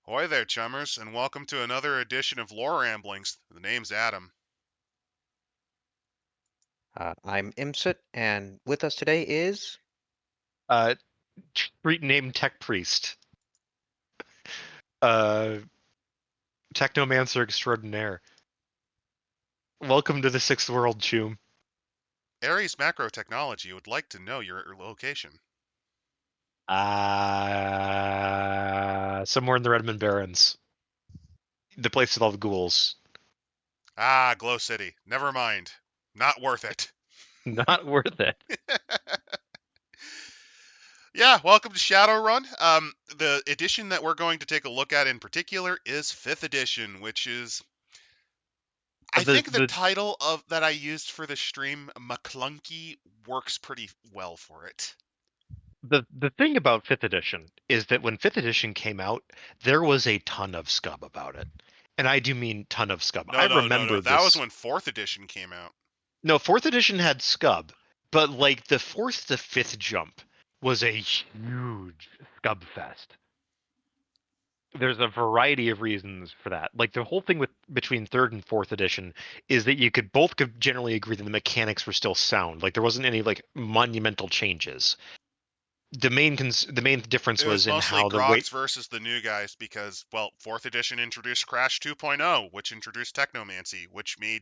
Ahoy there, chummers, and welcome to another edition of Lore Ramblings. The name's Adam. I'm Imsit, and with us today is uh street name tech priest, uh technomancer extraordinaire. Welcome to the sixth world, Chum. Ares Macro Technology would like to know your location. Somewhere in the Redmond Barrens, the place with all the ghouls. Ah, Glow City. Never mind. Not worth it. Not worth it. Yeah, welcome to Shadowrun. The edition that we're going to take a look at in particular is 5th edition, which is... I think the title of that I used for the stream, Maclunkey, works pretty well for it. The thing about 5th edition is that when 5th edition came out, there was a ton of scum about it. And I do mean ton of scum. No, I no, remember that was this. when 4th edition came out. No, 4th edition had scub, but like the 4th to 5th jump was a huge scub fest. There's a variety of reasons for that. Like the whole thing between 3rd and 4th edition is that you could generally agree that the mechanics were still sound. Like there wasn't any like monumental changes. The main difference was in how the weight versus the new guys because, well, 4th edition introduced Crash 2.0, which introduced Technomancy, which made...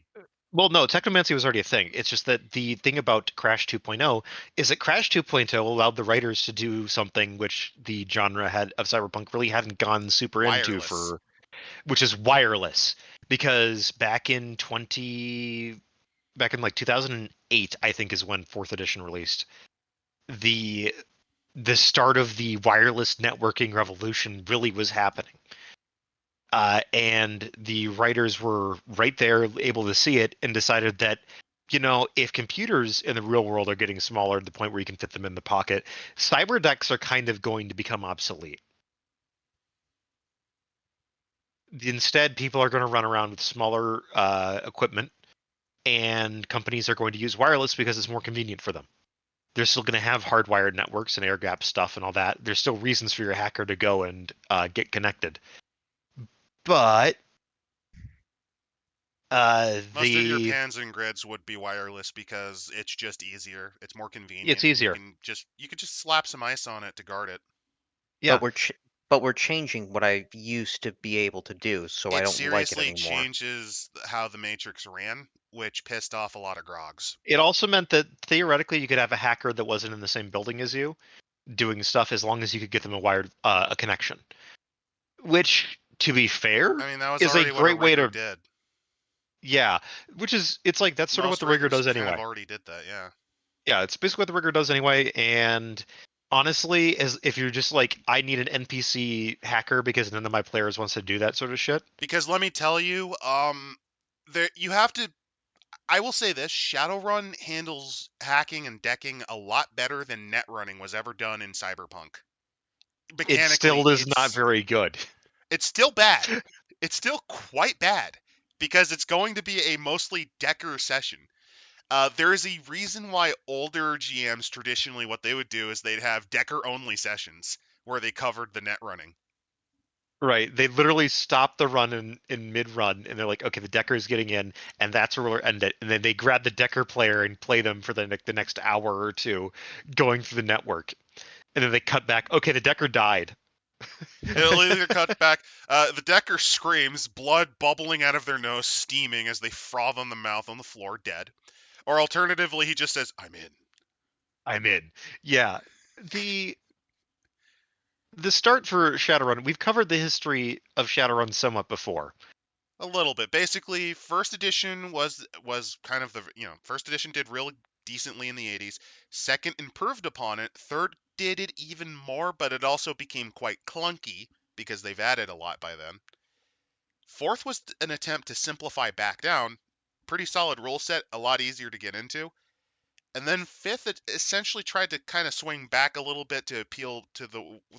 Well, no, Technomancy was already a thing. It's just that the thing about Crash 2.0 is that Crash 2.0 allowed the writers to do something which the genre of cyberpunk really hadn't gone super into which is wireless. Because back in like 2008, I think is when 4th edition released. The start of the wireless networking revolution really was happening. And the writers were right there, able to see it, and decided that, if computers in the real world are getting smaller to the point where you can fit them in the pocket, cyber decks are kind of going to become obsolete. Instead, people are going to run around with smaller equipment, and companies are going to use wireless because it's more convenient for them. They're still going to have hardwired networks and air gap stuff and all that. There's still reasons for your hacker to go and get connected. But most of your pans and grids would be wireless because it's just easier. It's more convenient. It's easier. You could just slap some ice on it to guard it. Yeah. But we're changing what I used to be able to do, so I don't like it anymore. It seriously changes how the Matrix ran, which pissed off a lot of grogs. It also meant that theoretically you could have a hacker that wasn't in the same building as you doing stuff as long as you could get them a connection. Which, to be fair, I mean, that was is a great way to did. Yeah, it's like that's sort of what the rigger does anyway. Kind of already did that, yeah. Yeah, it's basically what the rigger does anyway, and honestly, if you're just like, I need an NPC hacker because none of my players wants to do that sort of shit. Because let me tell you, you have to... I will say this, Shadowrun handles hacking and decking a lot better than net running was ever done in Cyberpunk. It still is not very good. It's still bad. It's still quite bad because it's going to be a mostly decker session. There is a reason why older GMs traditionally what they would do is they'd have decker only sessions where they covered the net running. Right. They literally stop the run in mid-run, and they're like, okay, the decker is getting in, and that's where we'll end it. And then they grab the decker player and play them for the next hour or two, going through the network. And then they cut back, okay, the decker died. It'll either cut back, the decker screams, blood bubbling out of their nose, steaming as they froth on the mouth on the floor, dead. Or alternatively, he just says, I'm in. I'm in. Yeah. The start for Shadowrun, we've covered the history of Shadowrun somewhat before. A little bit. Basically, first edition was kind of the, first edition did real decently in the 80s. Second improved upon it. Third did it even more, but it also became quite clunky because they've added a lot by then. Fourth was an attempt to simplify back down. Pretty solid rule set, a lot easier to get into. And then fifth, it essentially tried to kind of swing back a little bit to appeal to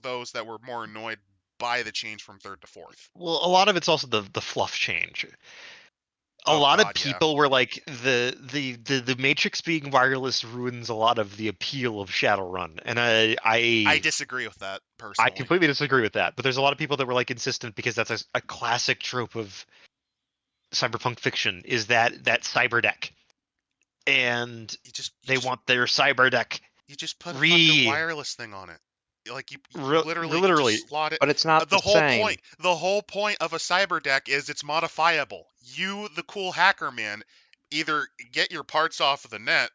those that were more annoyed by the change from third to fourth. Well, a lot of it's also the fluff change. a Oh, lot God, of yeah. people were like the Matrix being wireless ruins a lot of the appeal of Shadowrun, and I disagree with that I personally. completely disagree with that. But there's a lot of people that were like insistent because that's a classic trope of cyberpunk fiction is that cyber deck, and they want their cyber deck you just put a fucking wireless thing on it. Like you literally can literally. just slot it. But it's not the same. The whole point of a cyber deck is it's modifiable. You, the cool hacker man, either get your parts off of the net,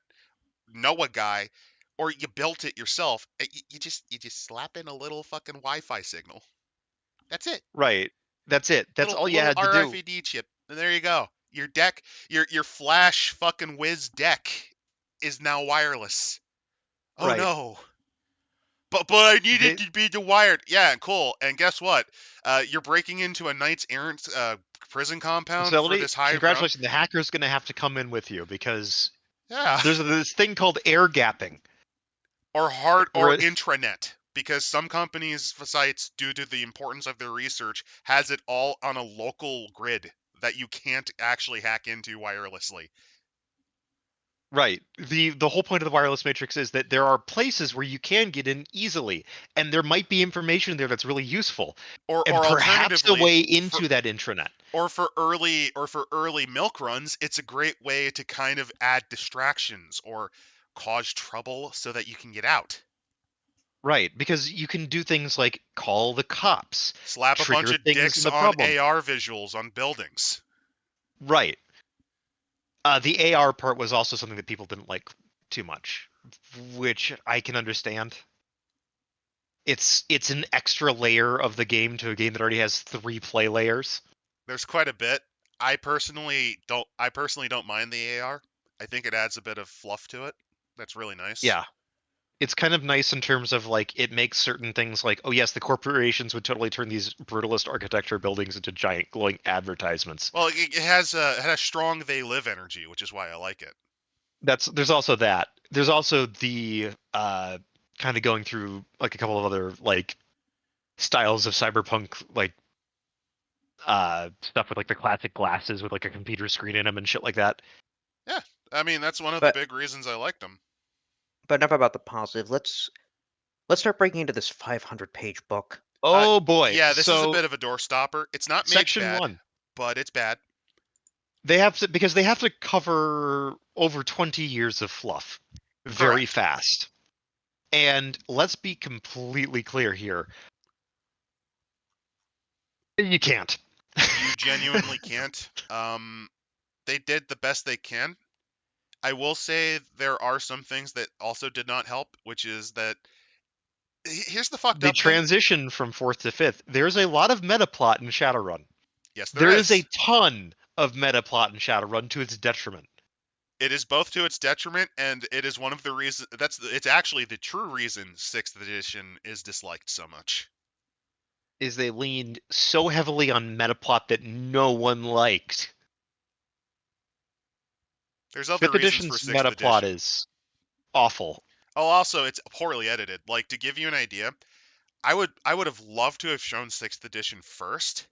know a guy, or you built it yourself. You just slap in a little fucking Wi-Fi signal. That's it. Right. That's it. That's all you Little had to do. RFID chip, and there you go. Your deck, your flash fucking whiz deck, is now wireless. Oh Right. no. But I needed They, to be wired. Yeah, cool. And guess what? You're breaking into a knights errant prison compound for facility. this high ground. Congratulations. The hacker's going to have to come in with you because Yeah. there's this thing called air gapping. Or hard or Where, intranet, because some companies' sites, due to the importance of their research, has it all on a local grid that you can't actually hack into wirelessly. right. The whole point of the wireless matrix is that there are places where you can get in easily, and there might be information there that's really useful, Or and perhaps a alternatively, way into that intranet. Or for early milk runs, it's a great way to kind of add distractions or cause trouble so that you can get out. Right, because you can do things like call the cops, Slap a bunch trigger of things in dicks the on problem. AR visuals on buildings. Right. The AR part was also something that people didn't like too much, which I can understand. It's an extra layer of the game to a game that already has 3 play layers. There's quite a bit. I personally don't mind the AR. I think it adds a bit of fluff to it. That's really nice. Yeah. It's kind of nice in terms of like it makes certain things like, oh yes, the corporations would totally turn these brutalist architecture buildings into giant glowing advertisements. Well, it has a strong they live energy, which is why I like it. There's also that. There's also the kind of going through like a couple of other like styles of cyberpunk like stuff with like the classic glasses with like a computer screen in them and shit like that. Yeah, I mean that's one of the big reasons I liked them. But enough about the positive. Let's start breaking into this 500-page book. Oh boy. Yeah, this is a bit of a door stopper. It's not mage section bad, 1. but it's bad. They have to because they have to cover over 20 years of fluff very Correct. fast. And let's be completely clear here. You can't. You genuinely can't. They did the best they can. I will say there are some things that also did not help, which is that here's the fucked The up thing. transition from 4th to 5th. There's a lot of meta plot in Shadowrun. Yes, there is a ton of meta plot in Shadowrun to its detriment. It is both to its detriment, and it is one of the reasons. It's actually the true reason 6th edition is disliked so much. Is they leaned so heavily on meta plot that no one liked. There's other 5th reasons edition's for 6th meta edition. plot is awful. Oh, also it's poorly edited. Like, to give you an idea, I would have loved to have shown 6th edition first.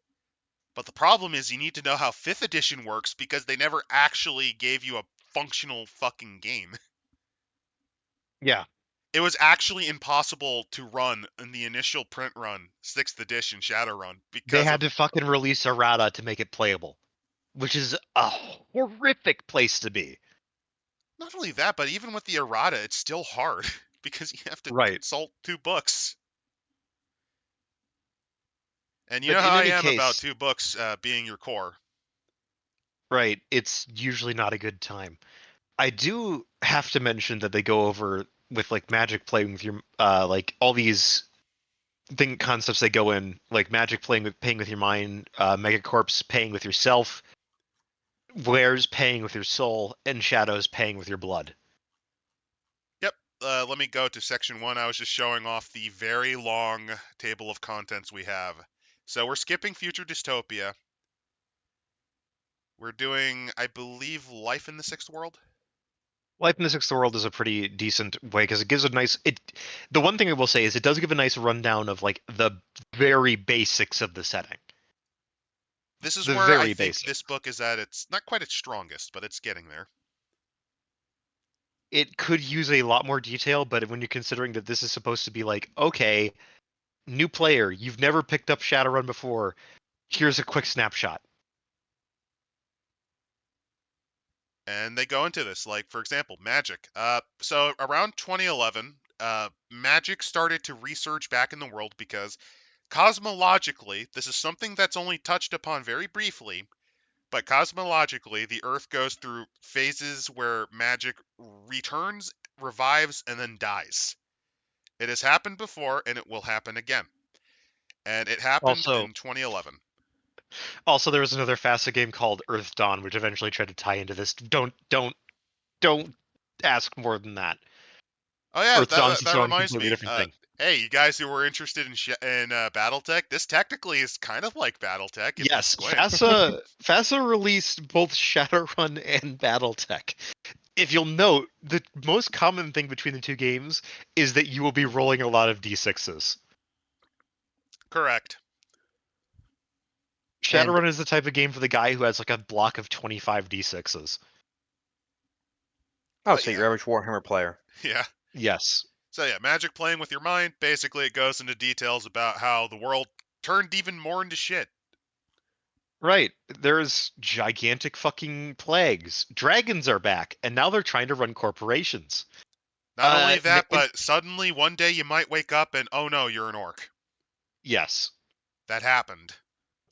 But the problem is you need to know how 5th edition works because they never actually gave you a functional fucking game. Yeah. It was actually impossible to run in the initial print run, 6th edition Shadowrun, because they had to fucking release errata to make it playable, which is a horrific place to be. Not only that, but even with the errata, it's still hard because you have to consult 2 books. And you know how I am about 2 books being your core. Right. It's usually not a good time. I do have to mention that they go over with like magic playing with your like all these concepts they go in, like magic paying with your mind, megacorps paying with yourself, wares paying with your soul, and shadows paying with your blood. Yep. Let me go to section 1. I was just showing off the very long table of contents we have. So we're skipping future dystopia. We're doing, I believe, life in the 6th world. Life in the 6th world is a pretty decent way because it gives a nice. The one thing I will say is it does give a nice rundown of like the very basics of the setting. This is The where I very think basic. this book is at its not quite its strongest, but it's getting there. It could use a lot more detail, but when you're considering that this is supposed to be like, okay, new player, you've never picked up Shadowrun before, here's a quick snapshot. And they go into this, like for example, Magic. So around 2011, Magic started to resurge back in the world because cosmologically, this is something that's only touched upon very briefly, but cosmologically, the Earth goes through phases where magic returns, revives, and then dies. It has happened before, and it will happen again. And it happened Also, in 2011. there was another FASA game called Earth Dawn, which eventually tried to tie into this. Don't ask more than that. Oh yeah, Earth Dawn's its that own reminds completely me. different thing. Hey, you guys who were interested in BattleTech, this technically is kind of like BattleTech if you Yes, squint. FASA released both Shadowrun and BattleTech. If you'll note, the most common thing between the two games is that you will be rolling a lot of d6s. Correct. And Shadowrun is the type of game for the guy who has like a block of 25 d6s. oh, But so yeah, your average Warhammer player. yeah. Yes. So yeah, Magic playing with your mind. Basically, it goes into details about how the world turned even more into shit. Right. There's gigantic fucking plagues. Dragons are back, and now they're trying to run corporations. Not only that, Man, but suddenly one day you might wake up and oh no, you're an orc. yes, That happened.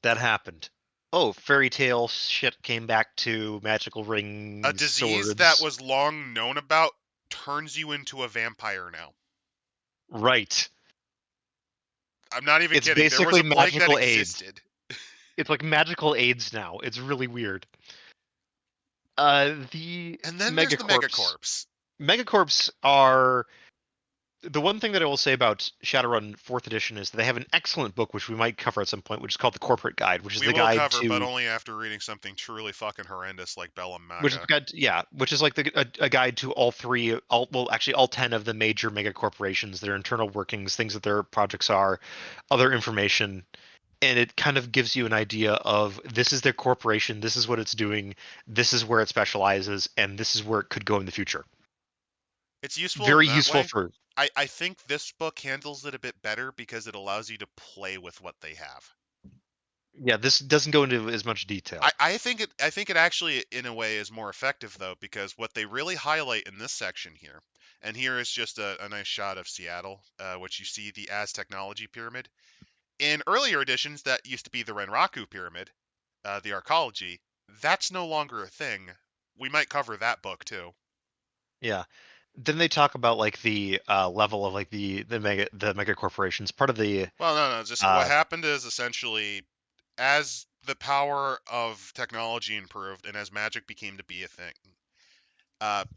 that happened. Oh, fairy tale shit came back to magical A rings, disease that swords. was long known about turns you into a vampire now. Right. I'm not even It's kidding. There was basically a plague that magical AIDS. existed. It's like magical AIDS now. It's really weird. The And then there's the megacorps. megacorps. Megacorps are the one thing that I will say about Shadowrun 4th edition is that they have an excellent book which we might cover at some point, which is called the Corporate Guide, which is We the will guide cover, but to only after reading something truly fucking horrendous like Bellum which is Maga. the guide yeah, which is like a guide to all actually all 10 of the major mega corporations, their internal workings, things that their projects are, other information, and it kind of gives you an idea of this is their corporation, this is what it's doing, this is where it specializes, and this is where it could go in the future. It's useful in Very that useful way. for I think this book handles it a bit better because it allows you to play with what they have. yeah, this doesn't go into as much detail. I think it actually in a way is more effective though, because what they really highlight in this section here, and here is just a nice shot of Seattle, which you see the Az Technology Pyramid. In earlier editions, that used to be the Renraku Pyramid, the Arcology. That's no longer a thing. We might cover that book too. Yeah. Then they talk about like the level of like the mega corporations. Part of the Well, no, just what uh, happened is essentially as the power of technology improved and as magic became to be a thing,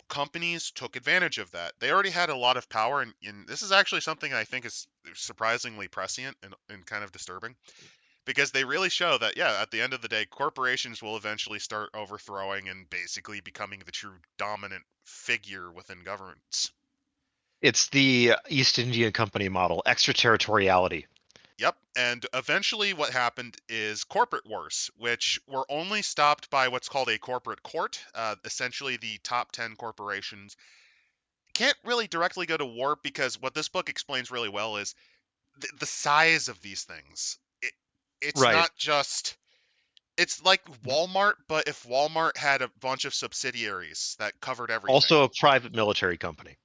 companies took advantage of that. They already had a lot of power, and this is actually something I think is surprisingly prescient and kind of disturbing, because they really show that, yeah, at the end of the day, corporations will eventually start overthrowing and basically becoming the true dominant figure within governments. it's the East India Company model, extraterritoriality. Yep, and eventually what happened is corporate wars, which were only stopped by what's called a corporate court. Essentially, the top 10 corporations can't really directly go to war because what this book explains really well is the size of these things. It's Right. not just. It's like Walmart, but if Walmart had a bunch of subsidiaries that covered everything. Also a private military company.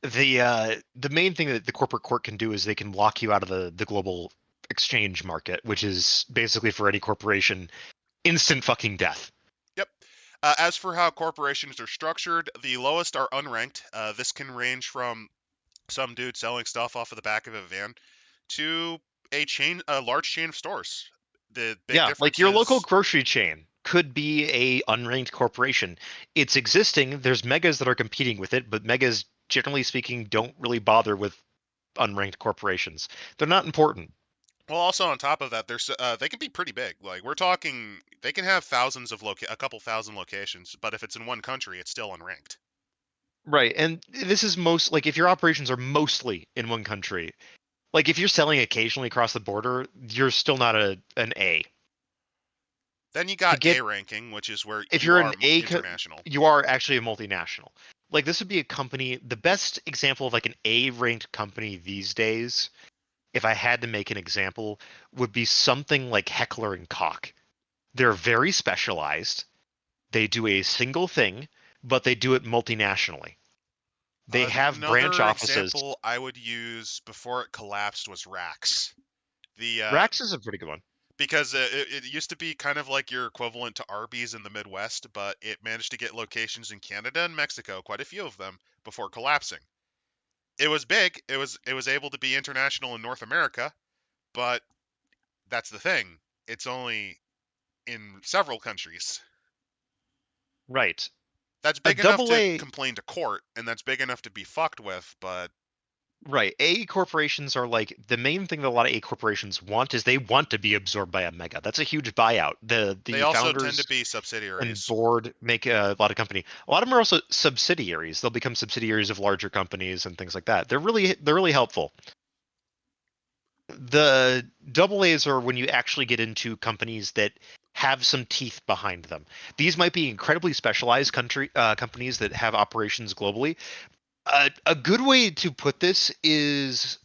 The main thing that the corporate court can do is they can lock you out of the global exchange market, which is basically for any corporation instant fucking death. Yep. As for how corporations are structured, the lowest are unranked. This can range from some dude selling stuff off of the back of a van to a large chain of stores. The big Yeah, difference like your local is, grocery chain could be a unranked corporation. It's existing. There's megas that are competing with it, but megas, generally speaking, don't really bother with unranked corporations. They're not important. well, also on top of that, they can be pretty big. Like we're talking, they can have thousands of a couple thousand locations, but if it's in one country, it's still unranked. Right, and this is most like if your operations are mostly in one country, like if you're selling occasionally across the border, you're still not an A. Then you to got get A ranking, which is where if you you're are an A, international. you are actually a multinational. Like this would be a company. The best example of like an A ranked company these days, if I had to make an example, would be something like Heckler and Koch. They're very specialized. They do a single thing, but they do it multinationally. They have branch Another offices. example I would use before it collapsed was Rax. The Rax is a pretty good one. because it used to be kind of like your equivalent to Arby's in the Midwest, but it managed to get locations in Canada and Mexico, quite a few of them, before collapsing. It was big. It was able to be international in North America, but that's the thing. It's only in several countries. Right. That's A big enough double to A, complain to court, and that's big enough to be fucked with, but right. A corporations are like the main thing that a lot of A corporations want is they want to be absorbed by a mega. That's a huge buyout. The they the also tend founders to be and subsidiaries. board make a lot of company. A lot of them are also subsidiaries. They'll become subsidiaries of larger companies and things like that. They're really helpful. The double A's are when you actually get into companies that have some teeth behind them. These might be incredibly specialized companies that have operations globally. A good way to put this is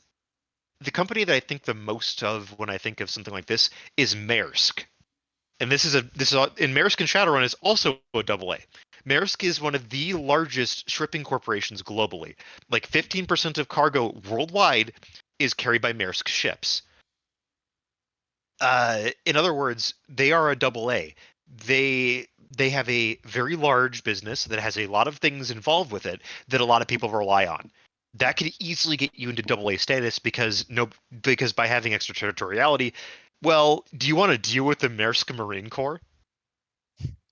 the company that I think the most of when I think of something like this is Maersk. And and Maersk and Shadowrun is also a double A. Maersk is one of the largest shipping corporations globally. Like 15% of cargo worldwide is carried by Maersk ships. In other words, they are a double A. They have a very large business that has a lot of things involved with it that a lot of people rely on. That could easily get you into double A status because by having extraterritoriality, well, do you want to deal with the Maersk Marine Corps?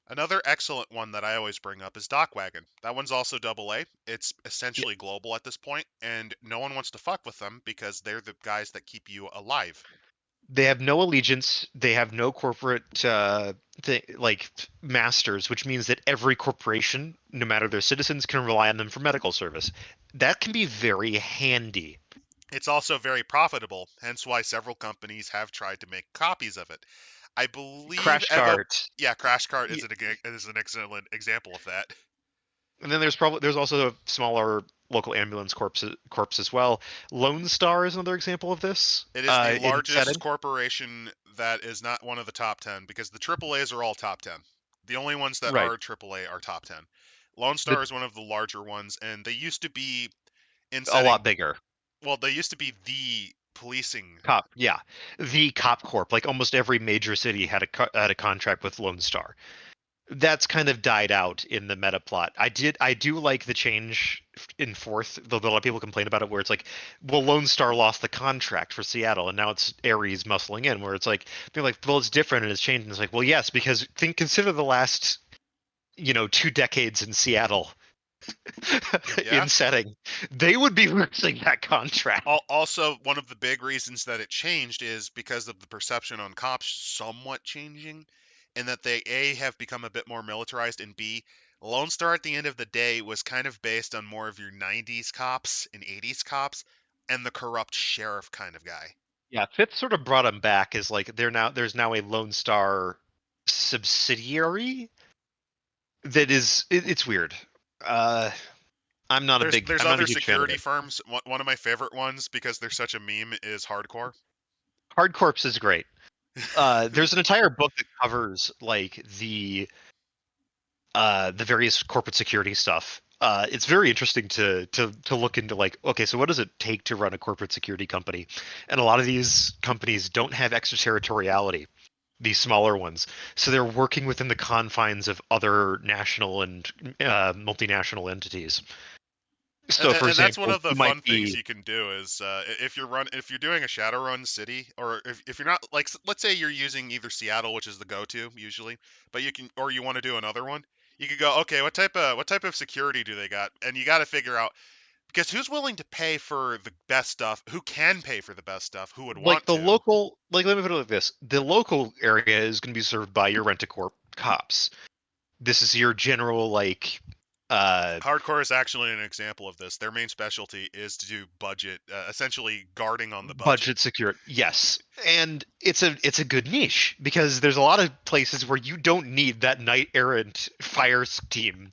Another excellent one that I always bring up is Dockwagon. That one's also double A. It's essentially global at this point, and no one wants to fuck with them because they're the guys that keep you alive. They have no allegiance. They have no corporate masters, which means that every corporation, no matter their citizens, can rely on them for medical service. That can be very handy. It's also very profitable, hence why several companies have tried to make copies of it. I believe Crash cart. yeah, Crash Cart Y- is an excellent example of that. And then there's also a smaller local ambulance corps as well. Lone Star is another example of this. It is the In largest setting. corporation that is not one of the top 10 because the AAAs are all top 10. The only ones that Right. are AAA are top 10. Lone The Star is one of the larger ones, and they used to be in a setting. lot bigger. Well, they used to be the policing. Cop, yeah, the Cop Corp. Like almost every major city had a contract with Lone Star. That's kind of died out in the meta plot. I do like the change in fourth, though a lot of people complain about it, where it's like, well, Lone Star lost the contract for Seattle, and now it's Ares muscling in, where it's like they're like, well, it's different and it's changed. And it's like, well, yes, because consider the last 2 decades in Seattle Yeah. in setting, they would be losing that contract. Also, one of the big reasons that it changed is because of the perception on cops somewhat changing, and that they A have become a bit more militarized, and B, Lone Star at the end of the day was kind of based on more of your 90s cops and 80s cops and the corrupt sheriff kind of guy. Yeah, Fifth sort of brought them back as like there's now a Lone Star subsidiary that it's weird. Uh, There's I'm not a other huge fan of security it. firms. One of my favorite ones because they're such a meme is Hardcore. Hard Corpse is great. There's an entire book that covers like the various corporate security stuff. It's very interesting to look into like, okay, so what does it take to run a corporate security company? And a lot of these companies don't have extraterritoriality, these smaller ones. So they're working within the confines of other national and multinational entities. So, for And that's one example, of the you might fun things be you can do is if you're doing a Shadowrun city, or if you're not, like, let's say you're using either Seattle, which is the go-to usually, but you can, or you want to do another one, you could go, okay, what type of security do they got, and you got to figure out, because who's willing to pay for the best stuff, who can pay for the best stuff, who would like want the to. local, like let me put it like this: the local area is going to be served by your rent-a-corp cops. This is your general like uh Hardcore is actually an example of this. Their main specialty is to do budget, essentially guarding on the budget. budget security. Yes, And it's a good niche because there's a lot of places where you don't need that knight errant fire team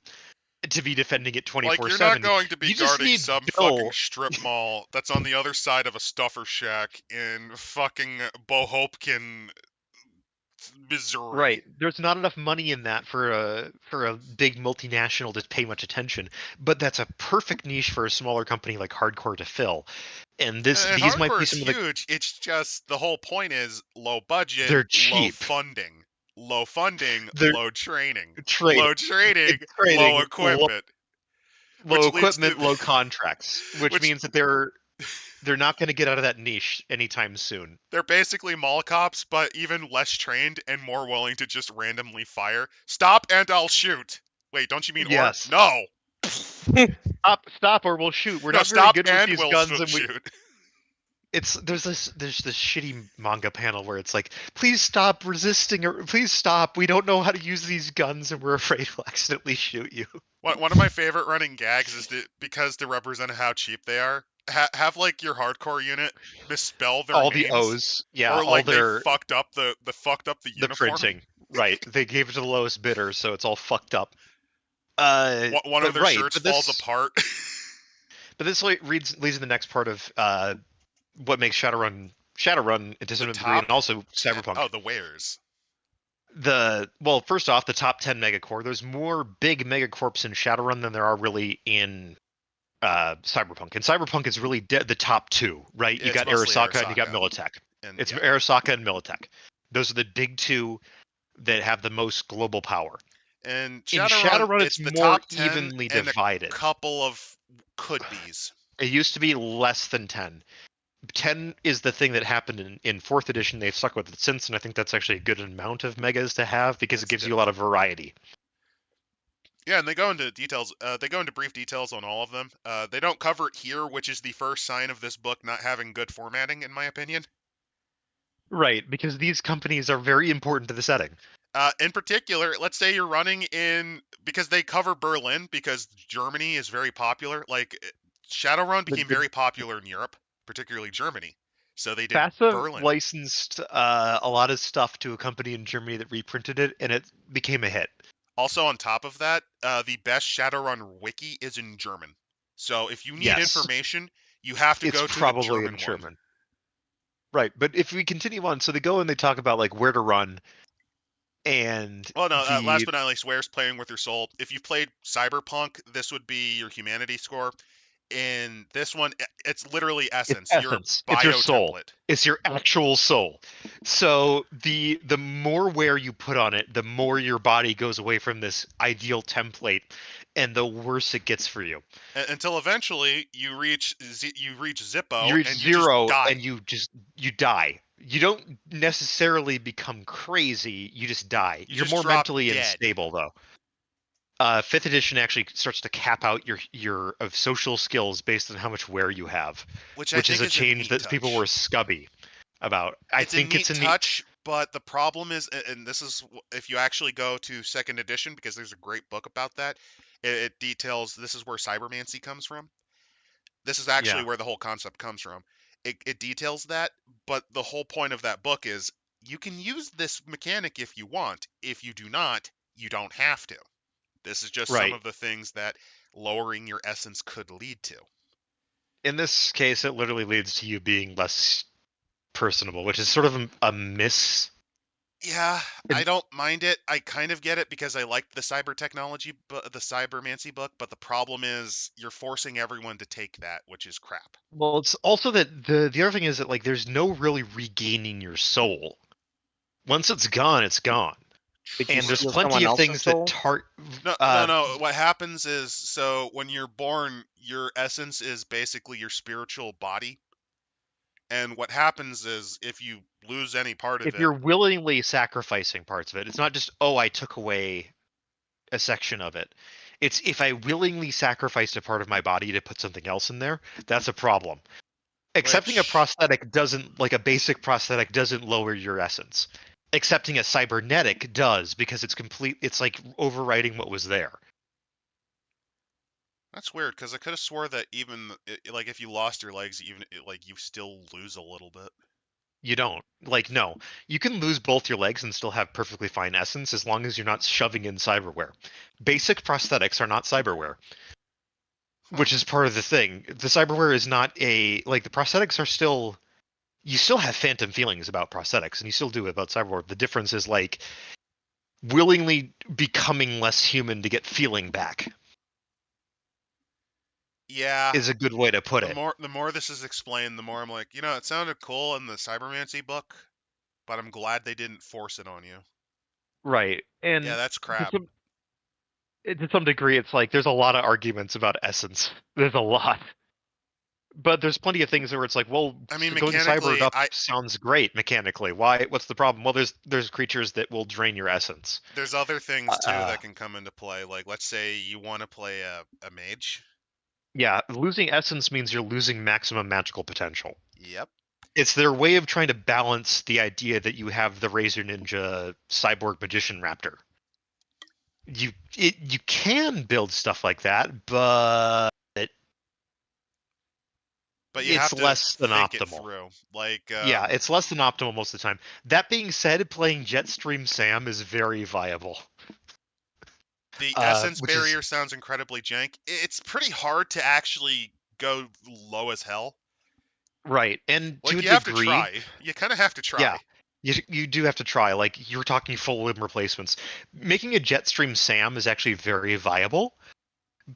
to be defending it Like, you're not 24/7. going to be You just guarding need some fucking Bill. strip mall that's on the other side of a stuffer shack in fucking Bohopekin, Missouri. Right. There's not enough money in that for a big multinational to pay much attention, but that's a perfect niche for a smaller company like Hardcore to fill. And And these might hardcore be is some of the huge. It's just the whole point is low budget, they're low cheap. funding. Low funding, They're low training. trading. Low training, It's low trading equipment. low Which leads to equipment, low contracts, which which means that they're not going to get out of that niche anytime soon. they're basically mall cops, but even less trained and more willing to just randomly fire. Stop and I'll shoot. Wait, don't you mean or? Yes. No. Stop or we'll shoot. We're No, not very stop good with and these we'll guns, and shoot. there's this shitty manga panel where it's like, please stop resisting, or please stop. We don't know how to use these guns, and we're afraid we'll accidentally shoot you. One of my favorite running gags is because to represent how cheap they are, have like your hardcore unit misspell their All the names, O's, yeah, or all like they their fucked up the the uniform. printing, right? They gave it to the lowest bidder, so it's all fucked up. One of But their right, shirts falls apart. but this leads to the next part of what makes Shadowrun a The discipline degree, top and also 10, Cyberpunk. oh, the wares. First off, the top 10 megacore. There's more big megacorps in Shadowrun than there are really in Cyberpunk. And Cyberpunk is really the top two, right? You It's got mostly Arasaka and you got Arasaka. Militech. And It's yeah. Arasaka and Militech. Those are the big two that have the most global power. And In Shadowrun, Shadowrun, it's it's the more top 10 evenly and divided. a couple of could-be's. It used to be less than 10. 10 is the thing that happened in 4th edition. They've stuck with it since, and I think that's actually a good amount of megas to have because it gives you a lot of variety. Yeah, and they go into details. They go into brief details on all of them. They don't cover it here, which is the first sign of this book not having good formatting, in my opinion. Right, because these companies are very important to the setting. In particular, let's say you're running in, because they cover Berlin, because Germany is very popular. Like, Shadowrun became very popular in Europe, particularly Germany. So they did FASA Berlin. licensed a lot of stuff to a company in Germany that reprinted it, and it became a hit. Also, on top of that, the best Shadowrun wiki is in German. So if you need information, you have to go to the German one. Right, but if we continue on, so they go and they talk about like where to run, and last but not least, where's playing with your soul. If you've played Cyberpunk, this would be your humanity score. In this one, it's literally essence. It's your soul. Template. It's your actual soul. So the more wear you put on it, the more your body goes away from this ideal template, and the worse it gets for you. Until eventually you reach Zippo. You reach and zero, and you die. You don't necessarily become crazy. You just die. You're more mentally unstable, though. 5th edition actually starts to cap out your of social skills based on how much wear you have, which is a change that people were scubby about. I think it's a neat touch, but the problem is, and this is if you actually go to 2nd edition, because there's a great book about that. It details this is where cybermancy comes from. This is actually where the whole concept comes from. It details that, but the whole point of that book is you can use this mechanic if you want. If you do not, you don't have to. This is just some of the things that lowering your essence could lead to. In this case, it literally leads to you being less personable, which is sort of a miss. Yeah, I don't mind it. I kind of get it because I like the cyber technology, the cybermancy book, but the problem is you're forcing everyone to take that, which is crap. Well, it's also that the other thing is that like there's no really regaining your soul. Once it's gone, it's gone. And there's plenty of things that No. What happens is, so when you're born, your essence is basically your spiritual body. And what happens is, if you lose any part of it, if you're willingly sacrificing parts of it, it's not just, oh, I took away a section of it. It's if I willingly sacrificed a part of my body to put something else in there, that's a problem. Accepting a prosthetic doesn't, like a basic prosthetic, doesn't lower your essence. Accepting a cybernetic does, because it's like overriding what was there. That's weird, because I could have swore that even like if you lost your legs, even like you still lose a little bit. You don't. Like, no. You can lose both your legs and still have perfectly fine essence as long as you're not shoving in cyberware. Basic prosthetics are not cyberware, Huh. which is part of the thing. The cyberware is not a like the prosthetics are still you still have phantom feelings about prosthetics and you still do about cyberware. The difference is like willingly becoming less human to get feeling back Yeah. is a good way to put The it. more this is explained, the more I'm like, it sounded cool in the Cybermancy book, but I'm glad they didn't force it on you. Right. Yeah, And that's to crap. some degree it's like there's a lot of arguments about essence. There's a lot. But there's plenty of things where it's like, well, I mean, going cybered mechanically, up sounds great mechanically. Why? What's the problem? Well, there's creatures that will drain your essence. there's other things too Uh, that can come into play. Like, let's say you want to play a mage. yeah, losing essence means you're losing maximum magical potential. Yep. It's their way of trying to balance the idea that you have the Razor Ninja Cyborg Magician Raptor. You can build stuff like that, but But you it's have to less than think it optimal. through. Like, Yeah, it's less than optimal most of the time. That being said, playing Jetstream Sam is very viable. the essence Which is barrier sounds incredibly jank. It's pretty hard to actually go low as hell. right, and to Like, a you have to degree, try. You kind of have to yeah, try. you do have to try. Like you're talking full limb replacements. Making a Jetstream Sam is actually very viable,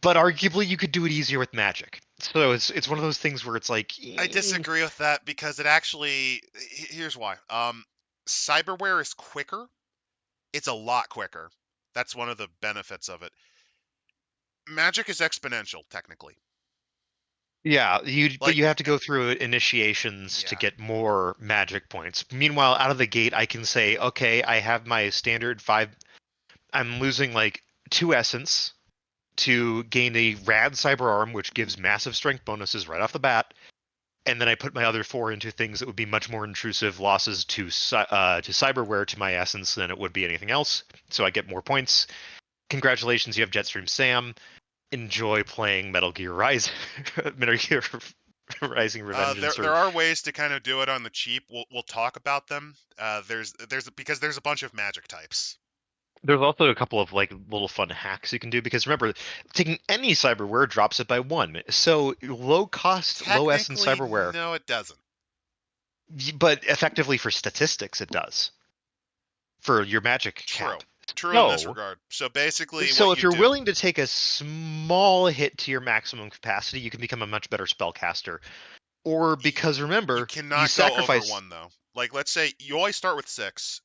but arguably you could do it easier with magic. So it's one of those things where it's like, I disagree with that because it actually. Here's why. Cyberware is quicker. It's a lot quicker. That's one of the benefits of it. Magic is exponential, technically. yeah, but Like, you have to go through initiations to yeah, get more magic points. Meanwhile, out of the gate, I can say, okay, I have my standard 5. I'm losing like 2 essence to gain a rad cyber arm, which gives massive strength bonuses right off the bat, and then I put my other 4 into things that would be much more intrusive losses to cyberware to my essence than it would be anything else. So I get more points. Congratulations, you have Jetstream Sam. Enjoy playing Metal Gear Rising, Metal Gear Rising Revengeance. there are ways to kind of do it on the cheap. We'll talk about them. Because there's a bunch of magic types. There's also a couple of like little fun hacks you can do because remember, taking any cyberware drops it by 1. So low cost, low essence Technically, cyberware, no, it doesn't. but effectively for statistics, it does for your magic True. cap. True in this So, regard. So basically, so what if you you're do. willing to take a small hit to your maximum capacity, you can become a much better spellcaster. Or because You remember, you cannot go over sacrifice. 1 though. Like, let's say you always start with 6.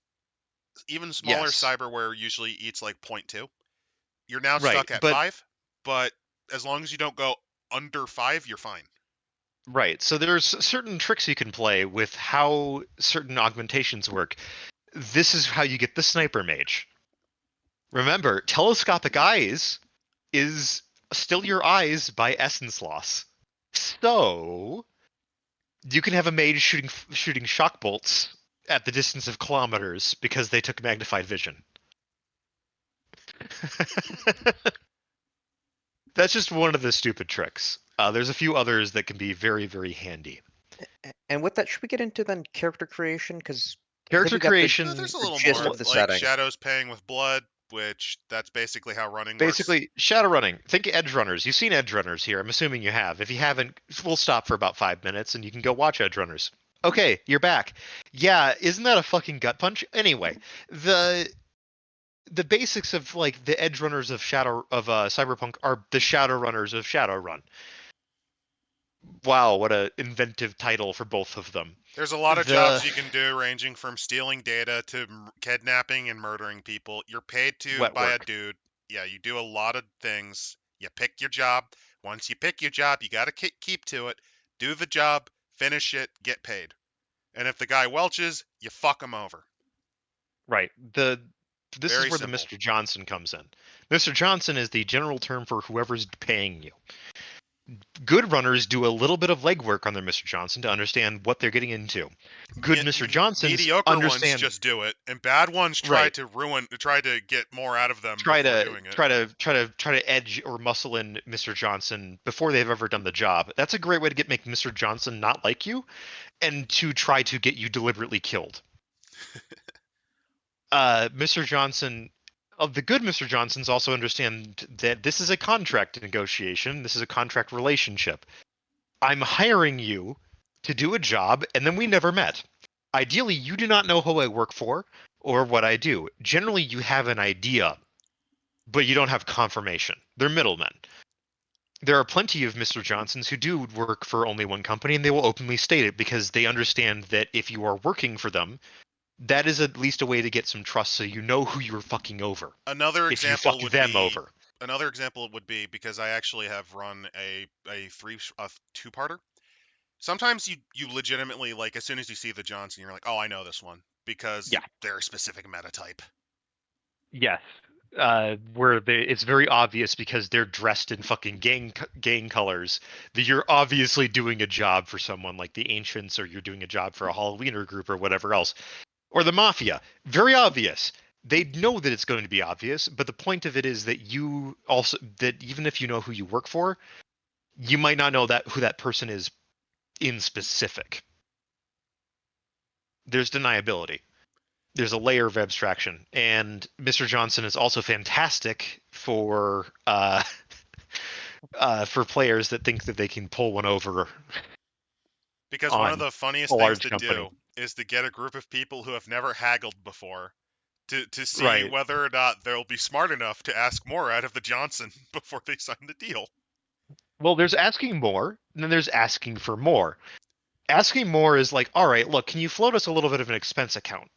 Even smaller Yes, cyberware usually eats like 0.2. You're now right, stuck at but 5, but as long as you don't go under 5, you're fine. right. So there's certain tricks you can play with how certain augmentations work. This is how you get the sniper mage. Remember, telescopic eyes is still your eyes by essence loss. So you can have a mage shooting shock bolts at the distance of kilometers because they took magnified vision. That's just one of the stupid tricks. There's a few others that can be very, very handy. And with that, should we get into then character creation? Because I think Character we got No, creation, there's a the little gist more. of the Like, setting. Shadow's paying with blood, which that's basically how running works. basically shadow running. Think edge runners. You've seen edge runners here. I'm assuming you have. If you haven't, we'll stop for about 5 minutes and you can go watch edge runners. Okay, you're back. Yeah, isn't that a fucking gut punch? Anyway, the basics of like the edge runners of Cyberpunk are the shadow runners of Shadowrun. Wow, what a inventive title for both of them. There's a lot of The jobs you can do, ranging from stealing data to kidnapping and murdering people. You're paid to wet by a work. dude. Yeah, you do a lot of things. You pick your job. Once you pick your job, you got to keep to it. Do the job, finish it, get paid. And if the guy welches, you fuck him over. Right. This is Very where the simple. Mr. Johnson comes in. Mr. Johnson is the general term for whoever's paying you. Good runners do a little bit of legwork on their Mr. Johnson to understand what they're getting into. Good Mr. Johnsons Mediocre ones understand just do it, and bad ones try right. to get more out of them Try before to doing it. try to edge or muscle in Mr. Johnson before they've ever done the job. That's a great way to make Mr. Johnson not like you, and to try to get you deliberately killed. Mr. Johnson, of the good Mr. Johnsons, also understand that this is a contract negotiation. This is a contract relationship. I'm hiring you to do a job, and then we never met. Ideally, you do not know who I work for or what I do. Generally, you have an idea, but you don't have confirmation. They're middlemen. There are plenty of Mr. Johnsons who do work for only one company, and they will openly state it because they understand that if you are working for them, that is at least a way to get some trust, so you know who you're fucking over. Another If you example fuck would them be over. Another example would be, because I actually have run a two-parter. Sometimes you legitimately, like, as soon as you see the Johnson, you're like, oh, I know this one because Yeah. they're a specific meta type. Yes. Where it's very obvious because they're dressed in fucking gang colors that you're obviously doing a job for someone like the Ancients, or you're doing a job for a Halloweener group or whatever else. Or the Mafia. Very obvious. They know that it's going to be obvious, but the point of it is that that even if you know who you work for, you might not know who that person is in specific. There's deniability. There's a layer of abstraction, and Mr. Johnson is also fantastic for players that think that they can pull one over. Because one of the funniest a things large to company. do is to get a group of people who have never haggled before to see Right. whether or not they'll be smart enough to ask more out of the Johnson before they sign the deal. Well, there's asking more, and then there's asking for more. Asking more is like, all right, look, can you float us a little bit of an expense account?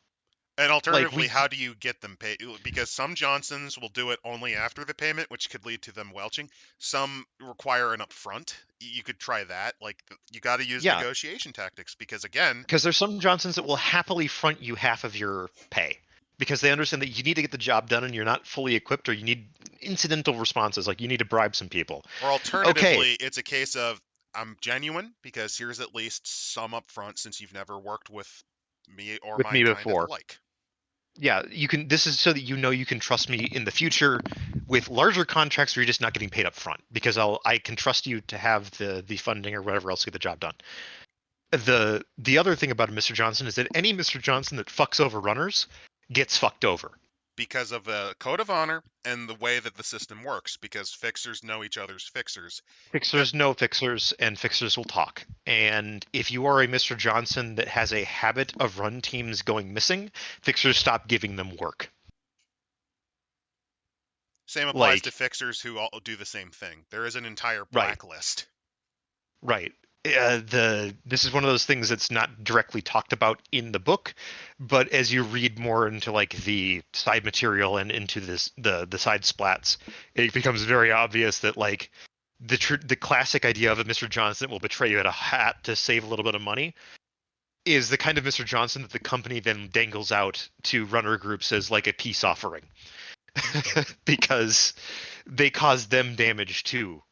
And alternatively, we how do you get them paid? Because some Johnsons will do it only after the payment, which could lead to them welching. Some require an upfront. You could try that. Like, you got to use negotiation tactics because, again, because there's some Johnsons that will happily front you half of your pay because they understand that you need to get the job done and you're not fully equipped, or you need incidental responses, like you need to bribe some people. or alternatively, it's a case of, I'm genuine because here's at least some upfront since you've never worked with me or with my me kind of before. like. Yeah, you can. This is so that you know you can trust me in the future with larger contracts where you're just not getting paid up front, because I can trust you to have the funding or whatever else to get the job done. The other thing about a Mr. Johnson is that any Mr. Johnson that fucks over runners gets fucked over. Because of a code of honor and the way that the system works, because fixers know each other's fixers. Fixers know fixers, and fixers will talk. And if you are a Mr. Johnson that has a habit of run teams going missing, fixers stop giving them work. Same applies to fixers who all do the same thing. There is an entire blacklist. Right. This is one of those things that's not directly talked about in the book, but as you read more into like the side material and into the side splats, it becomes very obvious that like the classic idea of a Mr. Johnson will betray you at a hat to save a little bit of money is the kind of Mr. Johnson that the company then dangles out to runner groups as like a peace offering. Because they cause them damage too.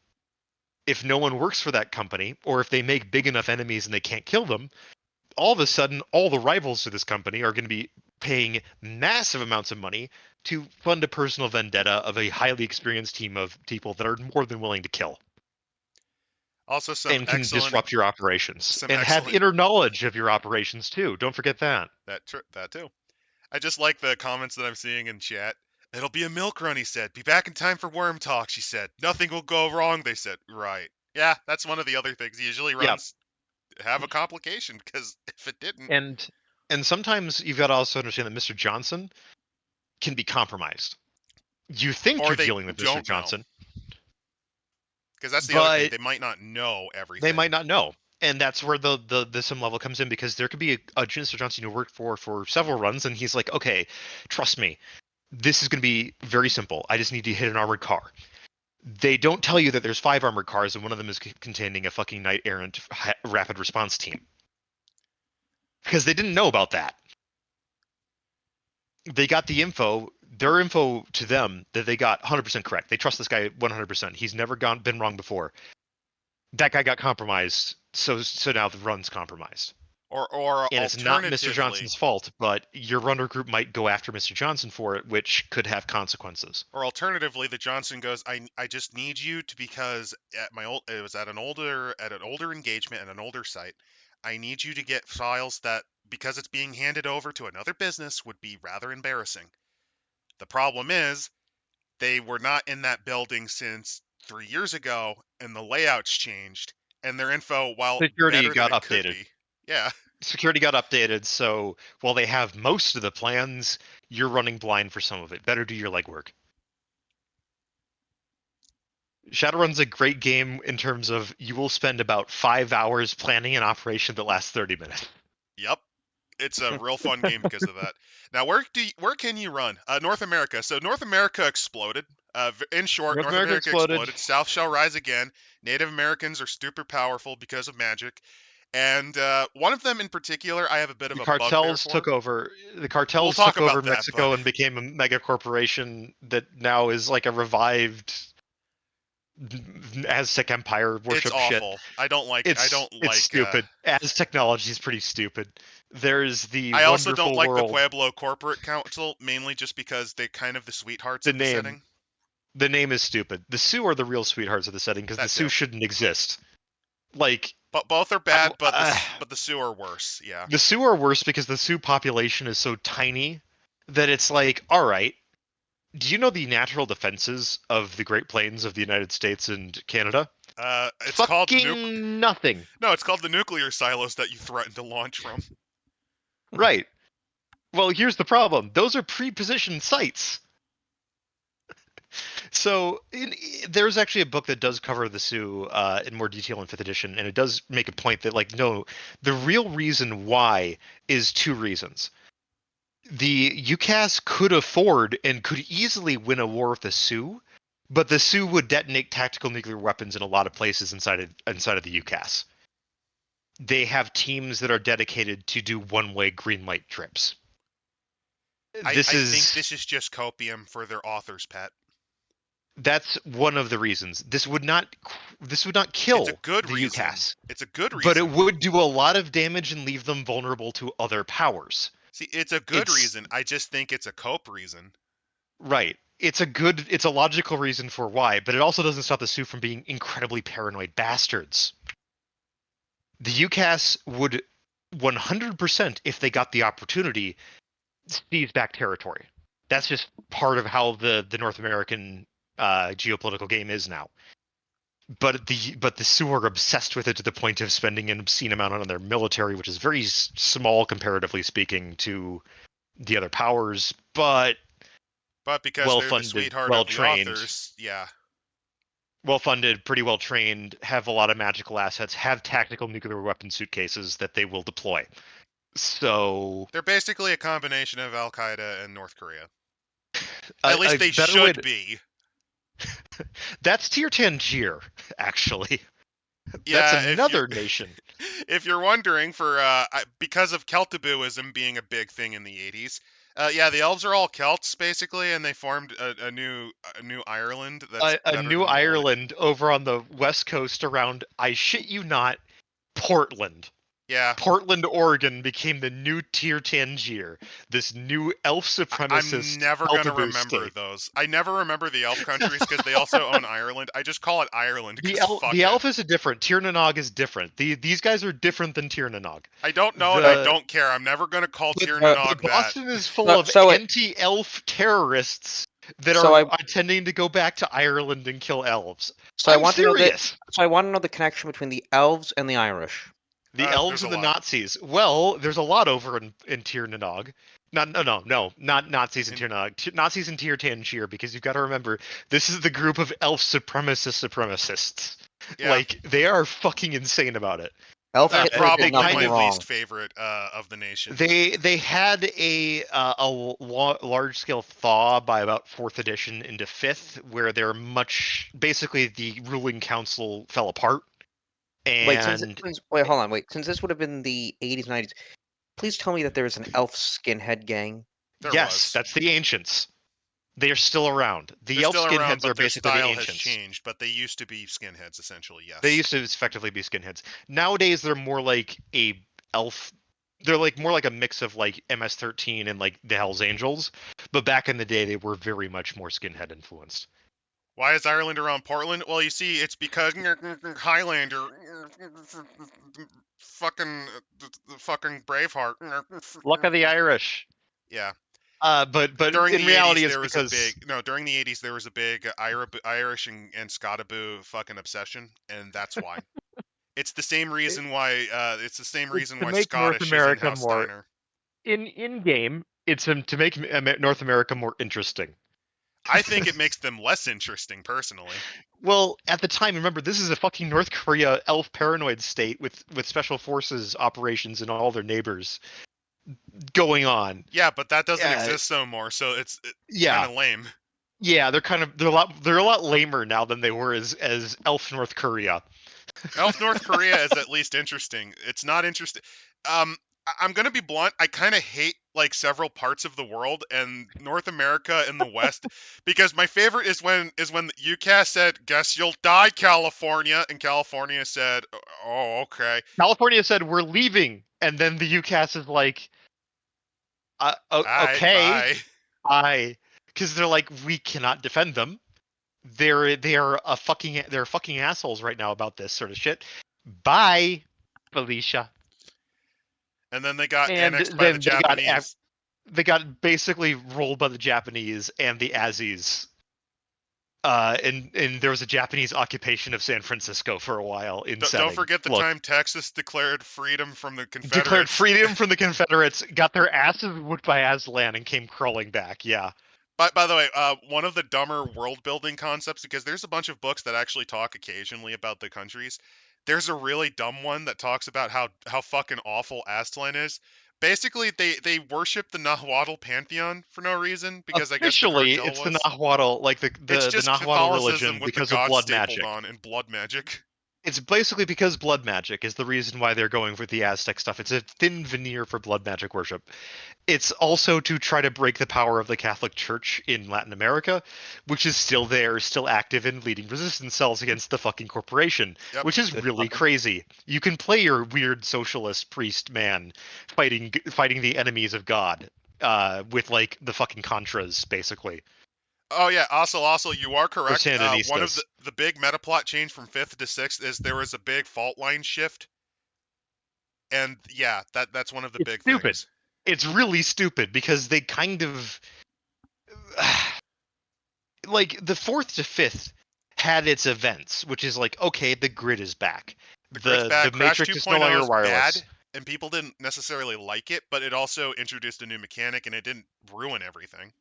If no one works for that company, or if they make big enough enemies and they can't kill them, all of a sudden all the rivals to this company are going to be paying massive amounts of money to fund a personal vendetta of a highly experienced team of people that are more than willing to kill. Also, and can disrupt your operations and have inner knowledge of your operations too. Don't forget that. That too. I just like the comments that I'm seeing in chat. It'll be a milk run, he said. Be back in time for worm talk, she said. Nothing will go wrong, they said. Right. Yeah, that's one of the other things. Usually runs have a complication, because if it didn't... And sometimes you've got to also understand that Mr. Johnson can be compromised. You think you're dealing with Mr. Johnson. Because that's the other thing. They might not know everything. They might not know. And that's where the sim level comes in, because there could be a Mr. Johnson you worked for several runs, and he's like, okay, trust me. This is going to be very simple. I just need to hit an armored car. They don't tell you that there's 5 armored cars, and one of them is containing a fucking knight errant rapid response team. Because they didn't know about that. They got the info, their info to them, that they got 100% correct. They trust this guy 100%. He's never been wrong before. That guy got compromised, so now the run's compromised. Or And it's not Mr. alternatively, Johnson's fault, but your runner group might go after Mr. Johnson for it, which could have consequences. or alternatively, the Johnson goes, I just need you to, because at my old it was at an older engagement at an older site. I need you to get files that, because it's being handed over to another business, would be rather embarrassing. The problem is they were not in that building since 3 years ago, and the layout's changed, and their info, while Security better than got it could updated. be. Yeah. Security got updated, so while they have most of the plans, you're running blind for some of it. Better do your legwork. Shadowrun's a great game in terms of you will spend about 5 hours planning an operation that lasts 30 minutes. Yep. It's a real fun game because of that. Now, where can you run? North America. So North America exploded. In short, North America exploded. South shall rise again. Native Americans are super powerful because of magic. And one of them in particular, I have a bit of The a bugbear cartels for. took over. The cartels We'll talk took over about that, Mexico but and became a mega corporation that now is like a revived Aztec Empire worship it's shit. awful. I don't like it. I don't like. It's stupid. Az technology is pretty stupid. There's the I also wonderful don't like the world. Pueblo Corporate Council, mainly just because they're kind of the sweethearts of the setting. The name is stupid. The Sioux are the real sweethearts of the setting because the Sioux shouldn't exist. Like, but both are bad, but the Sioux are worse. Yeah. The Sioux are worse because the Sioux population is so tiny that it's like, all right, do you know the natural defenses of the Great Plains of the United States and Canada? It's called nothing. No, it's called the nuclear silos that you threaten to launch from. Right. Well, here's the problem. Those are pre-positioned sites. So there's actually a book that does cover the Sioux in more detail in 5th edition, and it does make a point that, like, no, the real reason why is 2 reasons. The UCAS could afford and could easily win a war with the Sioux, but the Sioux would detonate tactical nuclear weapons in a lot of places inside of the UCAS. They have teams that are dedicated to do one-way green light trips. I think this is just copium for their author's pet. That's one of the reasons. This would not kill the UCAS. It's a good reason. But it would do a lot of damage and leave them vulnerable to other powers. See, it's a good reason. I just think it's a cope reason. Right. It's a logical reason for why, but it also doesn't stop the Sioux from being incredibly paranoid bastards. The UCAS would 100%, if they got the opportunity, seize back territory. That's just part of how the North American geopolitical game is now. But the Sioux are obsessed with it to the point of spending an obscene amount on their military, which is very small comparatively speaking to the other powers, but because well they're funded, the sweetheart well of the trained, authors, yeah. Well funded, pretty well trained, have a lot of magical assets, have tactical nuclear weapon suitcases that they will deploy. So they're basically a combination of Al Qaeda and North Korea. At least they should be. That's Tier Tangier, actually. Yeah, that's another nation. If you're wondering, because of Celtibooism being a big thing in the 80s, the elves are all Celts basically, and they formed a new Ireland. That's a new Ireland over on the west coast around, I shit you not, Portland. Yeah. Portland, Oregon became the new Tier Tangier, this new elf supremacist. I'm never going to remember those. I never remember the elf countries because they also own Ireland. I just call it Ireland. The elf is different. Tir Nanog is different. These guys are different than Tir Nanog. I don't know and I don't care. I'm never going to call Tir Nanog that. Boston is full of anti-elf terrorists that are intending to go back to Ireland and kill elves. So I want to know the connection between the elves and the Irish. The elves and the Nazis. Well, there's a lot over in Tir Nanog. No, not Nazis in Tir Nanog. Nazis in Tir Tangier, because you've got to remember, this is the group of elf supremacists. Yeah. Like, they are fucking insane about it. Elf probably my least favorite of the nation. They had a large scale thaw by about 4th edition into 5th, where they're basically the ruling council fell apart. And wait, hold on. Since this would have been the 80s, 90s, please tell me that there was an elf skinhead gang. Yes, that's the Ancients. They are still around. The They're elf still around, skinheads are but their basically the style has ancients. changed. But they used to be skinheads, essentially. Yes. They used to effectively be skinheads. Nowadays, they're more like a elf. They're like more like a mix of like MS-13 and like the Hell's Angels. But back in the day, they were very much more skinhead influenced. Why is Ireland around Portland? Well, you see, it's because Highlander, fucking Braveheart. Luck of the Irish. Yeah. But During in the reality, 80s, it's there was a because big no. During the 80s, there was a big Irish and Scotaboo fucking obsession, and that's why. It's the same reason why. It's the same it's reason to why make North Scottish is in America House more Steiner. in game. It's to make North America more interesting. I think it makes them less interesting, personally. Well, at the time, remember, this is a fucking North Korea elf paranoid state with special forces operations and all their neighbors going on. Yeah, but that doesn't Yeah, exist no more, so it's kind yeah, of lame. yeah. They're a lot lamer now than they were as elf North Korea. Elf North Korea is at least interesting. It's not interesting. I'm gonna be blunt. I kind of hate like several parts of the world and North America and the West because my favorite is when UCAS said, "Guess you'll die, California," and California said, "Oh, okay." California said we're leaving, and then the UCAS is like, All right, okay, bye. because they're like, we cannot defend them. They're fucking assholes right now about this sort of shit. Bye, Felicia. And then they got And annexed by the then Japanese. they got basically rolled by the Japanese and the Aussies. And there was a Japanese occupation of San Francisco for a while in setting. Don't forget the Look, time Texas declared freedom from the declared Confederates. freedom from the Confederates, got their asses whooped by Aslan, and came crawling back. Yeah. By the way, one of the dumber world building concepts, because there's a bunch of books that actually talk occasionally about the countries. There's a really dumb one that talks about how fucking awful Aztlan is. Basically, they worship the Nahuatl pantheon for no reason because I guess the Officially, cartel it's the was. Nahuatl, like It's the just Nahuatl Catholicism religion, with the because of gods blood stapled magic. on and blood magic. It's basically because blood magic is the reason why they're going with the Aztec stuff. It's a thin veneer for blood magic worship. It's also to try to break the power of the Catholic Church in Latin America, which is still there, still active and leading resistance cells against the fucking corporation, Yep. which is really crazy. You can play your weird socialist priest man fighting the enemies of God, with like the fucking Contras, basically. Oh yeah, also you are correct. One of Sandinistas. the big meta plot change from 5th to 6th is there was a big fault line shift. And yeah, that's one of the It's big stupid. things. It's really stupid because they kind of like the 4th to 5th had its events, which is like, okay, the grid is back. Grid's back. The Crash Matrix is no 2.0 longer is wireless. bad, and people didn't necessarily like it, but it also introduced a new mechanic, and it didn't ruin everything.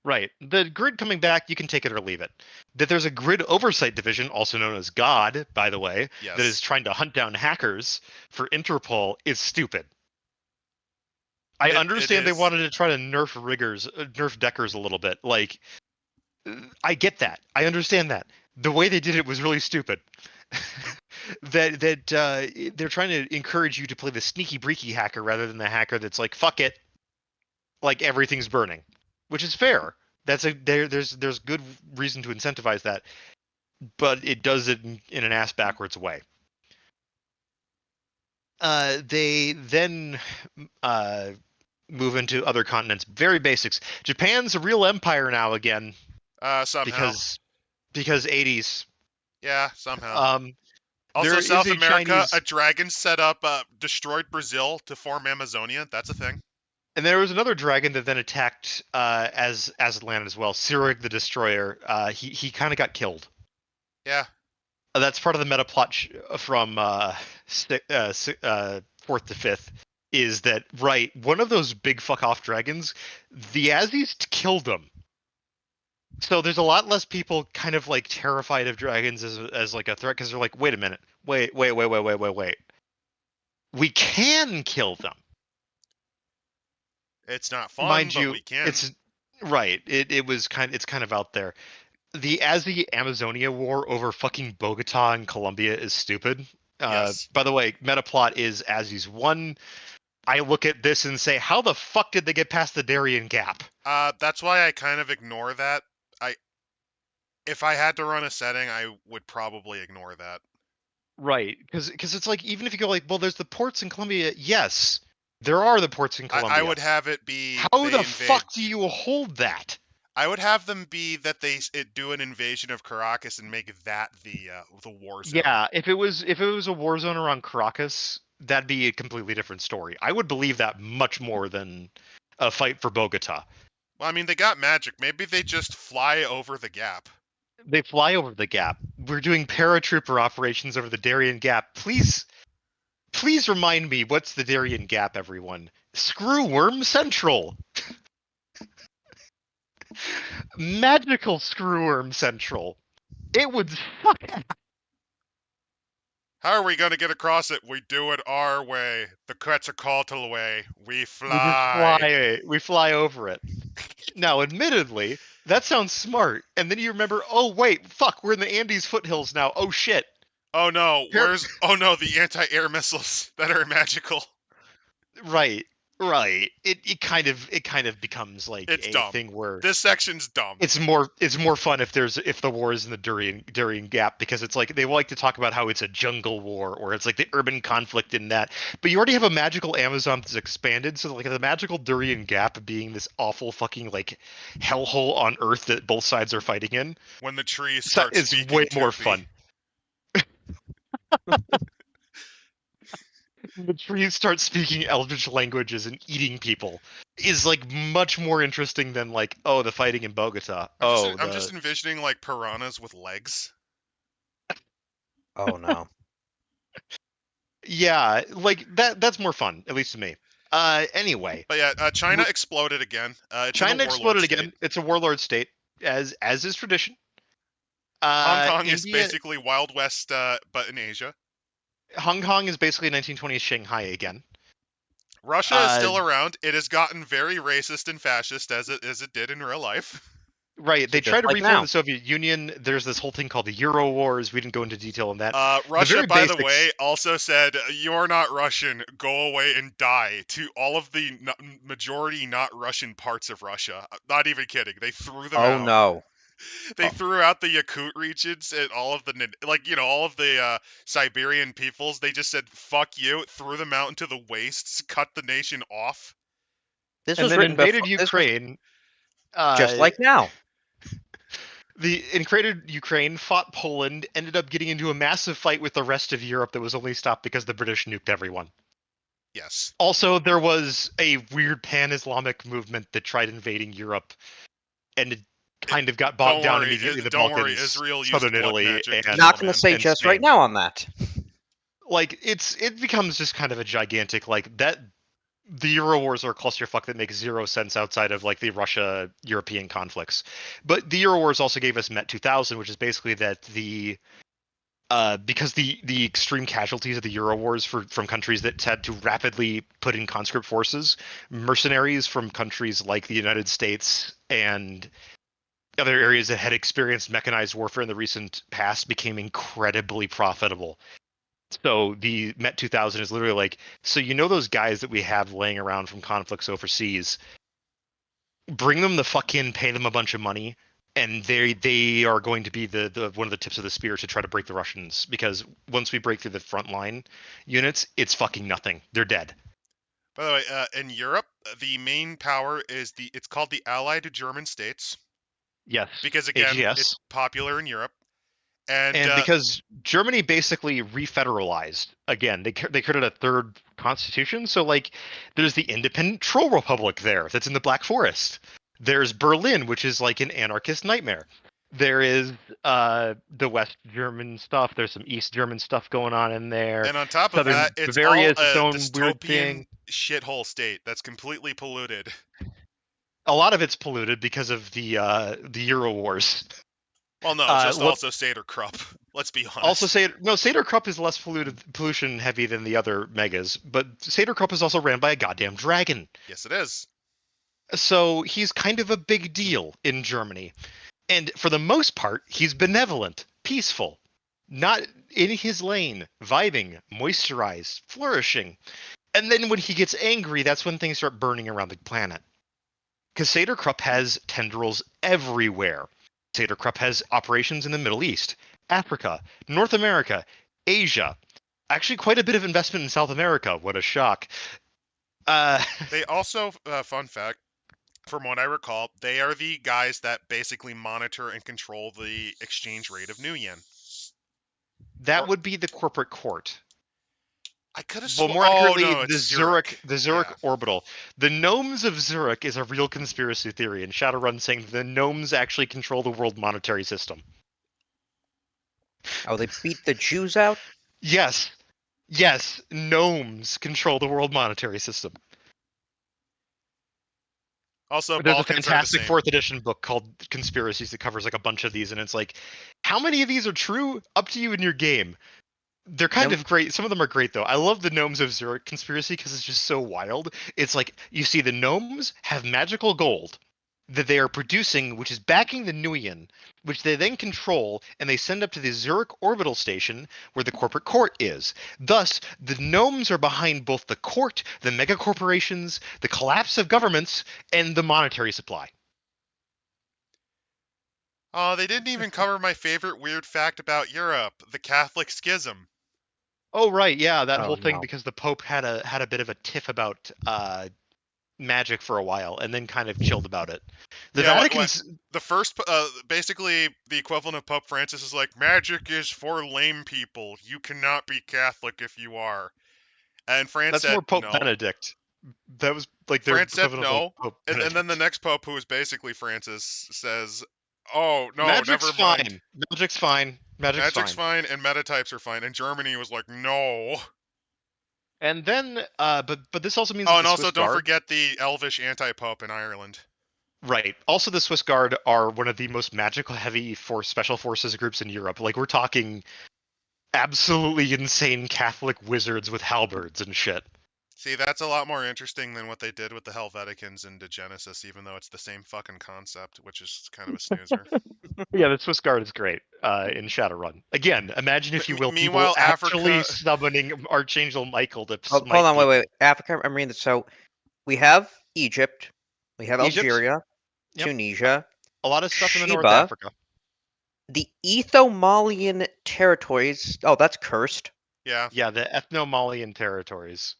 Right. The grid coming back, you can take it or leave it. That there's a grid oversight division, also known as God, by the way, Yes. that is trying to hunt down hackers for Interpol is stupid. I understand they wanted to try to nerf Deckers a little bit. Like, I get that. I understand that. The way they did it was really stupid. that they're trying to encourage you to play the sneaky breaky hacker rather than the hacker that's like, fuck it, like everything's burning, which is fair. There's good reason to incentivize that, but it does it in an ass backwards way. They then move into other continents. Very basics. Japan's a real empire now again. Somehow. Because 80s. Yeah, somehow. Also, South America, a dragon set up, destroyed Brazil to form Amazonia. That's a thing. And there was another dragon that then attacked as Aslan as well. Sirig the Destroyer. He kind of got killed. Yeah. That's part of the meta plot from 4th to 5th. Is that right? One of those big fuck off dragons, the Aussies killed them. So there's a lot less people kind of like terrified of dragons as like a threat because they're like, wait a minute, wait. We can kill them. It's not fun, Mind but you, we can. it's right. It's kind of out there. The Aussie Amazonia war over fucking Bogota and Colombia is stupid. Yes. By the way, meta plot is Aussies won. I look at this and say, how the fuck did they get past the Darien Gap? That's why I kind of ignore that. If I had to run a setting, I would probably ignore that. Right, because it's like, even if you go like, well, there's the ports in Colombia. Yes, there are the ports in Colombia. I would have it be How they the invade. fuck do you hold that? I would have them be that they do an invasion of Caracas and make that the war zone. Yeah, if it was a war zone around Caracas, that'd be a completely different story. I would believe that much more than a fight for Bogota. Well, I mean, they got magic. Maybe they just fly over the gap. They fly over the gap. We're doing paratrooper operations over the Darien Gap. Please remind me, what's the Darien Gap, everyone? Screwworm Central. Magical Screwworm Central. It would suck. How are we going to get across it? We do it our way. The Quetzalcoatl way. We fly. We fly over it. Now, admittedly, that sounds smart. And then you remember, oh wait, fuck, we're in the Andes foothills now. Oh shit. Oh no, oh no, the anti-air missiles that are magical. Right. It kind of becomes like it's a dumb. thing where this section's dumb. It's more fun if the war is in the Darien Gap, because it's like they like to talk about how it's a jungle war or it's like the urban conflict in that. But you already have a magical Amazon that's expanded, so like the magical Darien Gap being this awful fucking like hellhole on Earth that both sides are fighting in. When the trees start speaking, it's way more fun. The trees start speaking eldritch languages and eating people is like much more interesting than like, oh, the fighting in Bogota. I'm just envisioning like piranhas with legs. Oh no. Yeah, like that's more fun, at least to me. Anyway. But yeah, China exploded again. China exploded again. It's a warlord state, as is tradition. Hong Kong is basically Wild West, but in Asia. Hong Kong is basically 1920s Shanghai again. Russia is still around. It has gotten very racist and fascist as it did in real life. Right. They tried to reform the Soviet Union. There's this whole thing called the Euro Wars. We didn't go into detail on that. Russia, by the way, also said, "You're not Russian. Go away and die," to all of the majority not Russian parts of Russia. Not even kidding. They threw them out. Oh no. They threw out the Yakut regions and all of the, all of the Siberian peoples. They just said, "Fuck you," threw them out into the wastes, cut the nation off. This and was then written invaded before, Ukraine. Just like now. The invaded Ukraine, fought Poland, ended up getting into a massive fight with the rest of Europe that was only stopped because the British nuked everyone. Yes. Also, there was a weird pan-Islamic movement that tried invading Europe, and it kind of got bogged down immediately. The Balkans, worry, Israel used southern blood Italy, magic. and not going to say just Spain. right now on that. Like it becomes just kind of a gigantic like that. The Euro Wars are a clusterfuck that makes zero sense outside of like the Russia-European conflicts. But the Euro Wars also gave us Met 2000, which is basically that because the extreme casualties of the Euro Wars from countries that had to rapidly put in conscript forces, mercenaries from countries like the United States and other areas that had experienced mechanized warfare in the recent past became incredibly profitable. So the Met 2000 is literally like, so those guys that we have laying around from conflicts overseas, bring them the fuck in, pay them a bunch of money, and they are going to be the one of the tips of the spear to try to break the Russians, because once we break through the front line units, it's fucking nothing. They're dead. By the way, in Europe, the main power is it's called the Allied German States. Yes. Because again, AGS. It's popular in Europe. And because Germany basically refederalized again, they created a third constitution. So like, there's the independent troll republic there that's in the Black Forest. There's Berlin, which is like an anarchist nightmare. There is the West German stuff. There's some East German stuff going on in there. And on top of that, it's Bavaria all its own dystopian weird thing. Shithole state that's completely polluted. A lot of it's polluted because of the Euro Wars. Well, no, also Sater-Krupp. Let's be honest. Also, Sater-Krupp is less pollution heavy than the other megas, but Sater-Krupp is also ran by a goddamn dragon. Yes, it is. So he's kind of a big deal in Germany. And for the most part, he's benevolent, peaceful, not in his lane, vibing, moisturized, flourishing. And then when he gets angry, that's when things start burning around the planet. Because Saderkrupp has tendrils everywhere. Saderkrupp has operations in the Middle East, Africa, North America, Asia. Actually, quite a bit of investment in South America. What a shock. They also, fun fact, from what I recall, they are the guys that basically monitor and control the exchange rate of new yen. That Or- would be the corporate court. I could have Well, sworn. more Oh accurately, no, it's Zurich. the Zurich Yeah. orbital. The gnomes of Zurich is a real conspiracy theory, and Shadowrun saying the gnomes actually control the world monetary system. Oh, they beat the Jews out? Yes, yes, gnomes control the world monetary system. Also, There's a Balkans are the fantastic same. 4th edition book called Conspiracies that covers like a bunch of these, and it's like, how many of these are true? Up to you in your game. They're kind Nope. of great. Some of them are great though. I love the Gnomes of Zurich conspiracy because it's just so wild. It's like you see the gnomes have magical gold that they are producing, which is backing the Nuyen, which they then control and they send up to the Zurich orbital station where the corporate court is. Thus, the gnomes are behind both the court, the mega corporations, the collapse of governments, and the monetary supply. Oh, they didn't even cover my favorite weird fact about Europe: the Catholic schism. Oh right, yeah, that Oh, whole thing no. because the Pope had a bit of a tiff about magic for a while and then kind of chilled about it. The Yeah, Vatican's the first, basically the equivalent of Pope Francis is like, magic is for lame people. You cannot be Catholic if you are. And France that's said more Pope no. Benedict. That was like their France said equivalent of no. Pope And Benedict. then the next Pope, who is basically Francis, says, oh, no, Magic's never mind. fine. Magic's fine. Magic's Magic's fine. fine and metatypes are fine. And Germany was like, no. And then but this also means Oh, that and the also Swiss don't Guard, forget the elvish anti-pope in Ireland. right. Also the Swiss Guard are one of the most magical heavy force special forces groups in Europe. Like we're talking absolutely insane Catholic wizards with halberds and shit. See, that's a lot more interesting than what they did with the Helveticans into Genesis, even though it's the same fucking concept, which is kind of a snoozer. Yeah, the Swiss Guard is great in Shadowrun. Again, imagine if you will, people Meanwhile, actually Africa. summoning Archangel Michael to Oh, smite hold on, people. wait. Africa, I'm reading this. So we have Egypt, we have Egypt, Algeria, yep. Tunisia, A lot of stuff in the North Sheba, Africa. the Ethio-Malian territories. Oh, that's cursed. Yeah. Yeah, the Ethno-Malian territories.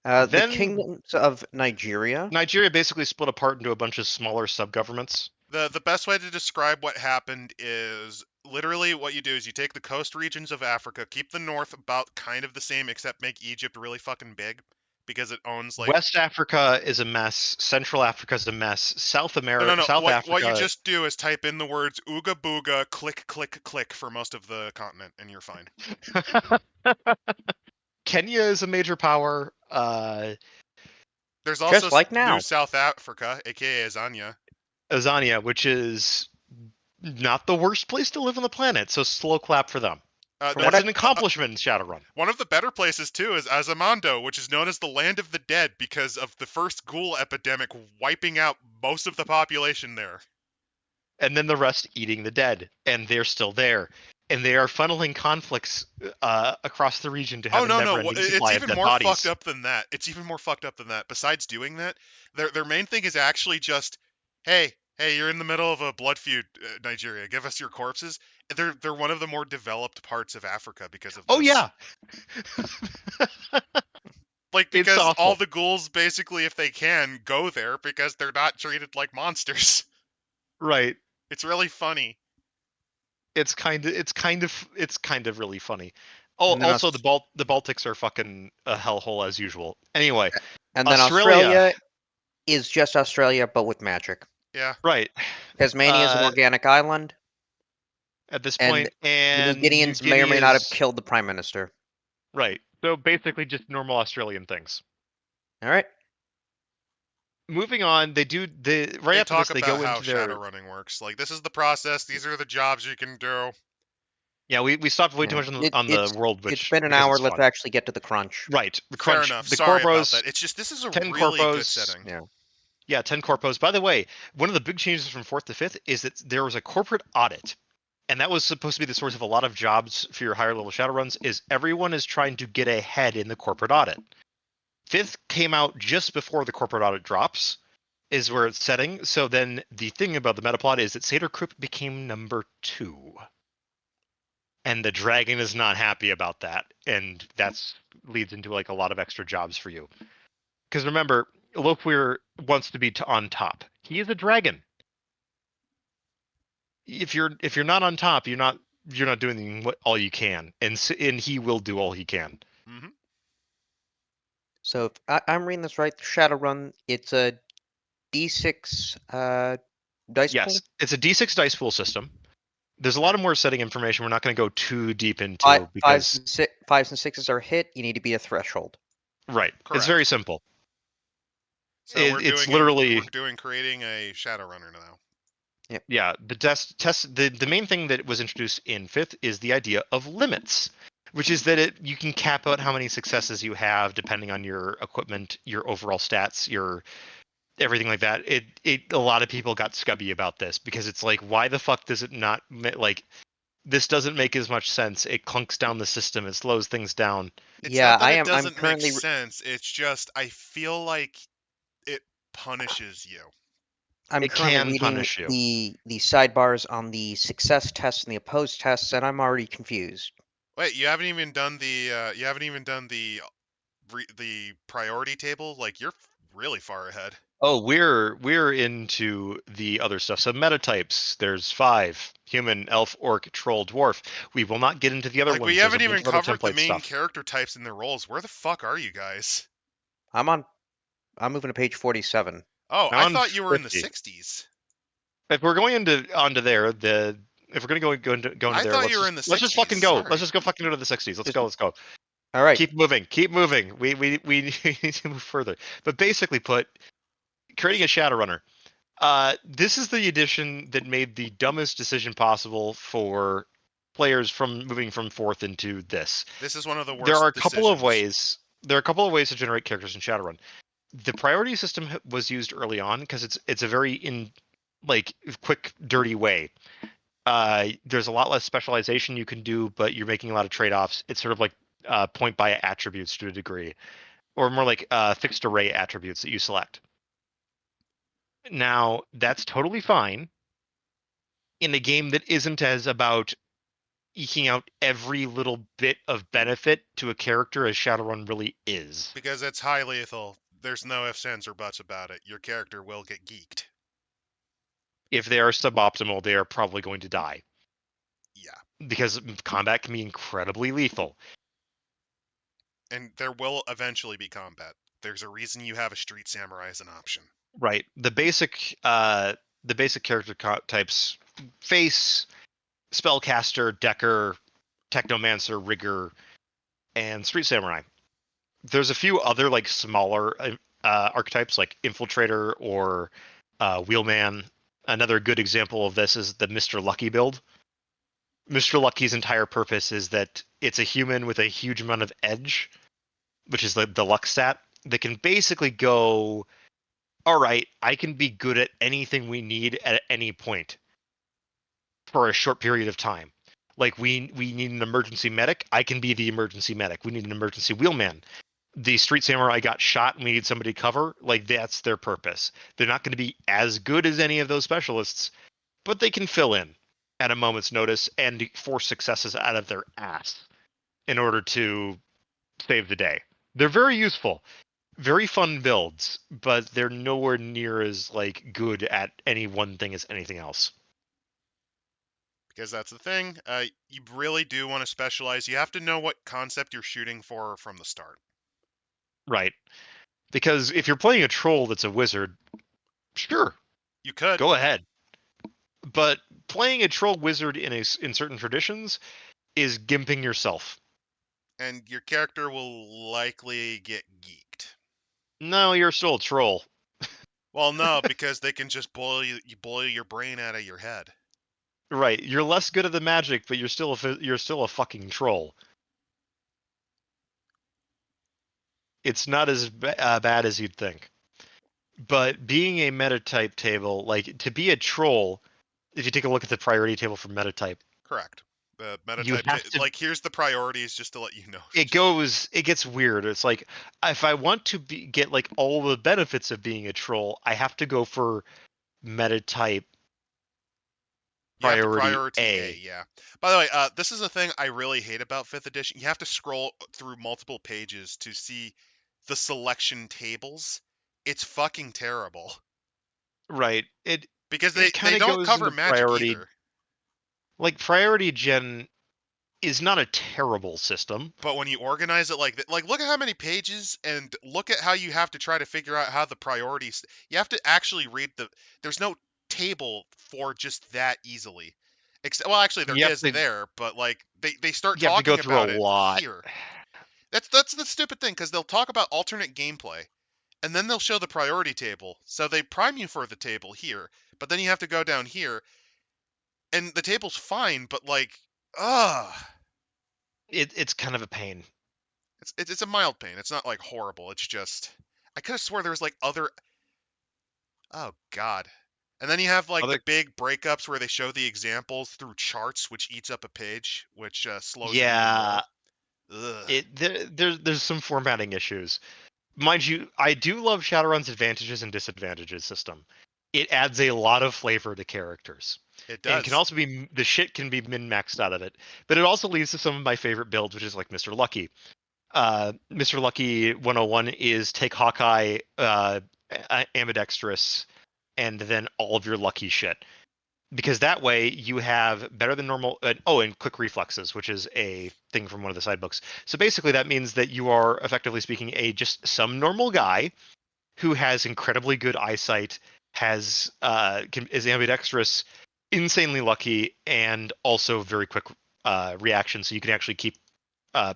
The Then kingdoms of Nigeria. Nigeria basically split apart into a bunch of smaller sub-governments. The best way to describe what happened is literally what you do is you take the coast regions of Africa, keep the north about kind of the same, except make Egypt really fucking big because it owns like West Africa is a mess. Central Africa is a mess. South America, no. South What you Africa. just do is type in the words ooga booga, click click click for most of the continent, and you're fine. Kenya is a major power. There's also Just like New now. South Africa, aka Azania. Azania, which is not the worst place to live on the planet, so slow clap for them. That's an accomplishment in Shadowrun. One of the better places too is Azamando, which is known as the Land of the Dead because of the first ghoul epidemic wiping out most of the population there. And then the rest eating the dead, and they're still there. And they are funneling conflicts across the region to have a never-ending supply of dead bodies. Fucked up than that. It's even more fucked up than that. Besides doing that, their main thing is actually just, hey, you're in the middle of a blood feud, Nigeria. Give us your corpses. They're one of the more developed parts of Africa because of this. Oh yeah. Like, because all the ghouls basically, if they can, go there because they're not treated like monsters. Right. It's really funny. It's kind of really funny. Oh, also the Baltics are fucking a hellhole as usual. Anyway, and then Australia is just Australia but with magic. Yeah. Right. Tasmania is an organic island. At this point, and the New Guineans may or may not have killed the Prime Minister. Right. So basically just normal Australian things. All right. Moving on, they go into their Shadowrunning works. Like, this is the process. These are the jobs you can do. Yeah, we stopped way too much on the world. Which it's been an hour. Let's actually get to the crunch. Right, the crunch. Fair enough. The Sorry corpos, about that. It's just this is a 10 really corpos, good setting. Yeah, 10 corpos. By the way, one of the big changes from 4th to 5th is that there was a corporate audit and that was supposed to be the source of a lot of jobs for your higher level Shadowruns, is everyone is trying to get ahead in the corporate audit. 5th came out just before the corporate audit drops, is where it's setting. So then the thing about the metaplot is that Seder Crypt became number 2. And the dragon is not happy about that. And that's leads into like a lot of extra jobs for you. Because remember, Lokweir wants to be on top. He is a dragon. If you're not on top, you're not doing all you can, and he will do all he can. Mm-hmm. So if I'm reading this right, Shadowrun, it's a D6 dice Yes, pool? it's a D6 dice pool system. There's a lot of more setting information we're not going to go too deep into Fives because and sixes are hit, you need to beat a threshold. right, Correct. it's very simple. So It's literally creating a Shadowrunner now. Yep. Yeah, the main thing that was introduced in 5th is the idea of limits, which is that you can cap out how many successes you have depending on your equipment, your overall stats, your everything like that. A lot of people got scubby about this because it's like, why the fuck does it not like this doesn't make as much sense. It clunks down the system, it slows things down. It's Yeah, not that it I'm doesn't currently make sense. It's just I feel like it punishes you. I'm It currently can reading punish you. the sidebars on the success tests and the opposed tests, and I'm already confused. Wait, you haven't even done the priority table? Like you're really far ahead. Oh, we're into the other stuff. So meta types, there's 5: human, elf, orc, troll, dwarf. We will not get into the other Like ones. we There's a haven't bunch even of other covered the template main stuff. character types and their roles. Where the fuck are you guys? I'm moving to page 47. Oh, I'm I on thought you were in the 50. 60s. If we're going onto there, if we're gonna go into I there, thought you were in the let's just 60s. fucking go. Sorry. Let's just go fucking into the 60s. Let's go. All right. Keep moving. We need to move further. But basically, creating a Shadowrunner. This is the edition that made the dumbest decision possible for players from moving from 4th into this. This is one of the worst There are a couple of decisions. ways. There are a couple of ways to generate characters in Shadowrun. The priority system was used early on because it's a very quick, dirty way. There's a lot less specialization you can do, but you're making a lot of trade-offs. It's sort of like point buy attributes to a degree, or more like fixed array attributes that you select. Now, that's totally fine in a game that isn't as about eking out every little bit of benefit to a character as Shadowrun really is. Because it's high lethal. There's no ifs, ands, or buts about it. Your character will get geeked. If they are suboptimal, they are probably going to die. Yeah. Because combat can be incredibly lethal. And there will eventually be combat. There's a reason you have a street samurai as an option. Right. The basic character types: face, spellcaster, decker, technomancer, rigger, and street samurai. There's a few other like smaller archetypes like infiltrator or wheelman. Another good example of this is the Mr. Lucky build. Mr. Lucky's entire purpose is that it's a human with a huge amount of edge, which is the luck stat, that can basically go, all right, I can be good at anything we need at any point for a short period of time. Like we need an emergency medic, I can be the emergency medic. We need an emergency wheelman. The street samurai got shot and we need somebody to cover. Like that's their purpose. They're not going to be as good as any of those specialists, but they can fill in at a moment's notice and force successes out of their ass in order to save the day. They're very useful, very fun builds, but they're nowhere near as like good at any one thing as anything else. Because that's the thing. You really do want to specialize. You have to know what concept you're shooting for from the start. Right. Because if you're playing a troll that's a wizard, sure, You could. go ahead. But playing a troll wizard in certain traditions is gimping yourself. And your character will likely get geeked. No, you're still a troll. Well, no, because they can just boil your brain out of your head. Right. You're less good at the magic, but you're still a fucking troll. It's not as bad as you'd think. But being a meta type table, like to be a troll, if you take a look at the priority table for meta type, Correct. The meta You type, have to. like, here's the priorities just to let you know. It gets weird. It's like if I want to get like all the benefits of being a troll, I have to go for meta type You have to priority priority A, A. yeah. By the way, this is a thing I really hate about 5th edition. You have to scroll through multiple pages to see the selection tables. It's fucking terrible. Right. Because It they kind of don't goes cover into magic priority. either. Like priority gen is not a terrible system. But when you organize it like that, like, look at how many pages and look at how you have to try to figure out how the priorities. You have to actually read there's no table for just that easily. Well, actually there You have is to there, but like they start you have to go talking through a about it lot. here. That's the stupid thing, because they'll talk about alternate gameplay, and then they'll show the priority table. So they prime you for the table here, but then you have to go down here, and the table's fine, but like, ugh. It's kind of a pain. It's a mild pain. It's not like horrible. It's just, I could have swore there was like other. Oh God. And then you have like the Other big breakups where they show the examples through charts, which eats up a page, which slows it even Yeah, more. Ugh. there's some formatting issues. Mind you, I do love Shadowrun's advantages and disadvantages system. It adds a lot of flavor to characters. It And can does. also be the shit can be min-maxed out of it. But it also leads to some of my favorite builds, which is like Mr. Lucky. Mr. Lucky 101 is take Hawkeye, ambidextrous, and then all of your lucky shit. Because that way you have better than normal. And quick reflexes, which is a thing from one of the side books. So basically, that means that you are effectively speaking just some normal guy who has incredibly good eyesight, is ambidextrous, insanely lucky, and also very quick reaction. So you can actually keep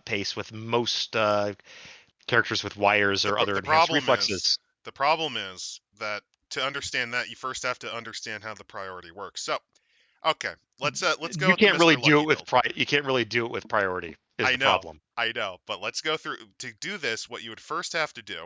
pace with most characters with wires or other The enhanced problem is reflexes. that to understand that, you first have to understand how the priority works. So, okay, let's go You with the can't really Mr. do Lucky it with build. you can't really do it with priority. Is the I problem? know, but let's go through to do this. What you would first have to do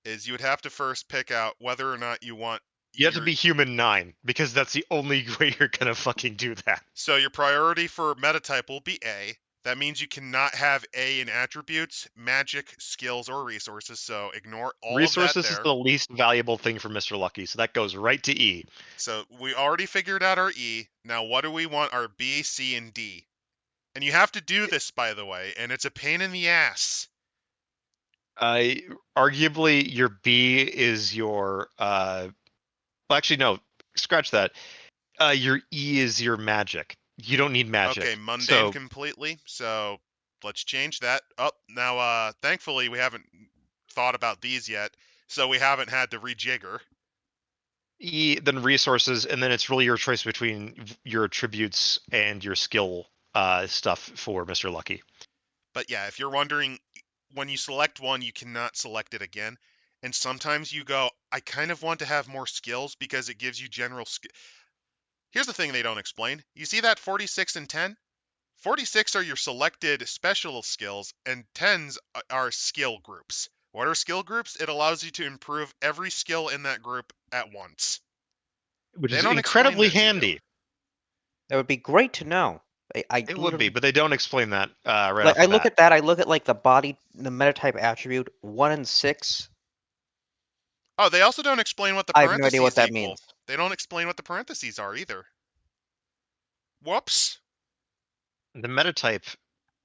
is you would have to first pick out whether or not you want You have to your be human 9 because that's the only way you're gonna fucking do that. so your priority for meta type will be A. That means you cannot have A in attributes, magic, skills, or resources. So ignore all of that Resources is there. the least valuable thing for Mr. Lucky, so that goes right to E. So we already figured out our E. Now what do we want our B, C, and D? And you have to do this, by the way, and it's a pain in the ass. Arguably, your B is your. Well, actually, no. Scratch that. Your E is your magic. You don't need magic. Okay, mundane So completely. So let's change that. Oh, now thankfully we haven't thought about these yet, so we haven't had to rejigger. E, then resources, and then it's really your choice between your attributes and your skill stuff for Mr. Lucky. But yeah, if you're wondering, when you select one, you cannot select it again. And sometimes you go, I kind of want to have more skills because it gives you general skill. Here's the thing they don't explain. You see that 46 and 10? 46 are your selected special skills, and 10s are skill groups. What are skill groups? It allows you to improve every skill in that group at once. Which They is don't explain incredibly that to you. handy. That would be great to know. I It would be, literally but they don't explain that right like off I the look bat. at that. I look at like the body, the metatype attribute 1 and 6. Oh, they also don't explain what the I have no idea what parentheses that equal. means. They don't explain what the parentheses are either. Whoops. The metatype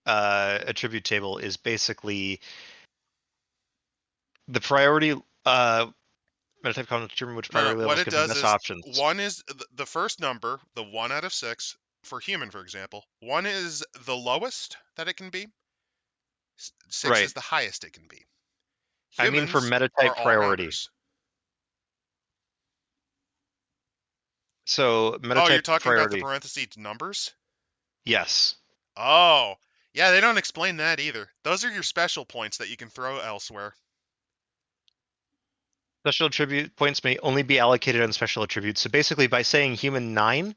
attribute table is basically the priority metatype column to determine which No, priority what levels it give the does best is options. 1 is the first number, the 1 out of 6, for human, for example. 1 is the lowest that it can be. 6 Right. is the highest it can be. I mean for Humans metatype are all priority. rounders. So Oh, you're metatype talking about the priority. parentheses numbers? Yes. Oh, yeah, they don't explain that either. Those are your special points that you can throw elsewhere. Special attribute points may only be allocated on special attributes. So basically, by saying human 9,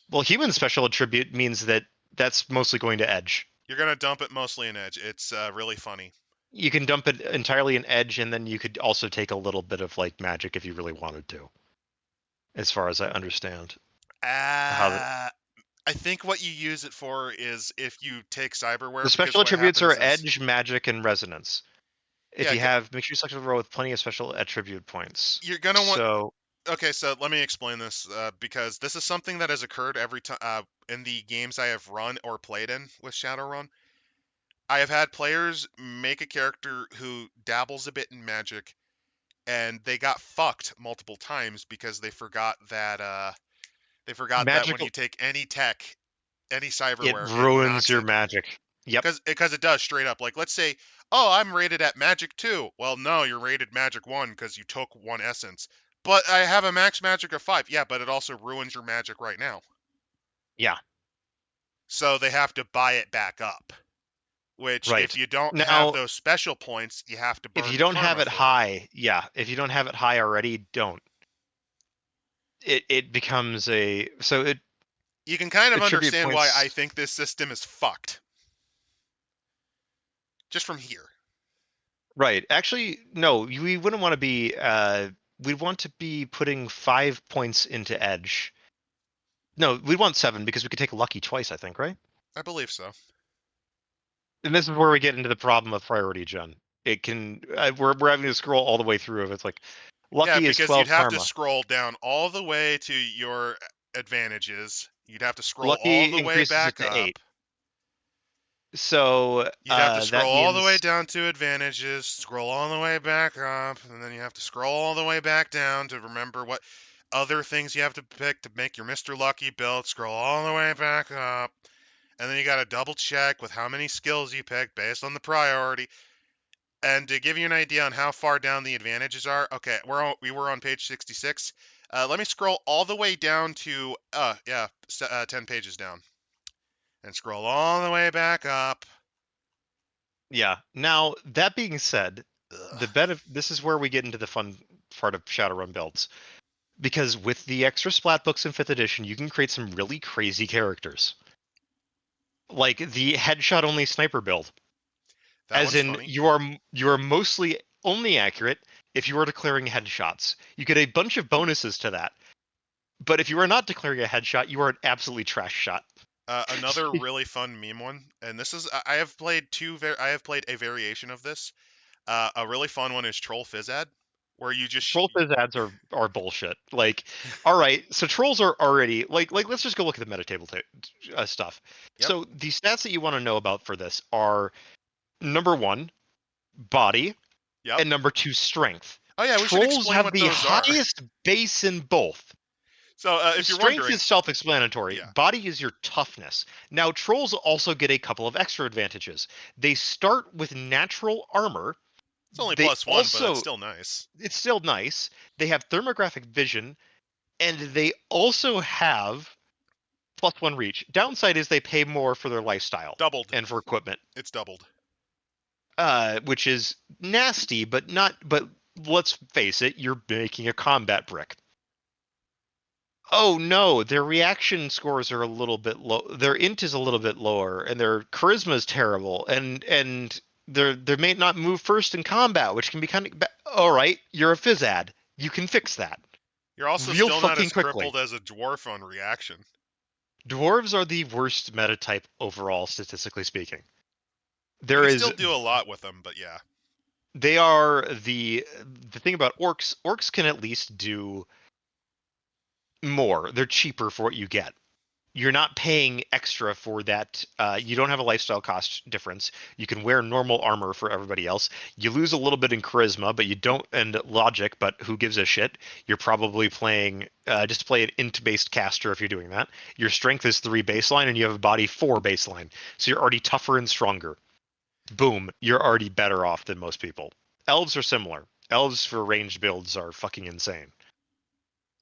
well, human special attribute means that that's mostly going to edge. You're going to dump it mostly in edge. It's really funny. You can dump it entirely in edge, and then you could also take a little bit of like magic if you really wanted to. As far as I understand, how Uh, I think what you use it for is if you take cyberware. The because special what attributes are happens is, edge, magic, and resonance. If yeah, you have, make sure you select a row with plenty of special attribute points. you're gonna want. So Okay, so let me explain this because this is something that has occurred every time in the games I have run or played in with Shadowrun. I have had players make a character who dabbles a bit in magic, and they got fucked multiple times because they forgot that when magical, you take any tech, any it cyberware, it ruins knocks your it. magic. Yep. Because it does straight up. Like, let's say, oh, I'm rated at Magic 2. Well, no, you're rated Magic 1 because you took one essence. But I have a max magic of 5. Yeah, but it also ruins your magic right now. Yeah. So they have to buy it back up. Which, if Right. you don't have Now, those special points, you have to if burn you the don't have karma it for. high, yeah. If you don't have it high already, don't. It becomes a so it You can kind of attribute understand why I points. think this system is fucked. Just from here. Right. Actually, no. We wouldn't want to be. We'd want to be putting 5 points into edge. No, we'd want 7 because we could take lucky twice. I think, right? I believe so. And this is where we get into the problem of priority gen. It can we're having to scroll all the way through. If it's like Yeah, lucky is because you'd 12 have to karma. scroll down all the way to your advantages. You'd have to scroll all Lucky the way increases it back to up. 8. So You'd have to that scroll all the way means down to advantages, scroll all the way back up, and then you have to scroll all the way back down to remember what other things you have to pick to make your Mr. Lucky build. Scroll all the way back up. And then you got to double check with how many skills you picked based on the priority. And to give you an idea on how far down the advantages are, okay, we were on page 66. Let me scroll all the way down to 10 pages down, and scroll all the way back up. yeah. Now that being said, Ugh. this is where we get into the fun part of Shadowrun builds. Because with the extra splat books in 5th edition, you can create some really crazy characters. Like the headshot only sniper build. That As one's in funny. you are mostly only accurate if you are declaring headshots. You get a bunch of bonuses to that. But if you are not declaring a headshot, you are an absolutely trash shot. Another really fun meme one, and this is I have played I have played a variation of this. A really fun one is Troll Fizzad, where you just Troll fizz ads are bullshit. Like, all right, so trolls are already like let's just go look at the meta table stuff. yep, So the stats that you want to know about for this are number 1, body, yep. and number 2, strength. Oh yeah, we should Trolls explain have what the those are. highest base in both. So if you're Strength wondering, is self-explanatory. yeah, Body is your toughness. Now, trolls also get a couple of extra advantages. They start with natural armor. it's only They +1, but it's also, still nice. it's still nice. They have thermographic vision, and they also have +1 reach. Downside is they pay more for their lifestyle Doubled. and for equipment, It's doubled. which is nasty, but not. But let's face it, you're making a combat brick. Oh no, their reaction scores are a little bit low. Their int is a little bit lower, and their charisma is terrible. And they may not move first in combat, which can be kind of all right. You're a fizzad. You can fix that You're also real still not fucking as quickly. crippled as a dwarf on reaction. Dwarves are the worst meta type overall, statistically speaking. You There can is still do a lot with them, but yeah. they are the thing about orcs. Orcs can at least do more. They're cheaper for what you get. You're not paying extra for that. You don't have a lifestyle cost difference. You can wear normal armor for everybody else. You lose a little bit in charisma, but you don't, and logic, but who gives a shit? You're probably playing, just play an int-based caster if you're doing that. Your strength is 3 baseline, and you have a body 4 baseline. So you're already tougher and stronger. Boom, you're already better off than most people. Elves are similar. Elves for ranged builds are fucking insane.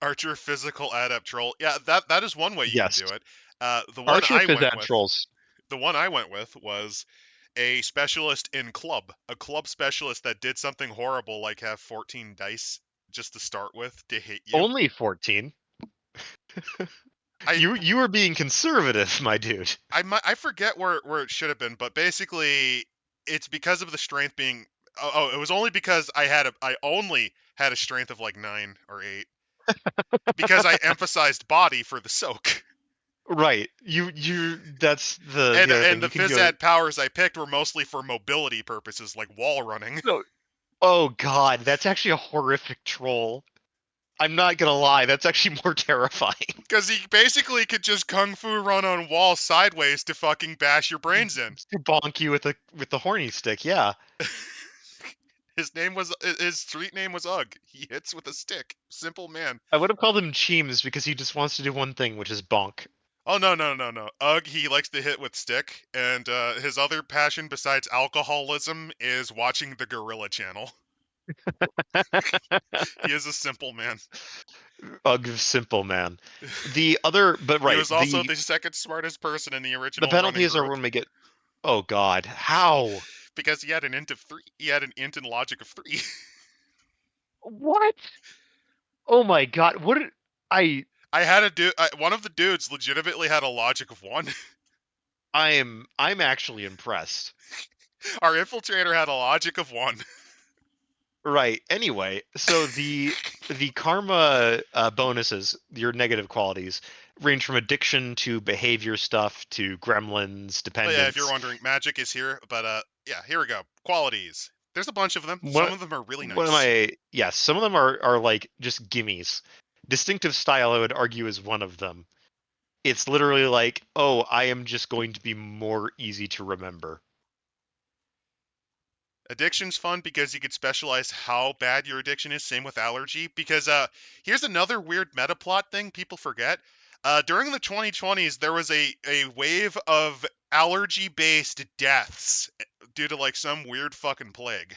Archer physical adept troll. Yeah, that is one way you can Yes. do it. Archer Fizzad trolls. The one I went with was a specialist in club, a club specialist that did something horrible like have 14 dice just to start with to hit you. Only 14. I You were being conservative, my dude. I forget where it should have been, but basically it's because of the strength being. It was only because I only had a strength of like 9 or 8 because I emphasized body for the soak. Right. That's the other thing. And the You can phys go. ed powers I picked were mostly for mobility purposes, like wall running. No. Oh god, that's actually a horrific troll. I'm not gonna lie, that's actually more terrifying. Because he basically could just kung fu run on walls sideways to fucking bash your brains in. To bonk you with the horny stick, yeah. His street name was Ugg. He hits with a stick. Simple man. I would have called him Cheems because he just wants to do one thing, which is bonk. Oh no. Ugg, he likes to hit with stick, and his other passion besides alcoholism is watching the Gorilla Channel. He is a simple man. Ugh, simple man. The other, but He right, was also the second smartest person in the the original running penalties are group when we get. Oh god, how? because he had an int of 3. He had an int and logic of 3. What? Oh my god, what did I? I had a dude. One of the dudes legitimately had a logic of 1. I'm actually impressed. Our infiltrator had a logic of 1. Right. Anyway, so the karma bonuses, your negative qualities, range from addiction to behavior stuff to gremlins, Oh dependence. yeah, if you're wondering, magic is here, but yeah, here we go. Qualities. There's a bunch of them. Some of them are really nice. Yes, some of them are like just gimmies. Distinctive style, I would argue, is one of them. It's literally like, oh, I am just going to be more easy to remember. Addiction's fun because you could specialize how bad your addiction is. Same with allergy. Because here's another weird meta plot thing people forget. During the 2020s, there was a wave of allergy-based deaths due to like some weird fucking plague.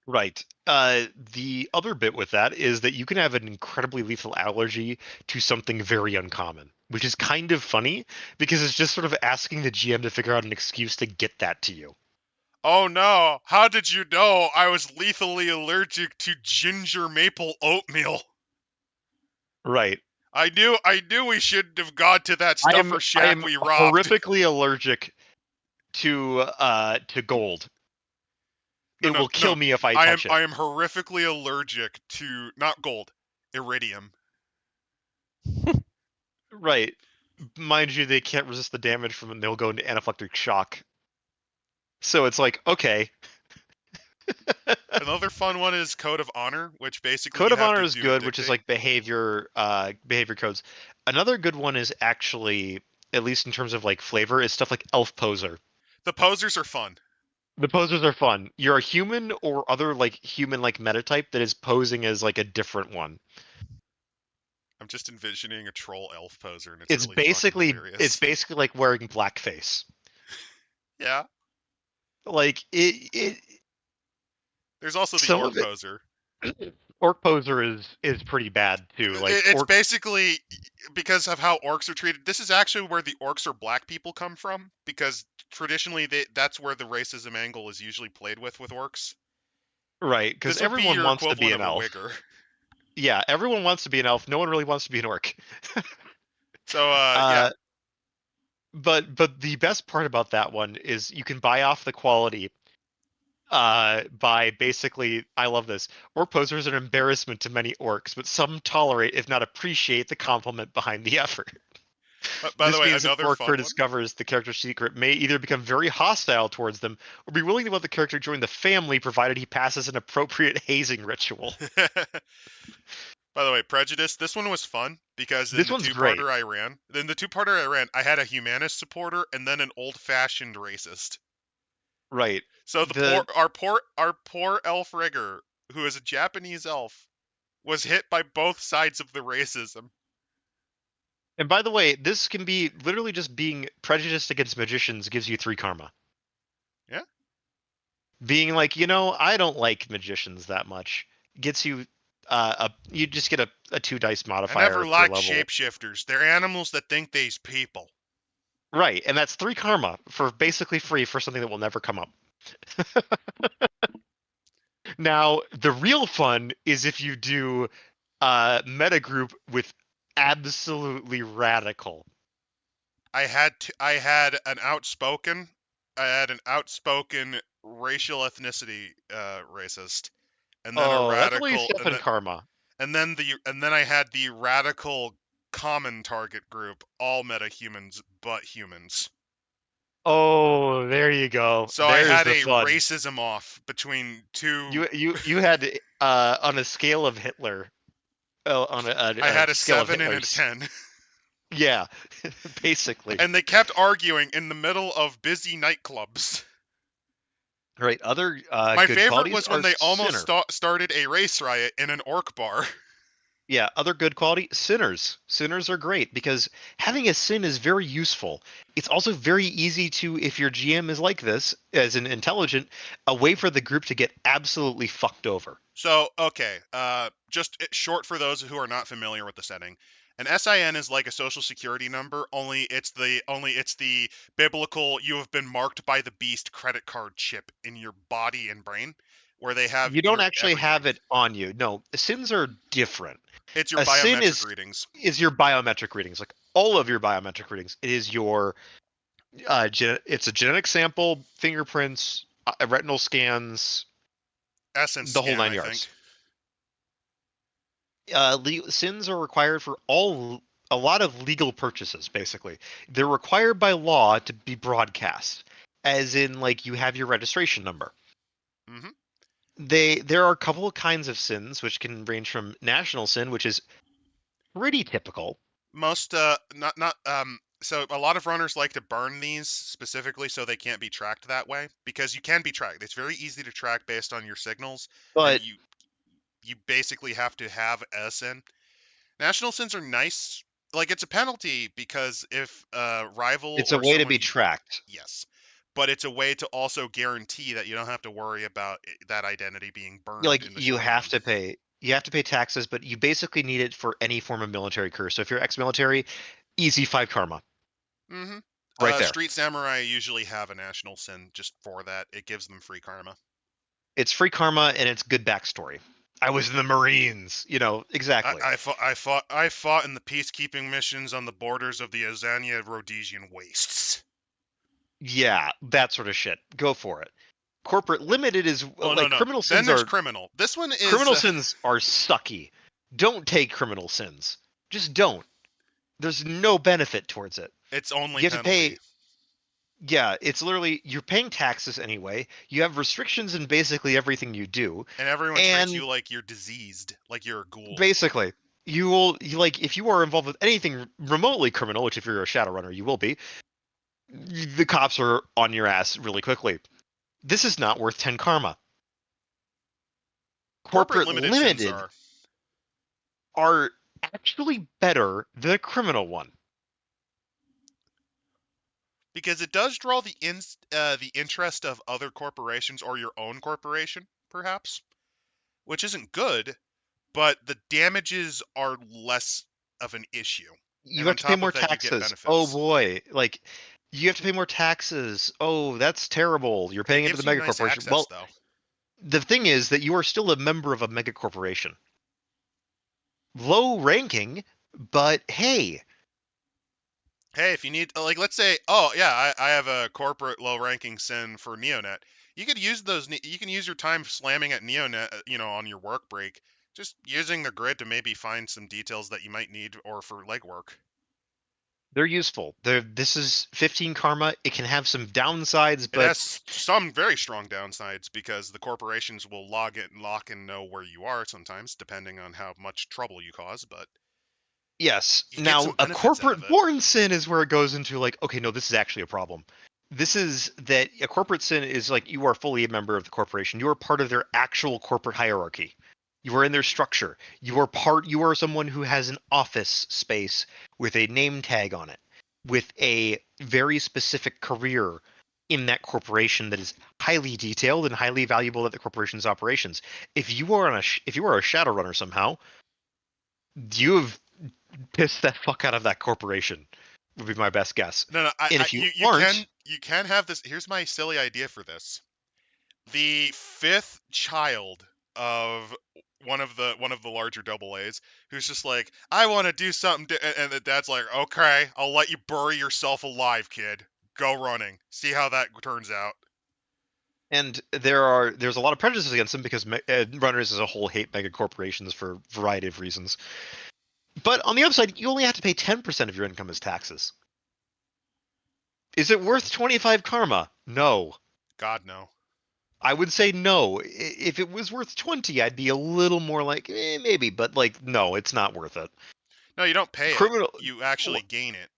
Right. The other bit with that is that you can have an incredibly lethal allergy to something very uncommon, which is kind of funny because it's just sort of asking the GM to figure out an excuse to get that to you. Oh no, how did you know I was lethally allergic to ginger maple oatmeal? Right. I knew we shouldn't have gone to that I am stuffer shack we robbed. horrifically allergic to gold. It will kill me if I touch it. I am horrifically allergic to not gold, iridium. Right. Mind you, they can't resist the damage from it and they'll go into anaphylactic shock. So it's like, okay. Another fun one is Code of Honor, which basically Code you of have Honor to is do good, a which is dictate. like behavior codes. Another good one is actually, at least in terms of like flavor, is stuff like Elf Poser. The posers are fun. The posers are fun. You're a human or other like human like metatype that is posing as like a different one. I'm just envisioning a troll elf poser, and It's really fucking hilarious. basically like wearing blackface. Yeah. Like it There's also the some orc of it. poser. Orc poser is pretty bad too. Like It's basically because of how orcs are treated. This is actually where the orcs or black people come from, because traditionally that's where the racism angle is usually played with orcs. right, because This would be everyone your wants to be equivalent an of a elf. wigger. Yeah, everyone wants to be an elf. No one really wants to be an orc. So yeah. But the best part about that one is you can buy off the quality by basically, I love this. Orc posers are an embarrassment to many orcs, but some tolerate, if not appreciate, the compliment behind the effort. By This the way, means that another orc fun who one. discovers the character's secret may either become very hostile towards them or be willing to let the character join the family provided he passes an appropriate hazing ritual. By the way, Prejudice, this one was fun because in This the one's great. two-parter I ran, I had a humanist supporter and then an old-fashioned racist. Right. So our poor elf rigger, who is a Japanese elf, was hit by both sides of the racism. And by the way, this can be literally just being prejudiced against magicians gives you 3 karma. Yeah. Being like, I don't like magicians that much gets you you just get a 2 dice I modifier never per liked level. shapeshifters. They're animals that think they's people. Right, and that's 3 karma for basically free for something that will never come up. Now, the real fun is if you do metagroup with absolutely radical. I had an outspoken racial ethnicity racist, and then a Oh, that's only radical, stuff in karma. and then I had the radical common target group, all metahumans but humans. Oh, there you go. So I There's had the a fun. racism off between two. You had on a scale of Hitler, on I had a scale of 7 and a Hitler's. 10. Yeah, basically. And they kept arguing in the middle of busy nightclubs. Right. Other My good favorite qualities was when are they almost sinner. started a race riot in an orc bar. Yeah, other good quality, sinners. Sinners are great because having a sin is very useful. It's also very easy to, if your GM is like this, as an intelligent, a way for the group to get absolutely fucked over. So, okay, just short for those who are not familiar with the setting. An SIN is like a social security number, only it's the biblical "you have been marked by the beast" credit card chip in your body and brain, where they have You don't your actually have everything. it on you. No, sins are different. It's your A sin biometric readings. is your biometric readings, like all of your biometric readings. It is your it's a genetic sample, fingerprints, retinal scans, Essence the whole scan, nine I think. yards. Sins are required for a lot of legal purchases. Basically, they're required by law to be broadcast, as in like you have your registration number. Mm-hmm. There are a couple of kinds of sins, which can range from national sin, which is pretty typical. Most not so a lot of runners like to burn these specifically so they can't be tracked that way, because you can be tracked. It's very easy to track based on your signals, and But you basically have to have a sin. National sins are nice. Like, it's a penalty because if a rival it's a or way to someone be you tracked. yes, but it's a way to also guarantee that you don't have to worry about that identity being burned Like in the short run. you have to pay taxes, but you basically need it for any form of military curse. So if you're ex-military, easy 5 karma Mm-hmm. right there. Street samurai usually have a national sin just for that. It gives them free karma. It's free karma and it's good backstory. I was in the Marines, exactly. I fought in the peacekeeping missions on the borders of the Azania Rhodesian wastes. Yeah, that sort of shit. Go for it. Corporate limited is Oh, like no. criminal Then sins there's are criminal. This one is criminal sins are sucky. Don't take criminal sins. Just don't. There's no benefit towards it. it's only You have to penalty. pay. Yeah, it's literally you're paying taxes anyway. You have restrictions in basically everything you do, And everyone treats and you like you're diseased, like you're a ghoul. basically like if you are involved with anything remotely criminal, which if you're a Shadowrunner you will be, the cops are on your ass really quickly. This is not worth 10 karma. Corporate Corporate limited sins limited are actually better than a criminal one. because it does draw the interest of other corporations or your own corporation, perhaps, which isn't good, but the damages are less of an issue. You And have on to pay top more of that, you get taxes. Oh benefits. boy, like you have to pay more taxes. Oh, that's terrible. You're It paying into the gives you mega nice corporation. access, Well, though. the thing is that you are still a member of a mega corporation. Low ranking, but hey, Hey, if you need, like, let's say, oh yeah, I have a corporate low-ranking sin for Neonet. You could use those. You can use your time slamming at Neonet, on your work break, just using the grid to maybe find some details that you might need, or for legwork. they're useful. This is 15 karma. It can have some downsides, It but has some very strong downsides because the corporations will lock and know where you are sometimes, depending on how much trouble you cause. But yes. you get Now, some a benefits out of corporate it. born sin is where it goes into like, okay, no, this is actually a problem. This is that a corporate sin is like you are fully a member of the corporation. You are part of their actual corporate hierarchy. You are in their structure. You are someone who has an office space with a name tag on it, with a very specific career in that corporation that is highly detailed and highly valuable at the corporation's operations. If you are if you are a Shadowrunner somehow, you have pissed that fuck out of that corporation. Would be my best guess. No, And if you you aren't, can have this. Here's my silly idea for this. The fifth child of one of the larger double A's, who's just like, I want to do something, and the dad's like, okay, I'll let you bury yourself alive, kid. Go running. See how that turns out. and there's a lot of prejudices against them because runners as a whole hate mega corporations for a variety of reasons. But on the other side, you only have to pay 10% of your income as taxes. Is it worth 25 karma? No. God, no. I would say no. If it was worth 20, I'd be a little more like, maybe, but like, no, it's not worth it. No, you don't pay Criminal. it. You actually gain it.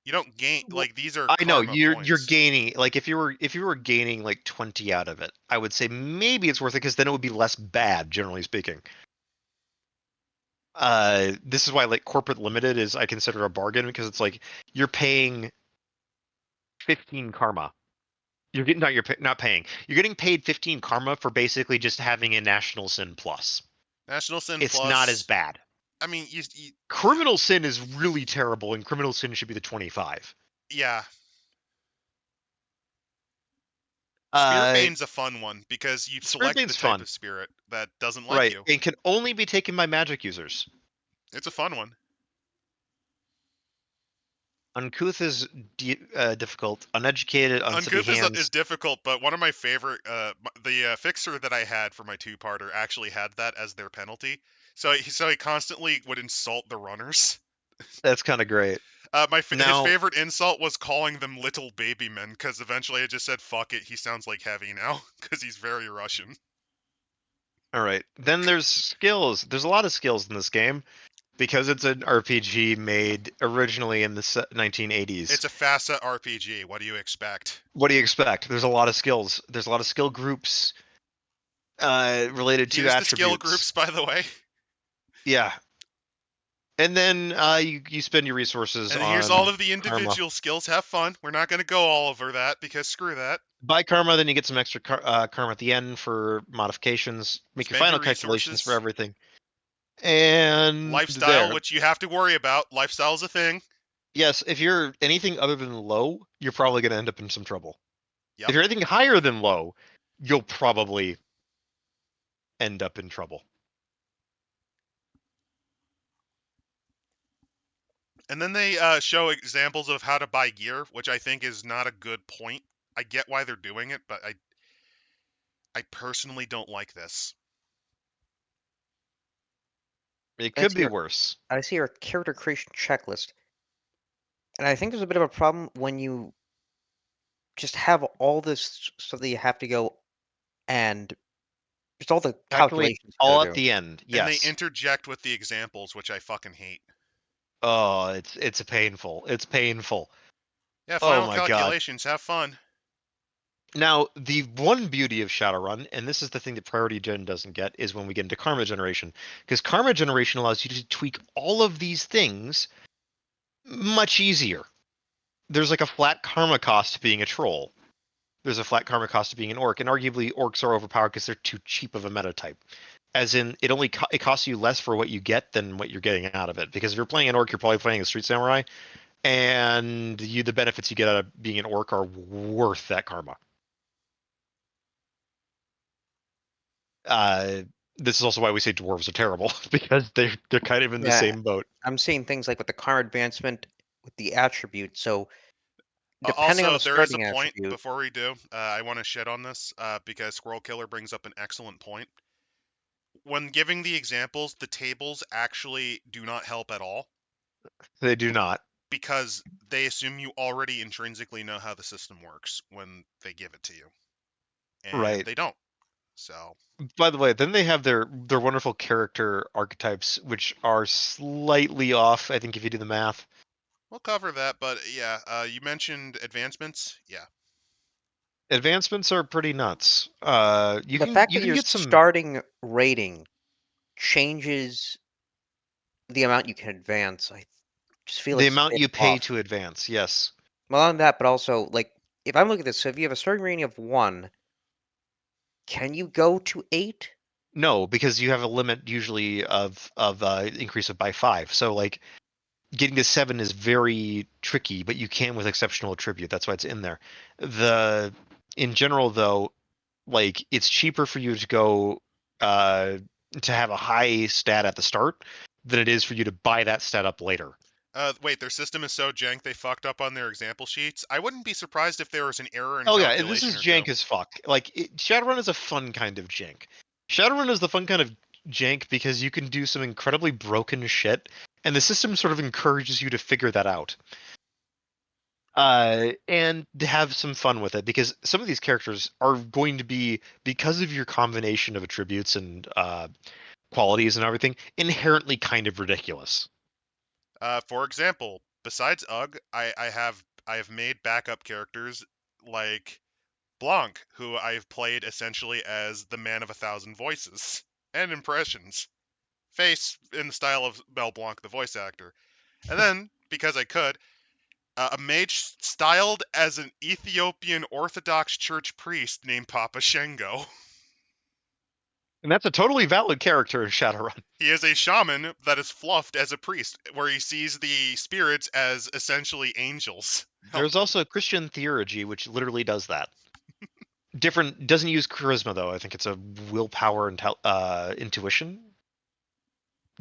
You don't gain like these are I know karma you're points. gaining like if you were gaining like 20 out of it, I would say maybe it's worth it because then it would be less bad, generally speaking. This is why like corporate limited is I consider a bargain because it's like you're paying 15 karma. You're getting not paying. You're getting paid 15 karma for basically just having a national sin plus. National Sin It's Plus. not as bad. I mean, you Criminal sin is really terrible, and criminal sin should be the 25. yeah. Spirit Uh, Bane's a fun one because you Spirit select the Bane's type fun. of spirit that doesn't like right, you. and can only be taken by magic users. It's a fun one. Uncouth is difficult. Uneducated, unsteady Uncouth hands. is difficult, but one of my favorite, the fixer that I had for my two-parter actually had that as their penalty. So he constantly would insult the runners. That's kind of great. His favorite insult was calling them little baby men, because eventually I just said, fuck it, he sounds like heavy now, because he's very Russian. All right. Then there's skills. There's a lot of skills in this game because it's an RPG made originally in the 1980s. It's a FASA RPG. What do you expect? What do you expect? There's a lot of skills. There's a lot of skill groups related to Here's attributes. the skill groups, by the way. Yeah. And then you spend your resources and on here's all of the individual karma. skills. Have fun. We're not going to go all over that because screw that. Buy karma, then you get some extra karma at the end for modifications. Make your Spend final your calculations resources. for everything. And lifestyle, which you have to worry about. Lifestyle's a thing. Yes, if you're anything other than low, you're probably going to end up in some trouble. Yep. If you're anything higher than low, you'll probably end up in trouble. And then they show examples of how to buy gear, which I think is not a good point. I get why they're doing it, but I personally don't like this. It could be worse. I see your character creation checklist. And I think there's a bit of a problem when you just have all this stuff that you have to go and just all the Calculate calculations. all at the end. Yes. And they interject with the examples, which I fucking hate. Oh, it's painful. It's painful. Yeah, final my calculations. Have fun. Now, the one beauty of Shadowrun, and this is the thing that Priority Gen doesn't get, is when we get into Karma Generation. Because Karma Generation allows you to tweak all of these things much easier. There's like a flat karma cost to being a troll. There's a flat karma cost to being an orc, and arguably orcs are overpowered because they're too cheap of a meta type. As in, it costs you less for what you get than what you're getting out of it. Because if you're playing an orc, you're probably playing a street samurai, and the benefits you get out of being an orc are worth that karma. This is also why we say dwarves are terrible, because they're kind of in the same boat. I'm seeing things like with the karma advancement with the attribute. So depending on the Also, there is a starting point attribute, before we do. I want to shit on this because Squirrel Killer brings up an excellent point. When giving the examples, the tables actually do not help at all. They do not. Because they assume you already intrinsically know how the system works when they give it to you. And they don't. So. By the way, then they have their wonderful character archetypes, which are slightly off, I think, if you do the math. We'll cover that, but yeah, you mentioned advancements. Yeah. Advancements are pretty nuts. the fact that your get some starting rating changes the amount you can advance. I just feel the it's a amount bit you pay off. to advance. Yes. Well, on that, but also like if I'm looking at this, so if you have a starting rating of 1, can you go to 8? No, because you have a limit usually of increase it by 5. So like getting to 7 is very tricky, but you can with exceptional attribute. That's why it's in there. In general though, like it's cheaper for you to go to have a high stat at the start than it is for you to buy that stat up later. Wait, their system is so jank they fucked up on their example sheets. I wouldn't be surprised if there was an error in calculation. Oh yeah, this is jank as fuck. Like Shadowrun is a fun kind of jank. Shadowrun is the fun kind of jank because you can do some incredibly broken shit, and the system sort of encourages you to figure that out. And to have some fun with it, because some of these characters are going to be, because of your combination of attributes and qualities and everything, inherently kind of ridiculous. For example, besides Ugg, I have made backup characters like Blanc, who I've played essentially as the man of 1,000 voices and impressions, face in the style of Mel Blanc, the voice actor. And then, because I could, a mage styled as an Ethiopian Orthodox Church priest named Papa Shengo. And that's a totally valid character in Shadowrun. He is a shaman that is fluffed as a priest, where he sees the spirits as essentially angels. There's also Christian theurgy, which literally does that. Different, doesn't use charisma though. I think it's a willpower and intuition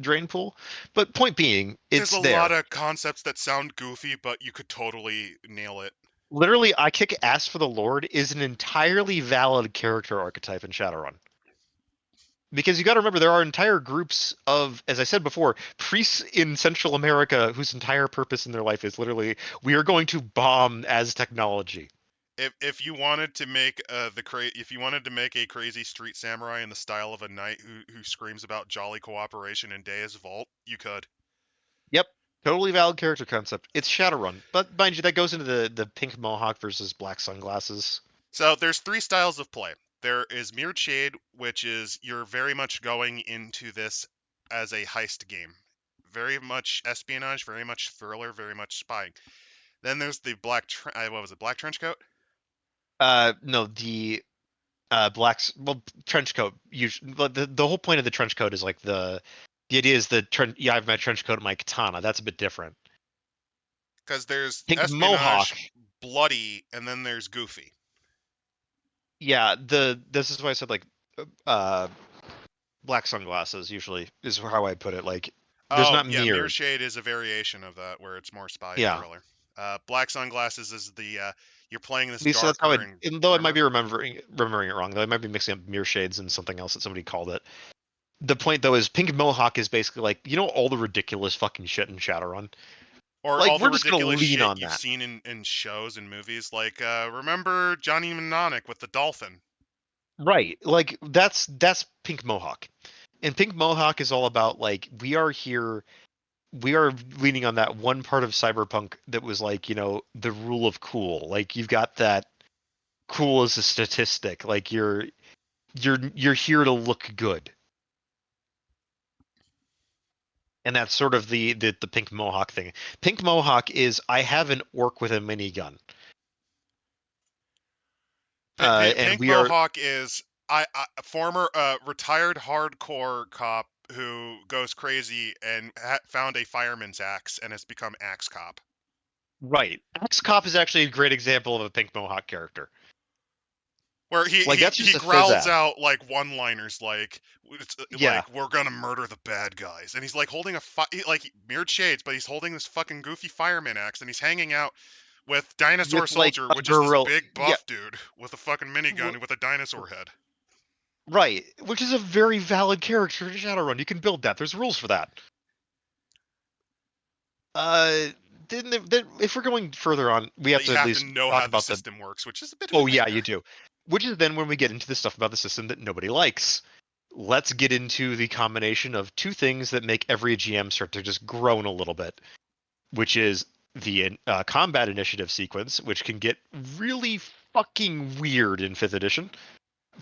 drain pool. But point being, it's There's a there. lot of concepts that sound goofy, but you could totally nail it. Literally, I kick ass for the Lord is an entirely valid character archetype in Shadowrun. Because you got to remember, there are entire groups of, as I said before, priests in Central America whose entire purpose in their life is literally, we are going to bomb as technology. If you wanted to make if you wanted to make a crazy street samurai in the style of a knight who screams about jolly cooperation in Dea's Vault, you could. Yep, totally valid character concept. It's Shadowrun, but mind you, that goes into the pink mohawk versus black sunglasses. So there's 3 styles of play. There is Mirrored Shade, which is you're very much going into this as a heist game. Very much espionage, very much thriller, very much spying. Then there's the black black trench coat? No, the trench coat. Usually, the whole point of the trench coat is like the idea is I have my trench coat and my katana. That's a bit different. Because there's Pink espionage, mohawk. bloody, and then there's goofy. Yeah, this is why I said like black sunglasses usually is how I put it. Like there's not yeah, mirror. Mirror Shade is a variation of that where it's more spy thriller. Black sunglasses is the you're playing this Lisa, darker that's how and though I might grimmer. be remembering it wrong, though I might be mixing up mirror shades and something else that somebody called it. The point though is pink mohawk is basically like, you know, all the ridiculous fucking shit in Shadowrun. Or Like, all the we're just gonna ridiculous lean shit on you've that. seen in shows and movies. Like, remember Johnny Mnemonic with the dolphin? Right. Like that's pink mohawk. And pink mohawk is all about like, we are leaning on that one part of cyberpunk that was like, you know, the rule of cool. Like you've got that cool as a statistic. Like you're here to look good. And that's sort of the pink mohawk thing. Pink mohawk is, I have an orc with a minigun. And Pink we are Mohawk is a former retired hardcore cop who goes crazy and found a fireman's axe and has become Axe Cop. right. Axe Cop is actually a great example of a pink mohawk character. Where he growls out like one-liners like we're gonna murder the bad guys, and he's like holding like Mirrored Shades, but he's holding this fucking goofy fireman axe, and he's hanging out with Dinosaur Soldier, like which is this big buff dude with a fucking minigun with a dinosaur head. Right, which is a very valid character in Shadowrun. You can build that. There's rules for that. Then if we're going further on, we have to at least know talk how about the system works, which is a bit of a nightmare. Yeah, you do. Which is then when we get into the stuff about the system that nobody likes. Let's get into the combination of two things that make every GM start to just groan a little bit, which is the combat initiative sequence, which can get really fucking weird in 5th edition.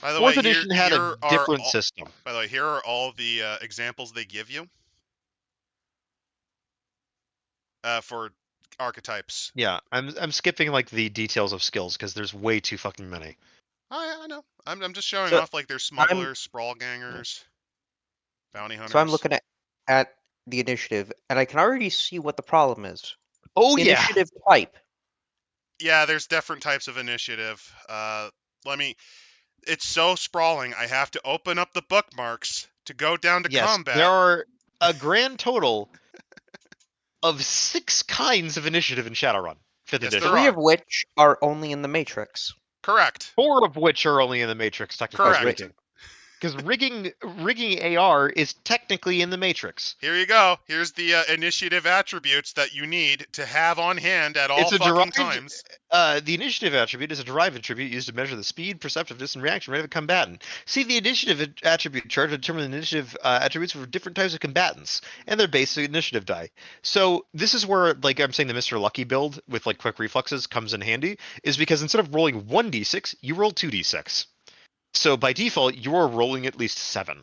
By the 4th edition had a different system. By the way, here are all the examples they give you for archetypes. Yeah, I'm skipping like the details of skills because there's way too fucking many. I know. I'm just showing off like there's smugglers, sprawl gangers, bounty hunters. So I'm looking at the initiative, and I can already see what the problem is. Oh, initiative type. Yeah, there's different types of initiative. It's so sprawling, I have to open up the bookmarks to go down to combat. There are a grand total of 6 kinds of initiative in Shadowrun, 5th edition. 3 of which are only in the Matrix. Correct. 4 of which are only in the Matrix, technically. Correct. Because rigging AR is technically in the Matrix. Here you go. Here's the initiative attributes that you need to have on hand at all It's a fucking derived. times. The initiative attribute is a derived attribute used to measure the speed, perceptiveness, and reaction rate of a combatant. See the initiative attribute chart to determine the initiative attributes for different types of combatants and their basic initiative die. So this is where, like I'm saying, the Mr. Lucky build with like quick reflexes comes in handy, is because instead of rolling 1d6, you roll 2d6. So by default, you're rolling at least 7,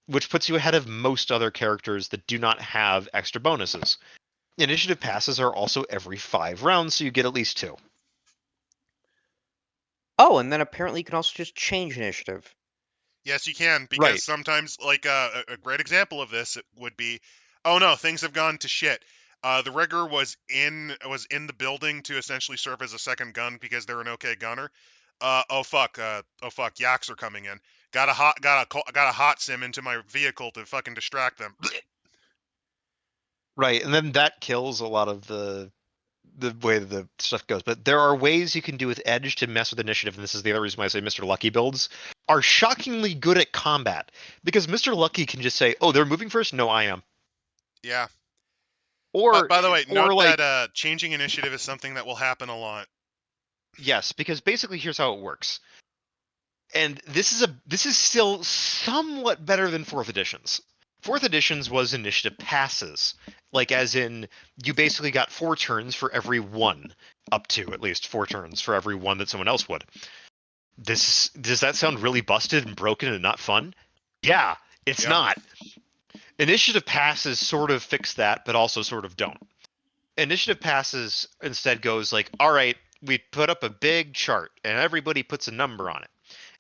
which puts you ahead of most other characters that do not have extra bonuses. Initiative passes are also every 5 rounds, so you get at least 2. Oh, and then apparently you can also just change initiative. Yes, you can, because Right. sometimes, like, a great example of this would be, oh no, things have gone to shit. The rigger was in the building to essentially serve as a second gun because they're an okay gunner. Oh fuck, yaks are coming in. Got a hot sim into my vehicle to fucking distract them. Right, and then that kills a lot of the way the stuff goes. But there are ways you can do with Edge to mess with initiative, and this is the other reason why I say Mr. Lucky builds are shockingly good at combat. Because Mr. Lucky can just say, "Oh, they're moving first? No, I am." Yeah. Or By the way, note like that changing initiative is something that will happen a lot. yes, because basically here's how it works. And this is still somewhat better than 4th editions. 4th editions was initiative passes, like as in you basically got 4 turns for every one, up to at least 4 turns for every one that someone else would. Does that sound really busted and broken and not fun? Yeah, it's Yep. not. Initiative passes sort of fix that, but also sort of don't. Initiative passes instead goes like, all right, we put up a big chart and everybody puts a number on it.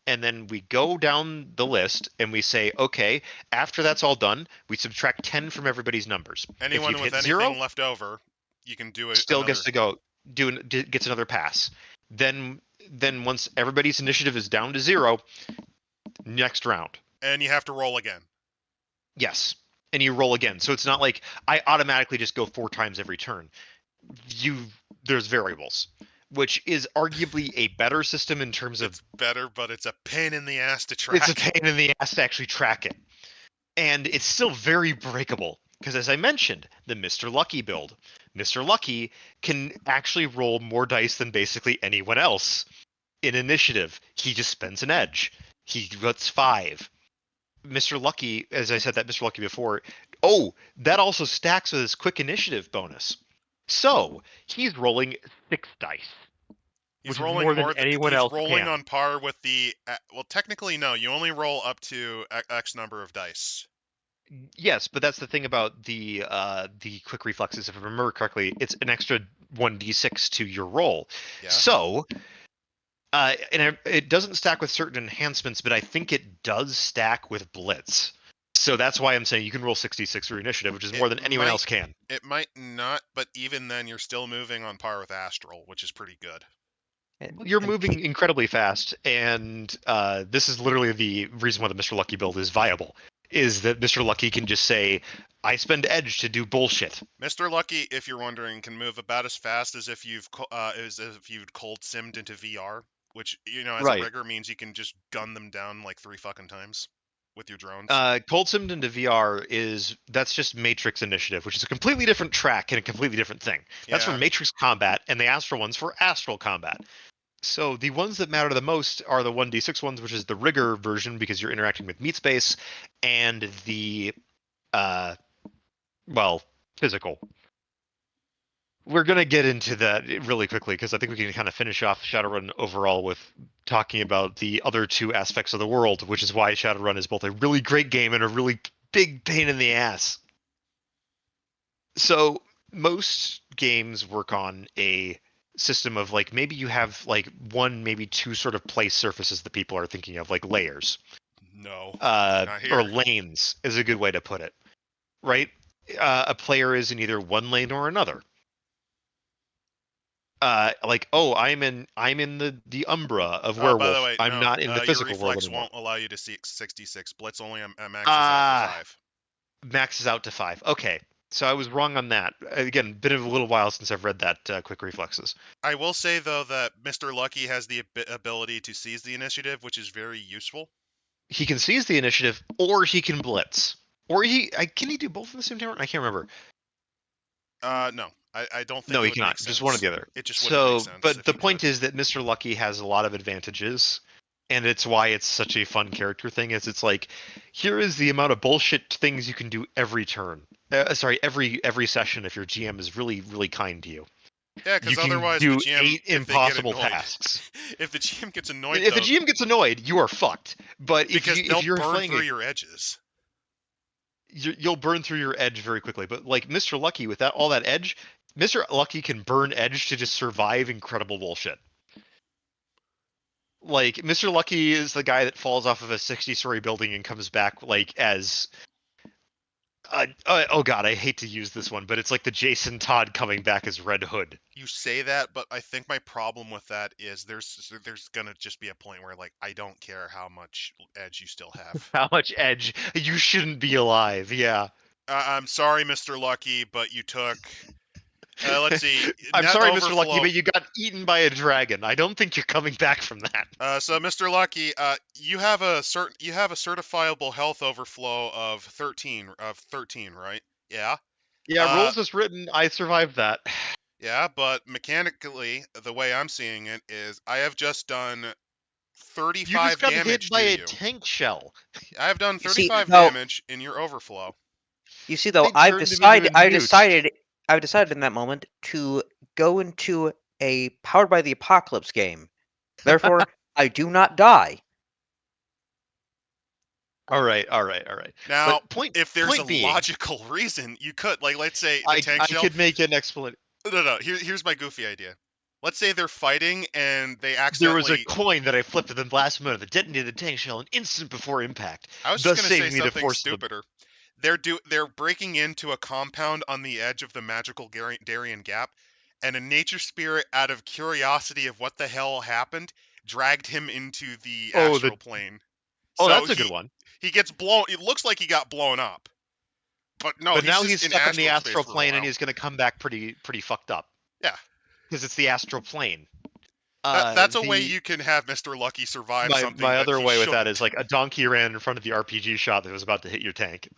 And then we go down the list and we say, okay, after that's all done, we subtract 10 from everybody's numbers. If Anyone you've with hit anything 0, left over, you can do still another. gets to go gets another pass. Then once everybody's initiative is down to 0, next round. And you have to roll again. Yes. And you roll again. So it's not like I automatically just go 4 times every turn. There's variables, which is arguably a better system in terms of It's better, but it's a pain in the ass to track. it's a pain in the ass to actually track it. And it's still very breakable. Because as I mentioned, the Mr. Lucky build. Mr. Lucky can actually roll more dice than basically anyone else. In initiative, he just spends an edge. He gets 5. Mr. Lucky, as I said that Mr. Lucky before, that also stacks with his quick initiative bonus. So he's rolling 6 dice. He's Which is rolling more than anyone he's else rolling can. on par with the. Well, technically, no. You only roll up to X number of dice. Yes, but that's the thing about the quick reflexes. If I remember correctly, it's an extra 1d6 to your roll. Yeah. So, it doesn't stack with certain enhancements, but I think it does stack with Blitz. So that's why I'm saying you can roll 66 for your initiative, which is more than anyone else can. It might not, but even then, you're still moving on par with Astral, which is pretty good. You're moving incredibly fast, and this is literally the reason why the Mr. Lucky build is viable. Is that Mr. Lucky can just say, I spend edge to do bullshit. Mr. Lucky, if you're wondering, can move about as fast as if you'd cold simmed into VR, which, as a rigger means you can just gun them down like 3 fucking times with your drones. Cold simmed into VR that's just Matrix Initiative, which is a completely different track and a completely different thing. That's for Matrix Combat, and the Astral one's for Astral Combat. So the ones that matter the most are the 1d6 ones, which is the rigger version because you're interacting with meat space, and the physical. We're going to get into that really quickly because I think we can kind of finish off Shadowrun overall with talking about the other 2 aspects of the world, which is why Shadowrun is both a really great game and a really big pain in the ass. So most games work on a system of like maybe you have like 1, maybe 2 sort of place surfaces that people are thinking of, like layers. No. Or lanes is a good way to put it, right? A player is in either one lane or another. I'm in the Umbra of Werewolf. By the way, I'm not in the physical your world reflex anymore. won't allow you to see 66. Blitz only maxes out to 5. Maxes out to 5. Okay. So I was wrong on that. Again, been a little while since I've read that quick reflexes. I will say though that Mr. Lucky has the ability to seize the initiative, which is very useful. he can seize the initiative, or he can blitz, or can he do both at the same time? I can't remember. No, I don't think No, it he would make cannot. sense. Just one or the other. It just wouldn't make So, sense but if the he point could. is that Mr. Lucky has a lot of advantages, and it's why it's such a fun character thing. Is it's like, here is the amount of bullshit things you can do every turn. Every session if your GM is really, really kind to you. Yeah, You because can otherwise the do GM, 8 if they get impossible annoyed, tasks. if the GM gets annoyed If the though, GM gets annoyed, you are fucked. But because if they'll you're burn playing through your edges. you'll burn through your edge very quickly. But like Mr. Lucky, with all that edge, Mr. Lucky can burn edge to just survive incredible bullshit. Like Mr. Lucky is the guy that falls off of a 60-story building and comes back like as oh god, I hate to use this one, but it's like the Jason Todd coming back as Red Hood. You say that, but I think my problem with that is there's gonna just be a point where like I don't care how much edge you still have. How much edge? You shouldn't be alive. Yeah. I'm sorry, Mr. Lucky, but you took. Let's see, I'm net sorry, Mr. Lucky, overflow. but you got eaten by a dragon. I don't think you're coming back from that. So, Mr. Lucky, you have a certifiable health overflow of 13, right? Yeah. Yeah, Uh, rules as written, I survived that. yeah, but mechanically, the way I'm seeing it is I have just done You just 35 got hit damage by to a you. tank shell. I have done You see, 35 though, damage in your overflow. though, They turned him into a newt. I've decided in that moment to go into a Powered by the Apocalypse game. Therefore, I do not die. All right. Now, But point if there's a being, logical reason, you could, like, let's say the I tank shell. could make an explanation. No. Here's my goofy idea. Let's say they're fighting and they There was a accidentally. coin that I flipped at the last minute that detated the tank shell an instant before impact, I was just thus gonna say saving me the something force of the. stupider. They're breaking into a compound on the edge of the magical Darien Gap, and a nature spirit, out of curiosity of what the hell happened, dragged him into the Oh, astral plane. oh, So that's a good one. he gets blown. It looks like he got blown up, but no, But he's now just he's in stuck in the space astral for a plane, while. and he's going to come back pretty fucked up. Yeah, because it's the astral plane. that's a way you can have Mr. Lucky survive something. My other way with that shouldn't. is like a donkey ran in front of the RPG shot that was about to hit your tank.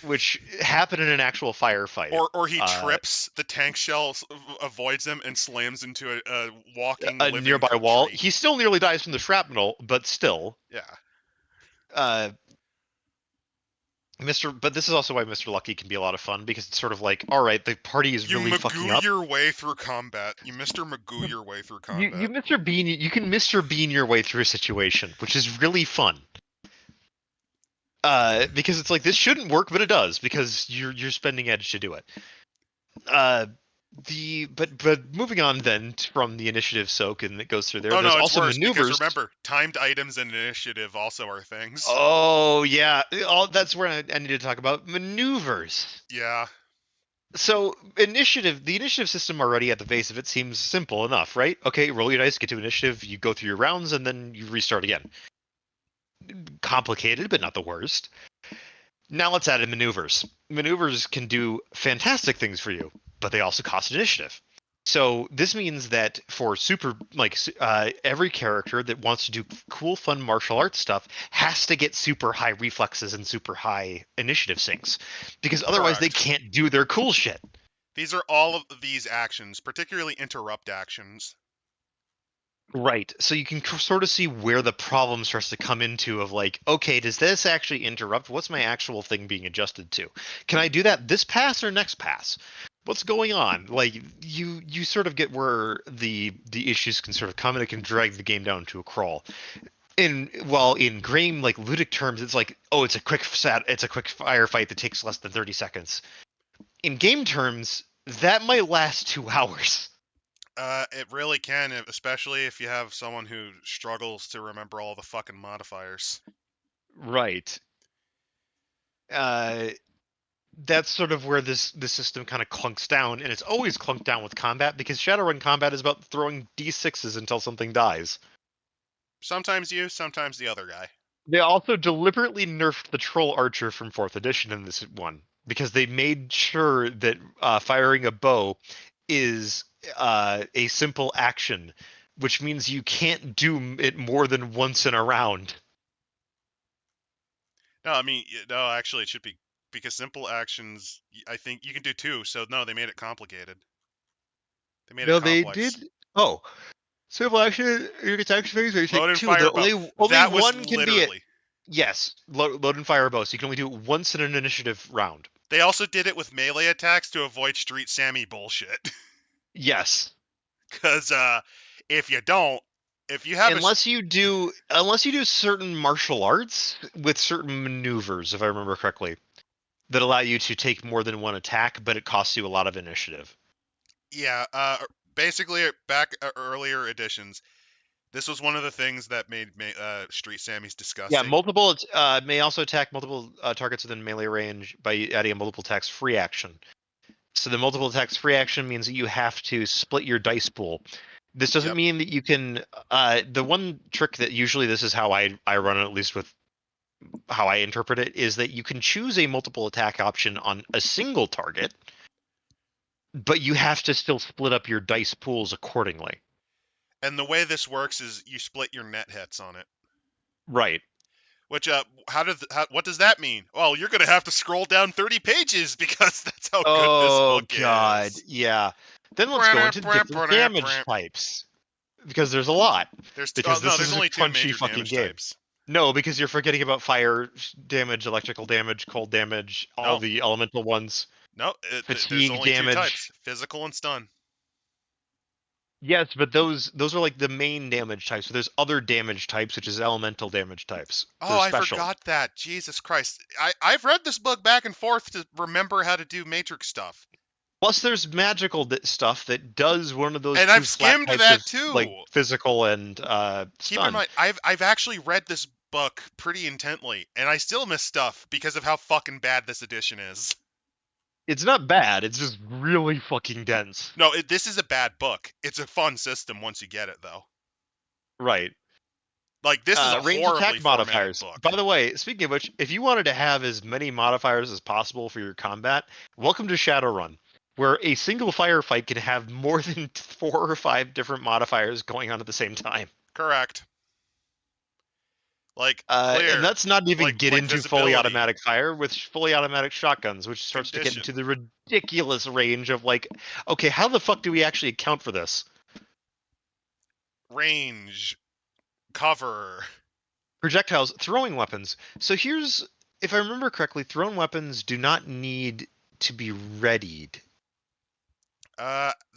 Which happened in an actual firefight. Or he trips, the tank shell avoids him and slams into a walking living nearby wall. tree. He still nearly dies from the shrapnel, but still. Yeah. But this is also why Mr. Lucky can be a lot of fun, because it's sort of like, all right, the party is really fucking up. You Magoo your way through combat. You Mr. Magoo your way through combat. You Mr. Bean, you can Mr. Bean your way through a situation, which is really fun. Because it's like, this shouldn't work, but it does, because you're spending edge to do it. But moving on then from the initiative soak, and it goes through there. Oh, There's no, it's also worse, maneuvers. because remember, timed items and initiative also are things. Oh yeah, that's where I need to talk about maneuvers. Yeah. So the initiative system already at the base of it seems simple enough, right? Okay, roll your dice, get to initiative, you go through your rounds, and then you restart again. Complicated, but not the worst. Now let's add in maneuvers. Maneuvers can do fantastic things for you, but they also cost initiative. So this means that for every character that wants to do cool, fun martial arts stuff has to get super high reflexes and super high initiative sinks, because otherwise they can't do their cool shit. These are all of these actions, particularly interrupt actions. Right. So you can sort of see where the problem starts to come into of like, okay, does this actually interrupt? What's my actual thing being adjusted to? Can I do that this pass or next pass? What's going on? Like you sort of get where the issues can sort of come, and it can drag the game down to a crawl. In game like ludic terms, it's like, oh, it's a quick firefight that takes less than 30 seconds. In game terms, that might last 2 hours. It really can, especially if you have someone who struggles to remember all the fucking modifiers. Right. That's sort of where this system kind of clunks down, and it's always clunked down with combat, because Shadowrun combat is about throwing d6s until something dies. Sometimes you, sometimes the other guy. They also deliberately nerfed the Troll Archer from 4th edition in this one, because they made sure that firing a bow is a simple action, which means you can't do it more than once in a round. No, I mean, no, actually, it should be because simple actions. I think you can do 2. So no, they made it complicated. They made it No, they complex. did. Oh, simple action, you get action phase, or you Load take and 2. fire The bow. only That was one can be it. literally. Yes, load and fire bow. So you can only do it once in an initiative round. They also did it with melee attacks to avoid Street Sammy bullshit. Yes. Because if you don't, if you have unless you do certain martial arts with certain maneuvers, if I remember correctly, that allow you to take more than one attack, but it costs you a lot of initiative. yeah, basically back earlier editions, this was one of the things that made Street Sammy's Yeah, disgusting. multiple may also attack multiple targets within melee range by adding a multiple attacks free action. So the multiple attacks free action means that you have to split your dice pool. This doesn't Yep. mean that you can. The one trick that usually this is how I run it, at least with how I interpret it, is that you can choose a multiple attack option on a single target, but you have to still split up your dice pools accordingly. And the way this works is you split your net hits on it. Right. Which what does that mean? Well, you're gonna have to scroll down 30 pages because that's how good this book God, is. yeah. Then let's go into different damage types, because there's a lot. Because this there's is a only 2 punchy major fucking damage game. types. No, because you're forgetting about fire damage, electrical damage, cold damage, all No. the elemental ones. No, there's Fatigue only 2 damage. types: physical and stun. Yes, but those are like the main damage types. So there's other damage types, which is elemental damage types. Oh, They're I special. forgot that. Jesus Christ. I've read this book back and forth to remember how to do Matrix stuff. Plus, there's magical stuff that does one of those And 2 I've flat skimmed types that of too. like physical and Keep in stun. mind, I've actually read this book pretty intently, and I still miss stuff because of how fucking bad this edition is. It's not bad. It's just really fucking dense. No, this is a bad book. It's a fun system once you get it, though. Right. Like, this is a Range horribly attack formatted modifiers. book. By the way, speaking of which, if you wanted to have as many modifiers as possible for your combat, welcome to Shadowrun, where a single firefight can have more than 4 or 5 different modifiers going on at the same time. Correct. Like, clear. And that's not even get like into fully visibility, automatic fire with fully automatic shotguns, which starts to get condition. into the ridiculous range of like, okay, how the fuck do we actually account for this? Range. Cover. Projectiles, throwing weapons. So here's, if I remember correctly, thrown weapons do not need to be readied.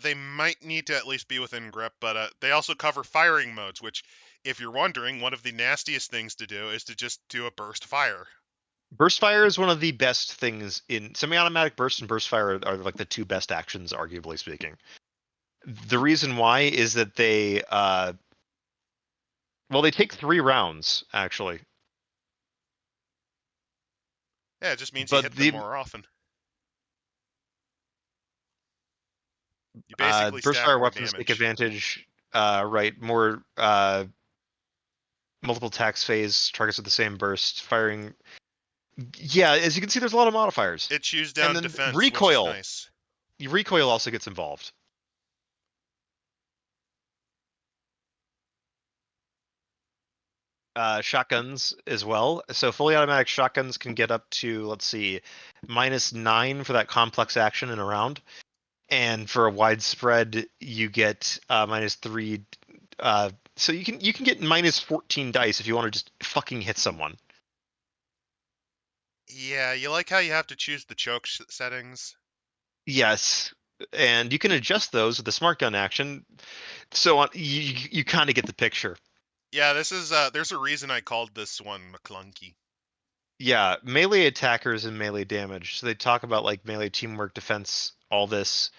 They might need to at least be within grip, but they also cover firing modes, which, if you're wondering, one of the nastiest things to do is to just do a burst fire. Burst fire is one of the best things in semi-automatic burst and burst fire are like the 2 best actions, arguably speaking. The reason why is that they they take 3 rounds actually. Yeah, it just means you hit them more often. You basically burst stack fire more weapons damage. take advantage, more multiple attacks phase targets with the same burst firing. Yeah, as you can see, there's a lot of modifiers. It chews down and then defense, recoil. which is nice. Recoil also gets involved. Shotguns as well. So fully automatic shotguns can get up to, let's see, -9 for that complex action in a round. And for a widespread, you get -3. So you can get -14 dice if you want to just fucking hit someone. Yeah, you like how you have to choose the choke settings? Yes, and you can adjust those with the smart gun action. So you kind of get the picture. Yeah, this is there's a reason I called this one Maclunkey. Yeah, melee attackers and melee damage. So they talk about like melee teamwork, defense, all this.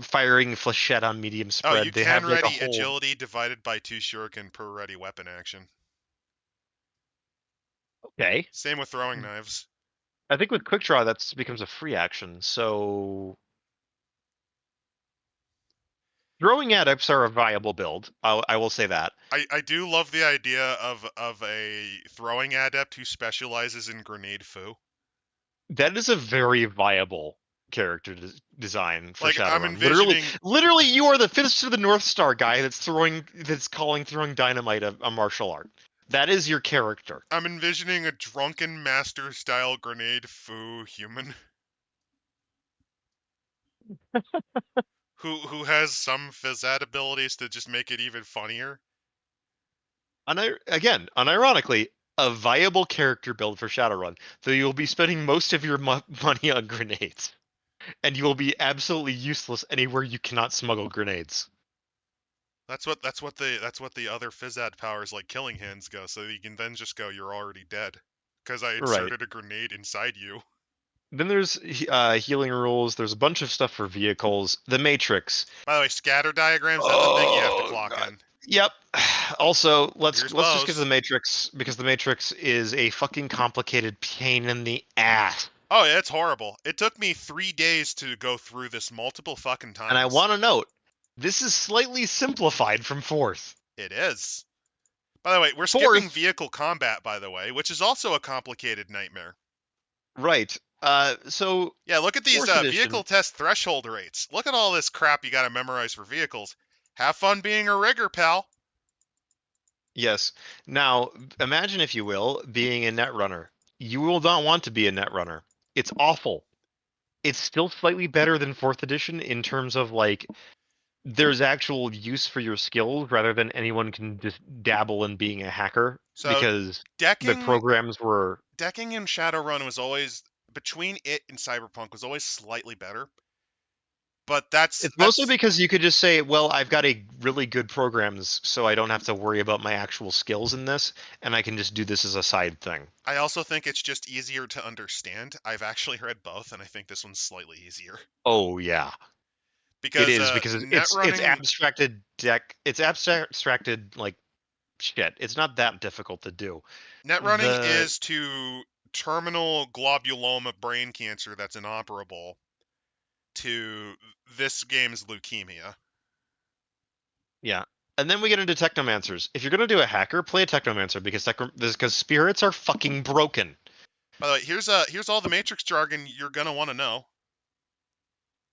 Firing flechette on medium spread. Oh, you they can have like ready a whole agility divided by 2 shuriken per ready weapon action. Okay. Same with throwing knives. I think with quick draw that becomes a free action. So throwing adepts are a viable build. I will say that. I do love the idea of a throwing adept who specializes in grenade foo. That is a very viable character design for Like, I'm Shadowrun. envisioning Literally, you are the Fist to the North Star guy that's calling throwing dynamite a martial art. That is your character. I'm envisioning a drunken master style grenade foo human. who has some physad abilities to just make it even funnier. Again, unironically, a viable character build for Shadowrun, though you'll be spending most of your money on grenades, and you will be absolutely useless anywhere you cannot smuggle grenades. That's what the other physad powers like killing hands go. So you can then just go, you're already dead, because I Right. inserted a grenade inside you. Then there's healing rules. There's a bunch of stuff for vehicles. The Matrix. By the way, scatter diagrams, that's a thing you have to clock God. in. Yep. Also, let's Here's just get to Bose. the Matrix, because the Matrix is a fucking complicated pain in the ass. Oh yeah, it's horrible. It took me 3 days to go through this multiple fucking times. And I want to note, this is slightly simplified from fourth. It is. By the way, we're skipping vehicle combat, by the way, which is also a complicated nightmare. Right. So yeah, look at these edition, vehicle test threshold rates. Look at all this crap you got to memorize for vehicles. Have fun being a rigger, pal. Yes. Now, imagine, if you will, being a netrunner. You will not want to be a netrunner. It's awful. It's still slightly better than 4th edition in terms of, like, there's actual use for your skills rather than anyone can just dabble in being a hacker. So because the programs were... Decking in Shadowrun was always, between it and Cyberpunk, was always slightly better. But it's mostly because you could just say, well, I've got a really good programs, so I don't have to worry about my actual skills in this, and I can just do this as a side thing. I also think it's just easier to understand. I've actually read both, and I think this one's slightly easier. Oh, yeah. Because it is, because it's abstracted deck. It's abstracted, like, shit. It's not that difficult to do. Netrunning is to terminal globuloma brain cancer that's inoperable to this game's leukemia. Yeah. And then we get into technomancers. If you're going to do a hacker, play a technomancer, because spirits are fucking broken. By the way, here's all the Matrix jargon you're going to want to know.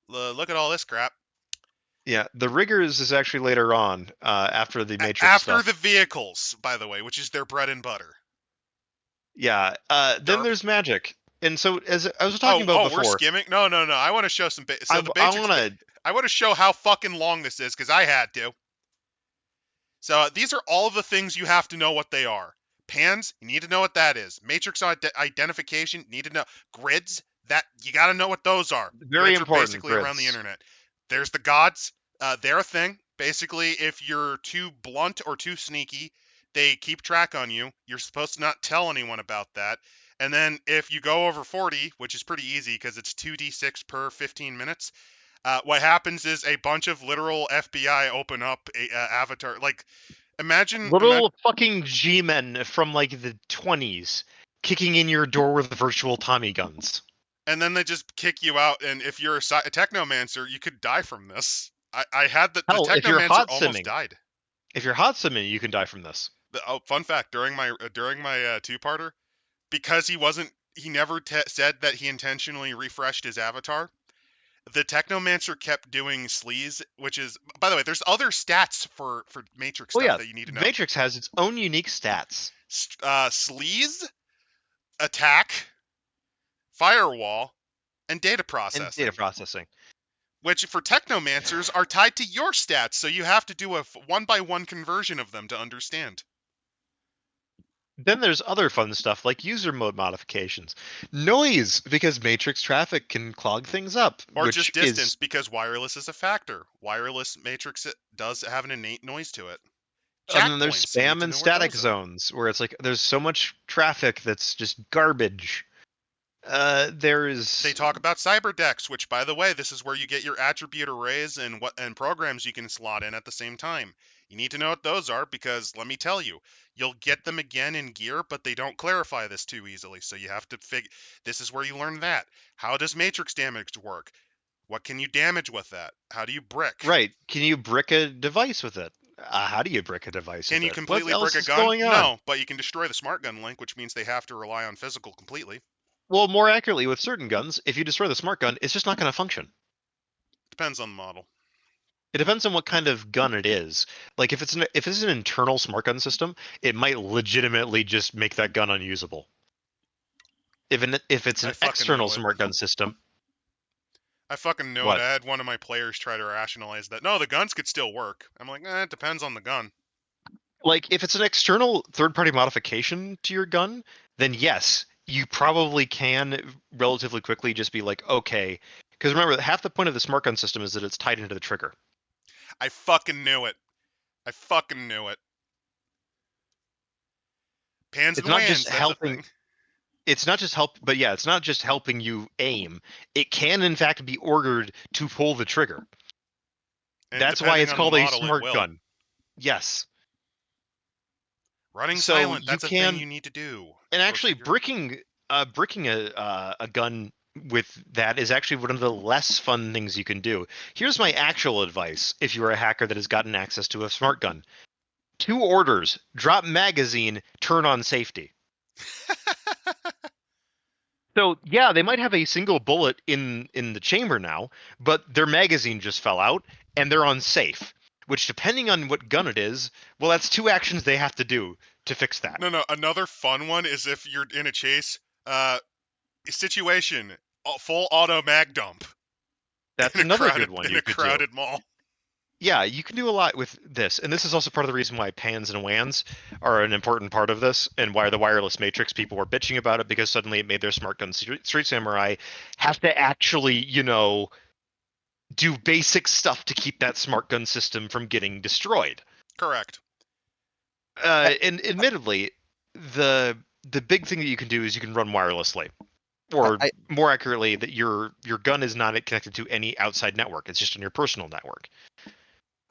Look at all this crap. Yeah, the riggers is actually later on, after the Matrix stuff. After the vehicles, by the way, which is their bread and butter. Yeah, then there's magic. And so, as I was talking about before... we're skimming? No. I want to show some... I want to show how fucking long this is, because I had to. So these are all of the things you have to know what they are. Pans, you need to know what that is. Matrix identification, you need to know. Grids, that you got to know what those are. Very grids important. Are basically around the internet. There's the gods. They're a thing. Basically, if you're too blunt or too sneaky, they keep track on you. You're supposed to not tell anyone about that. And then if you go over 40, which is pretty easy because it's 2d6 per 15 minutes, what happens is a bunch of literal FBI open up a avatar. Like, imagine fucking G-men from like the 20s kicking in your door with virtual Tommy guns. And then they just kick you out. And if you're a technomancer, you could die from this. I had the technomancer almost died. If you're hot simming, you can die from this. Fun fact: during my two-parter, because he never said that he intentionally refreshed his avatar. The Technomancer kept doing sleaze, which is, by the way, there's other stats for Matrix stuff that you need to know. Matrix has its own unique stats. Sleaze, attack, firewall, and data processing. Which for Technomancers are tied to your stats, so you have to do a one-by-one conversion of them to understand. Then there's other fun stuff like user mode modifications. Noise, because Matrix traffic can clog things up. Or just distance, because wireless is a factor. Wireless Matrix does have an innate noise to it. And then there's spam and static zones, where it's like there's so much traffic that's just garbage. They talk about cyberdecks, which, by the way, this is where you get your attribute arrays and programs you can slot in at the same time. You need to know what those are, because let me tell you, you'll get them again in gear, but they don't clarify this too easily. So you have to this is where you learn that. How does matrix damage work? What can you damage with that? How do you brick? Right. Can you brick a device with it? How do you brick a device Can you completely brick a gun? No, but you can destroy the smart gun link, which means they have to rely on physical completely. Well, more accurately, with certain guns, if you destroy the smart gun, it's just not going to function. Depends on the model. It depends on what kind of gun it is. Like if it's an internal smart gun system, it might legitimately just make that gun unusable. If it's I an fucking external knew it. smart gun system, I fucking knew it. what? I had one of my players try to rationalize that. No, the guns could still work. I'm like, it depends on the gun. Like if it's an external third-party modification to your gun, then yes, you probably can relatively quickly just be like, okay, because remember, half the point of the smart gun system is that it's tied into the trigger. I fucking knew it. I fucking knew it. Pans It's and not just wans, that's a helping. thing. It's not just but yeah, it's not just helping you aim. It can in fact be ordered to pull the trigger. And That's why depending it's on the called a model, it smart will. gun. Yes. Running So silent, you that's a thing can, you need to do. and Or actually figure out. bricking a gun with that is actually one of the less fun things you can do. Here's my actual advice if you are a hacker that has gotten access to a smart gun. 2 orders: drop magazine, turn on safety. So yeah, they might have a single bullet in the chamber now, but their magazine just fell out and they're unsafe. Which, depending on what gun it is, well, that's 2 actions they have to do to fix that. No, another fun one is if you're in a chase, situation, full auto mag dump That's another good one in you a could do. crowded mall. Yeah, you can do a lot with this, and this is also part of the reason why pans and WANs are an important part of this, and why the wireless matrix people were bitching about it, because suddenly it made their smart gun Street Samurai have to actually, do basic stuff to keep that smart gun system from getting destroyed. Correct. And admittedly, the the big thing that you can do is you can run wirelessly, I, or I, more accurately, that your gun is not connected to any outside network. It's just on your personal network.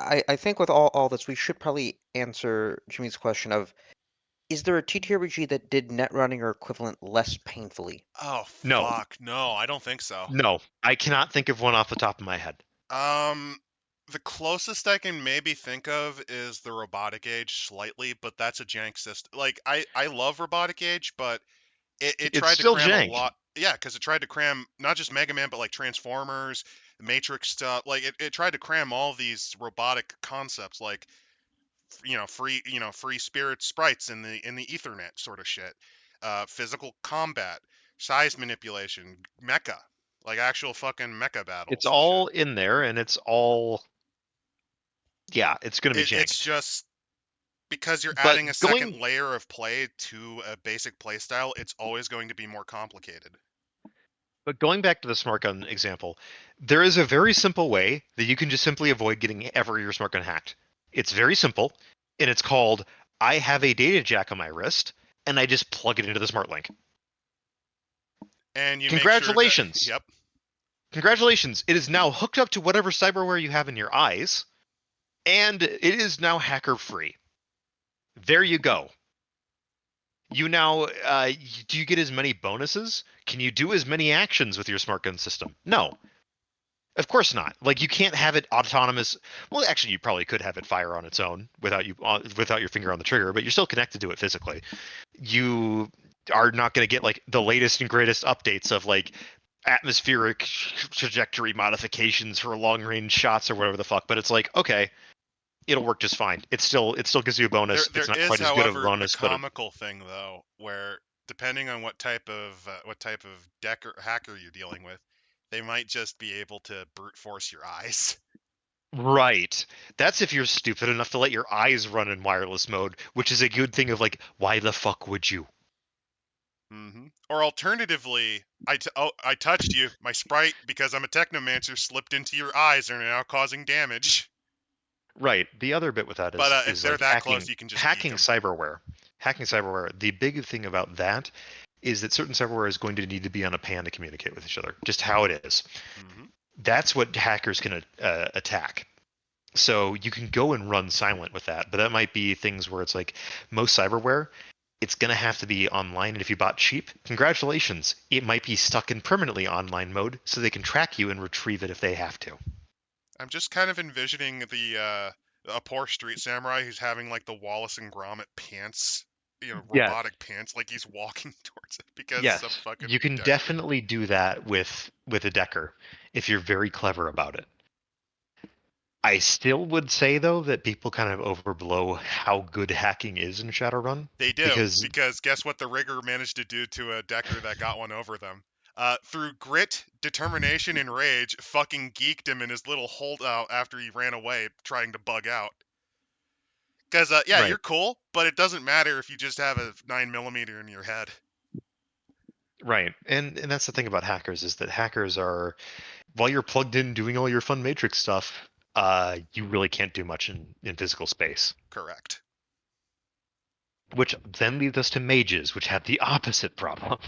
I think with all this, we should probably answer Jimmy's question of, is there a TTRPG that did net running or equivalent less painfully? Oh No, fuck, no, I don't think so. no, I cannot think of one off the top of my head. Um, the closest I can maybe think of is the Robotic Age slightly, but that's a jank system. Like I love Robotic Age, but it It's tried to still cram a jank. lot. Yeah, because it tried to cram not just Mega Man, but like Transformers, Matrix stuff. Like it tried to cram all these robotic concepts, like free spirit sprites in the Ethernet sort of shit, physical combat, size manipulation, mecha, like actual fucking mecha It's battles and shit. all in there, and it's all, yeah, it's going to be It's janked. just because you're But adding a second layer of play to a basic playstyle, it's always going to be more complicated. going back to the smart gun example, there is a very simple way that you can just simply avoid getting ever your smart gun hacked. It's very simple, and it's called, I have a data jack on my wrist, and I just plug it into the smart link. And you make sure that, Congratulations. yep. Congratulations. It is now hooked up to whatever cyberware you have in your eyes, and it is now hacker free. There you go. You now, do you get as many bonuses? Can you do as many actions with your smart gun system? No. Of course not. Like, you can't have it autonomous. Well, actually, you probably could have it fire on its own without your finger on the trigger, but you're still connected to it physically. You are not going to get like the latest and greatest updates of like atmospheric trajectory modifications for long range shots or whatever the fuck. But it's like, okay, it'll work just fine. It still gives you a bonus. There It's not is, quite as good a however, the bonus, but comical thing though, where depending on what type of deck or hacker you're dealing with, they might just be able to brute force your eyes. right. That's if you're stupid enough to let your eyes run in wireless mode, which is a good thing of like, why the fuck would you? Or alternatively, I touched you. My sprite, because I'm a technomancer, slipped into your eyes and are now causing damage. Right. The other bit with that But if is they're like that close, you can just eek hacking them. cyberware. Hacking cyberware. The big thing about that is that certain cyberware is going to need to be on a pan to communicate with each other. Just how it is. That's what hackers can attack. So you can go and run silent with that, but that might be things where it's like most cyberware, it's going to have to be online. And if you bought cheap, congratulations. It might be stuck in permanently online mode so they can track you and retrieve it if they have to. I'm just kind of envisioning a poor street samurai who's having like the Wallace and Gromit pants Yes. robotic pants like he's walking towards it because Yes, some fucking you can decker. definitely do that with a decker if you're very clever about it. I still would say though that people kind of overblow how good hacking is in Shadowrun They do, because because guess what the rigger managed to do to a decker that got one over them? Through grit, determination, and rage, fucking geeked him in his little holdout after he ran away trying to bug out. Because, yeah, right, you're cool, but it doesn't matter if you just have a 9mm in your head. right, and that's the thing about hackers is that hackers are while you're plugged in doing all your fun matrix stuff, you really can't do much in physical space. Correct. Which then leads us to mages, which have the opposite problem.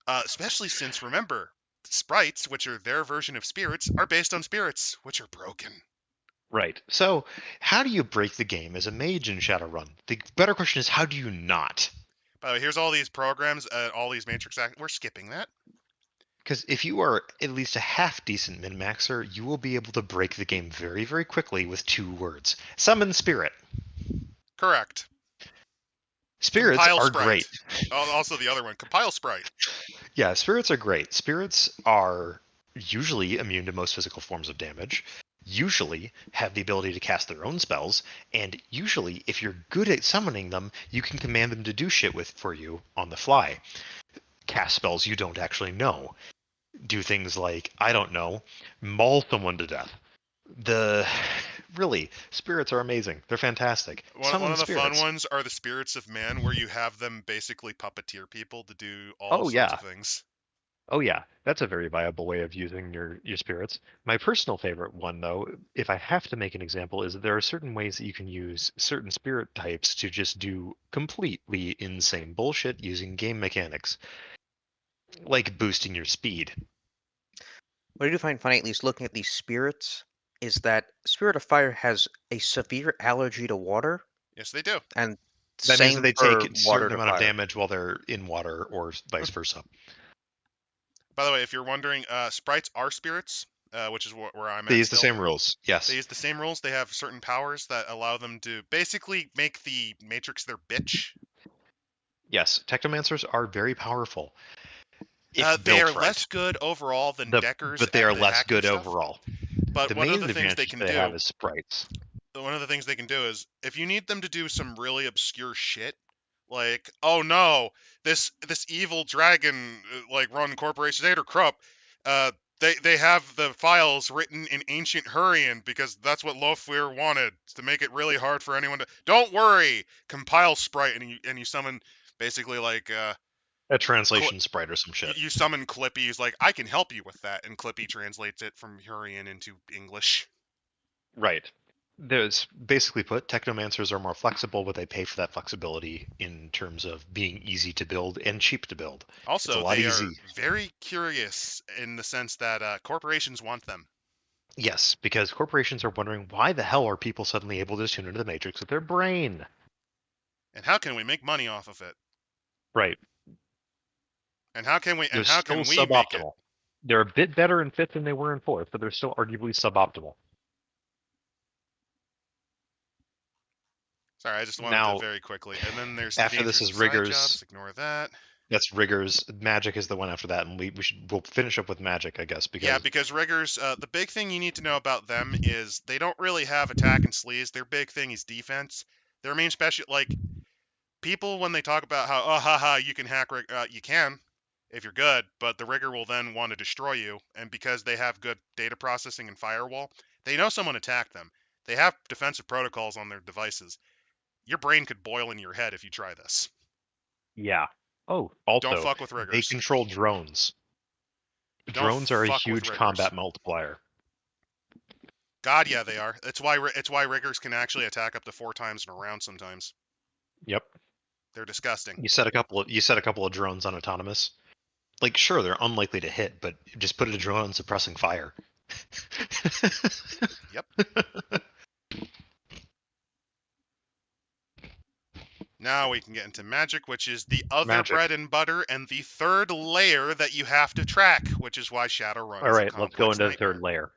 Especially since, remember, sprites, which are their version of spirits, are based on spirits, which are broken. Right. So, how do you break the game as a mage in Shadowrun? The better question is, how do you not? By the way, here's all these programs, all these matrix we're skipping that. Because if you are at least a half decent min maxer, you will be able to break the game very, very quickly with 2 words: summon spirit. Correct. Spirits Compile are sprite. great. Also the other one, compile sprite. Yeah, spirits are great. Spirits are usually immune to most physical forms of damage, usually have the ability to cast their own spells, and usually, if you're good at summoning them, you can command them to do shit for you on the fly. Cast spells you don't actually know. Do things like, I don't know, maul someone to death. Really, spirits are amazing. They're fantastic. One Summon of the fun spirits. ones are the spirits of man, where you have them basically puppeteer people to do all Oh sorts yeah. of things. Oh yeah, that's a very viable way of using your spirits. My personal favorite one, though, if I have to make an example, is that there are certain ways that you can use certain spirit types to just do completely insane bullshit using game mechanics, like boosting your speed. What I do find funny, at least looking at these spirits, is that Spirit of Fire has a severe allergy to water, Yes, they do. and That means that same they take for a water certain to amount of fire. damage while they're in water, or vice versa. By the way, if you're wondering, sprites are spirits, which is where I'm They at use the still. same rules. Yes. They use the same rules. They have certain powers that allow them to basically make the Matrix their bitch. Yes, technomancers are very powerful if They are built right. less good overall than deckers But they at are the less hacking good stuff. overall. But The one of main the things they advantage can they have do, is sprites. is if you need them to do some really obscure shit, like, oh no, this evil dragon like run Corporation Ader Krupp, uh, they have the files written in ancient Hurrian because that's what Lofweir wanted to make it really hard for anyone to. Don't worry, compile sprite and you summon basically like A translation sprite or some you, shit. you summon Clippy. He's like, I can help you with that, and Clippy translates it from Hurrian into English. Right. There's basically put, technomancers are more flexible, but they pay for that flexibility in terms of being easy to build and cheap to build. It's a Also, lot they are easy. very curious in the sense that corporations want them. Yes, because corporations are wondering why the hell are people suddenly able to tune into the matrix with their brain? And how can we make money off of it? Right. And how can we They're and how still can we make it? suboptimal. They're a bit better in fifth than they were in fourth, but they're still arguably suboptimal. Sorry, I just wanted to Now, very quickly. And then there's the after this dangers is of side Riggers. jobs. Ignore that. That's Riggers. Magic is the one after that, and we'll finish up with Magic, I guess. Because riggers, the big thing you need to know about them is they don't really have attack and sleaze. Their big thing is defense. Their main special, like, people when they talk about how, oh, haha, you can hack, you can if you're good, but the rigger will then want to destroy you. And because they have good data processing and firewall, they know someone attacked them. They have defensive protocols on their devices. Your brain could boil in your head if you try this. Yeah. Oh, Don't also, fuck with they riggers. control drones. Don't Drones are a fuck with huge riggers. combat multiplier. God, yeah, they are. It's why riggers can actually attack up to 4 times in a round sometimes. Yep. They're disgusting. You set a couple of drones on autonomous. Like, sure, they're unlikely to hit, but just put a drone on suppressing fire. Yep. Now we can get into magic, which is the other bread and butter and the third layer that you have to track, which is why Shadowrun All is a right, let's go complex into the nightmare. third layer.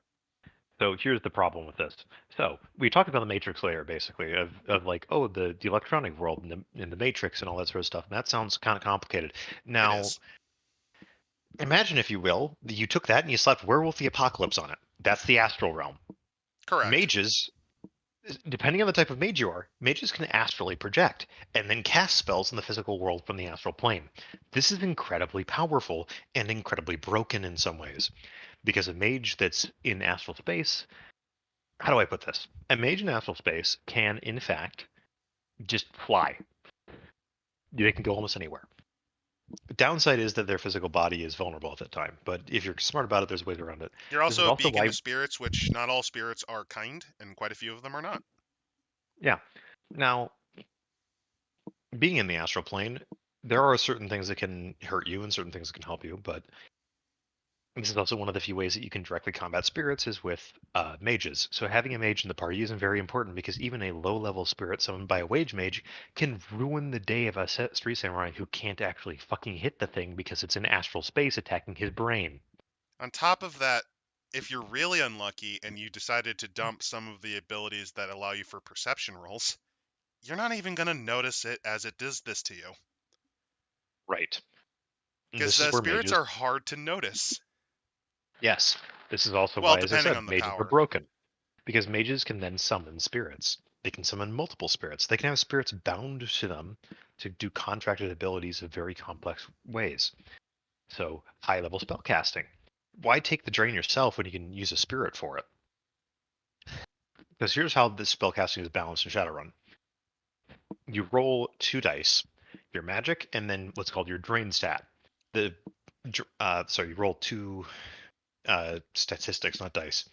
So here's the problem with this. So we talked about the matrix layer, basically, of like, oh, the electronic world and the matrix and all that sort of stuff. And that sounds kind of complicated. It Now, is. imagine, if you will, that you took that and you slapped Werewolf the Apocalypse on it. That's the astral realm. Correct. Mages, depending on the type of mage you are, mages can astrally project and then cast spells in the physical world from the astral plane. This is incredibly powerful and incredibly broken in some ways, because a mage that's in astral space, how do I put this? A mage in astral space can, in fact, just fly. They can go almost anywhere. The downside is that their physical body is vulnerable at that time, but if you're smart about it, there's ways around it. You're This is also a also beacon why, to spirits, which not all spirits are kind, and quite a few of them are not. yeah. Now, being in the astral plane, there are certain things that can hurt you and certain things that can help you, but this is also one of the few ways that you can directly combat spirits is with mages. So having a mage in the party isn't very important, because even a low-level spirit summoned by a wage mage can ruin the day of a street samurai who can't actually fucking hit the thing because it's in astral space attacking his brain. On top of that, if you're really unlucky and you decided to dump some of the abilities that allow you for perception rolls, you're not even going to notice it as it does this to you. Right. Because This is where spirits mages... are hard to notice. Yes. This is also Well, why, as I depending said, on the mages are power. broken. Because mages can then summon spirits. They can summon multiple spirits. They can have spirits bound to them to do contracted abilities of very complex ways. So, high-level spell casting. Why take the drain yourself when you can use a spirit for it? Because here's how this spell casting is balanced in Shadowrun. You roll 2 dice, your magic, and then what's called your drain stat. You roll 2 statistics, not dice.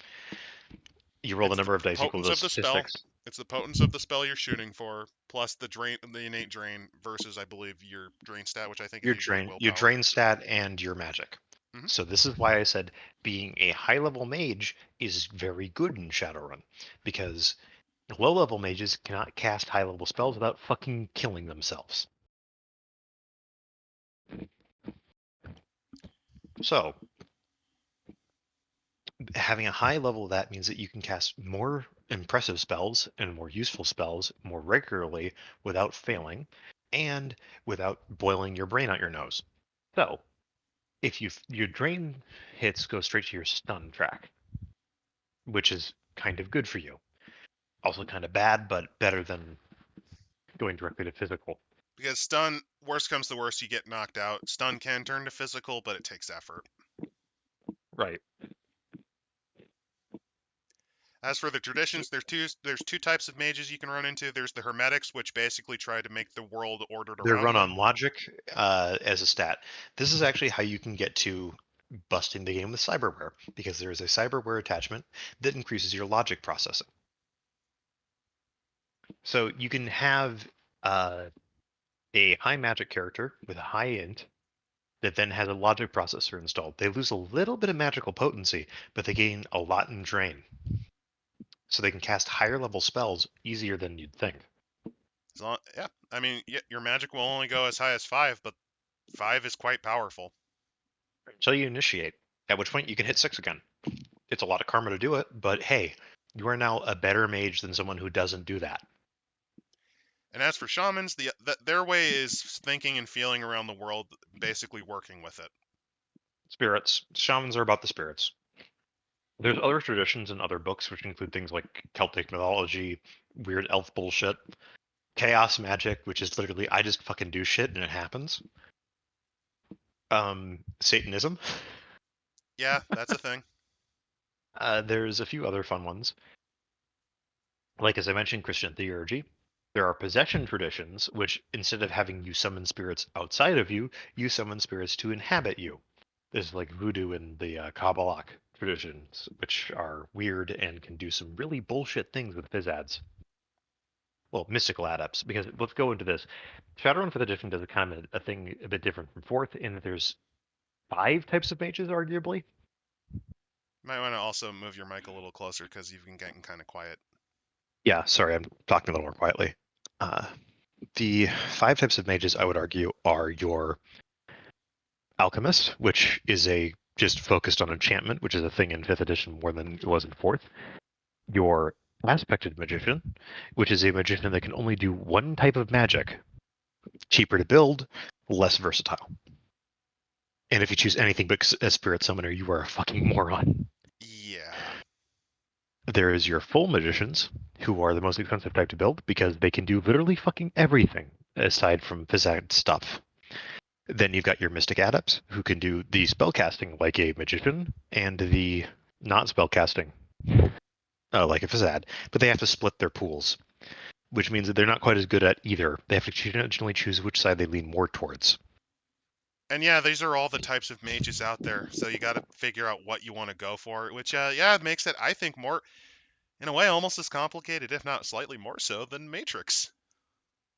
You roll the number of dice equal to the statistics. It's the potence of the spell you're shooting for, plus the innate drain versus, I believe, your drain stat, which I think is usually willpower. Your drain stat and your magic. Mm-hmm. So this is why I said being a high-level mage is very good in Shadowrun, because low-level mages cannot cast high-level spells without fucking killing themselves. So, having a high level of that means that you can cast more impressive spells and more useful spells more regularly without failing and without boiling your brain out your nose. So, if your drain hits go straight to your stun track, which is kind of good for you. Also kind of bad, but better than going directly to physical. Because stun, worst comes to worst, you get knocked out. Stun can turn to physical, but it takes effort. Right. As for the traditions, there's two types of mages you can run into. There's the Hermetics, which basically try to make the world ordered They're around run them. on logic as a stat. This is actually how you can get to busting the game with cyberware, because there is a cyberware attachment that increases your logic processing. So you can have a high magic character with a high int that then has a logic processor installed. They lose a little bit of magical potency, but they gain a lot in drain. So they can cast higher level spells easier than you'd think. Yeah, I mean, your magic will only go as high as 5, but 5 is quite powerful. Until you initiate, at which point you can hit 6 again. It's a lot of karma to do it, but hey, you are now a better mage than someone who doesn't do that. And as for shamans, their way is thinking and feeling around the world, basically working with it. Spirits. Shamans are about the spirits. There's other traditions in other books, which include things like Celtic mythology, weird elf bullshit, chaos magic, which is literally I just fucking do shit and it happens. Satanism. Yeah, that's a thing. There's a few other fun ones. Like, as I mentioned, Christian theurgy. There are possession traditions, which instead of having you summon spirits outside of you, you summon spirits to inhabit you. There's like voodoo and the Kabbalah traditions, which are weird and can do some really bullshit things with phys ads. Well, mystical adepts, because let's go into this. Shadowrun 5th edition does a kind of a thing a bit different from 4th, in that there's 5 types of mages, arguably. Might want to also move your mic a little closer because you've been getting kind of quiet. Yeah, sorry, I'm talking a little more quietly. The 5 types of mages, I would argue, are your alchemist, which is a just focused on enchantment, which is a thing in 5th edition more than it was in 4th. Your aspected magician, which is a magician that can only do one type of magic. Cheaper to build, less versatile. And if you choose anything but a spirit summoner, you are a fucking moron. Yeah. There is your full magicians, who are the most expensive type to build because they can do literally fucking everything aside from physad stuff. Then you've got your mystic adepts, who can do the spellcasting like a magician and the not spellcasting like a physad, but they have to split their pools, which means that they're not quite as good at either. They have to generally choose which side they lean more towards. And yeah, these are all the types of mages out there, so you got to figure out what you want to go for, which yeah, it makes it, I think, more, in a way, almost as complicated, if not slightly more so, than Matrix.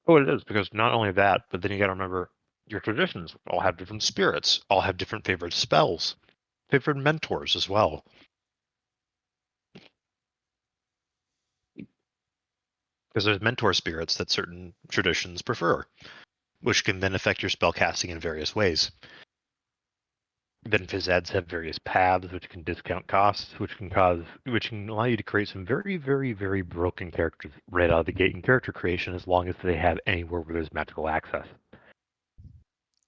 Oh, it is, because not only that, but then you got to remember your traditions all have different spirits, all have different favorite spells, favorite mentors as well. Because there's mentor spirits that certain traditions prefer, which can then affect your spellcasting in various ways. Then phys have various paths, which can discount costs, which can allow you to create some very, very, very broken characters right out of the gate in character creation, as long as they have anywhere where there's magical access.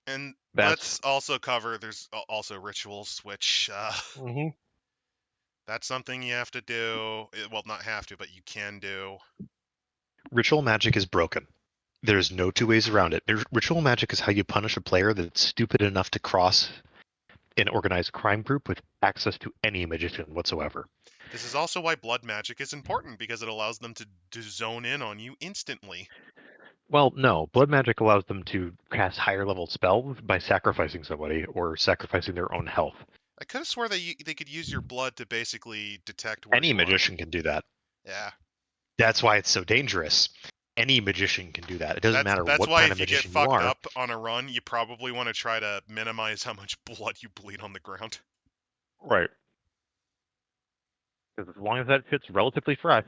And That's let's also cover, there's also rituals, which that's something you have to do. Well, not have to, but you can do. Ritual magic is broken. There's no two ways around it. Ritual magic is how you punish a player that's stupid enough to cross an organized crime group with access to any magician whatsoever. This is also why blood magic is important, because it allows them to zone in on you instantly. Well, no. Blood magic allows them to cast higher level spells by sacrificing somebody or sacrificing their own health. I could have swore they could use your blood to basically detect where Any you are. magician can do that. Yeah. That's why it's so dangerous. Any magician can do that. It doesn't matter That's what why kind if of you get magician you fucked are. up on a run, you probably want to try to minimize how much blood you bleed on the ground. Right. Because as long as that shit's relatively fresh.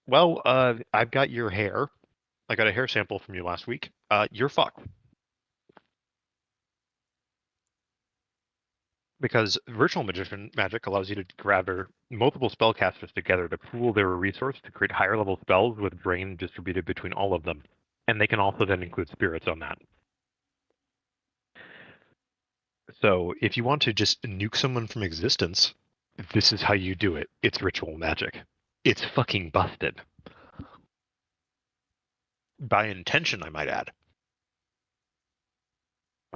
Well, I've got your hair. I got a hair sample from you last week. You're fucked. Because virtual magician magic allows you to gather multiple spellcasters together to pool their resource to create higher level spells with drain distributed between all of them. And they can also then include spirits on that. So if you want to just nuke someone from existence, this is how you do it. It's ritual magic. It's fucking busted. By intention, I might add.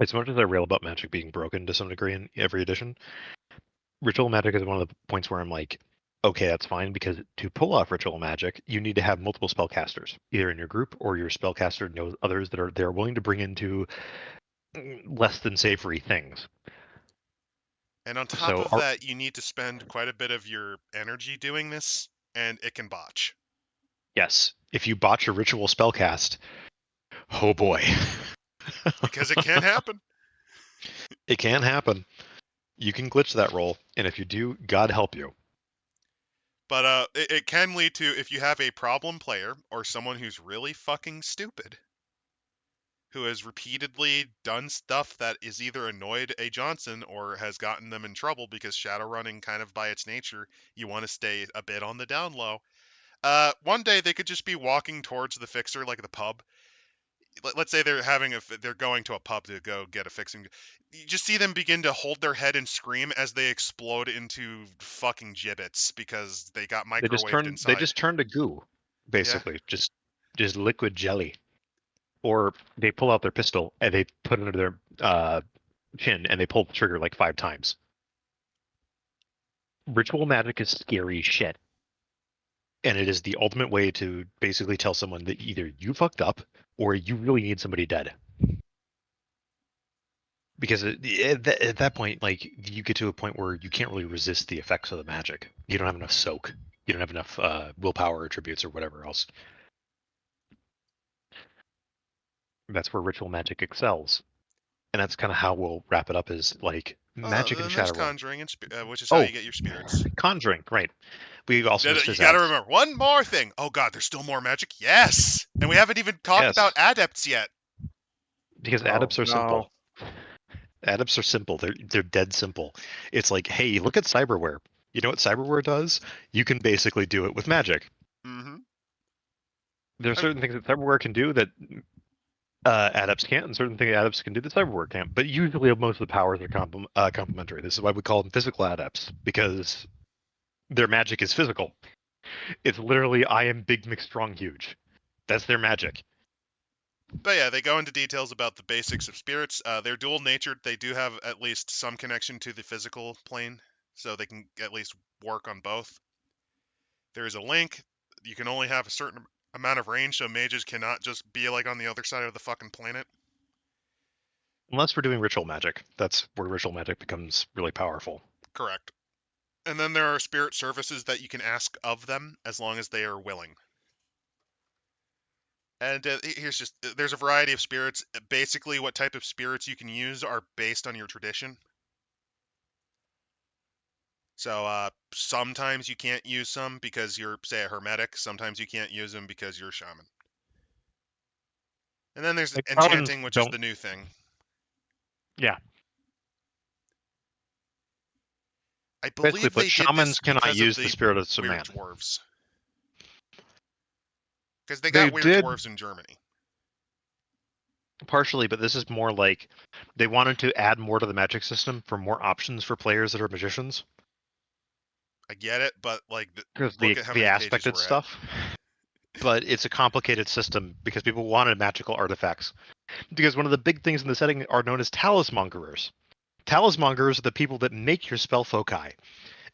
As much as I rail about magic being broken to some degree in every edition, ritual magic is one of the points where I'm like, okay, that's fine, because to pull off ritual magic, you need to have multiple spellcasters, either in your group or your spellcaster knows others that they're willing to bring into less than savory things. And on top So of that, you need to spend quite a bit of your energy doing this, and it can botch. yes, if you botch a ritual spellcast, oh boy. Because it can happen. It can happen. You can glitch that roll, and if you do, God help you. But it can lead to, if you have a problem player or someone who's really fucking stupid, who has repeatedly done stuff that is either annoyed a Johnson or has gotten them in trouble, because Shadowrunning, kind of by its nature, you want to stay a bit on the down low. One day they could just be walking towards the fixer, like the pub. Let's say they're going to a pub to go get a fixing. You just see them begin to hold their head and scream as they explode into fucking gibbets because they got microwaved inside. They just turn to goo, basically, just liquid jelly. Or they pull out their pistol and they put it under their chin and they pull the trigger like 5 times. Ritual magic is scary shit. And it is the ultimate way to basically tell someone that either you fucked up or you really need somebody dead. Because at that point, like, you get to a point where you can't really resist the effects of the magic. You don't have enough soak. You don't have enough willpower attributes or whatever else. That's where ritual magic excels. And that's kind of how we'll wrap it up, is like magic and there's Shadowrun. Conjuring, which is how you get your spirits. Conjuring, right. We also You gotta remember, one more thing. Oh god, there's still more magic? Yes! And we haven't even talked about adepts yet. Because adepts are simple. Adepts are simple. They're dead simple. It's like, hey, look at cyberware. You know what cyberware does? You can basically do it with magic. Mm-hmm. There are certain things that cyberware can do that adepts can't, and certain things adepts can do that cyberware can't. But usually, most of the powers are complementary. This is why we call them physical adepts, because their magic is physical. It's literally, I am big, mixed, strong, huge. That's their magic. But yeah, they go into details about the basics of spirits. They're dual natured. They do have at least some connection to the physical plane, so they can at least work on both. There is a link. You can only have a certain amount of range, so mages cannot just be like on the other side of the fucking planet. Unless we're doing ritual magic. That's where ritual magic becomes really powerful. Correct. And then there are spirit services that you can ask of them as long as they are willing. And there's a variety of spirits. Basically, what type of spirits you can use are based on your tradition. So sometimes you can't use some because you're, say, a hermetic. Sometimes you can't use them because you're a shaman. And then there's Like, enchanting, which is the new thing. Yeah. I Basically, believe but they did this shamans cannot because use of the spirit of weird man. dwarves. Because they They got weird did dwarves in Germany. partially, but this is more like they wanted to add more to the magic system for more options for players that are magicians. I get it, but like, Because look at how the many pages aspected we're at. stuff. But it's a complicated system because people wanted magical artifacts. Because one of the big things in the setting are known as talismongerers. Talismongers are the people that make your spell foci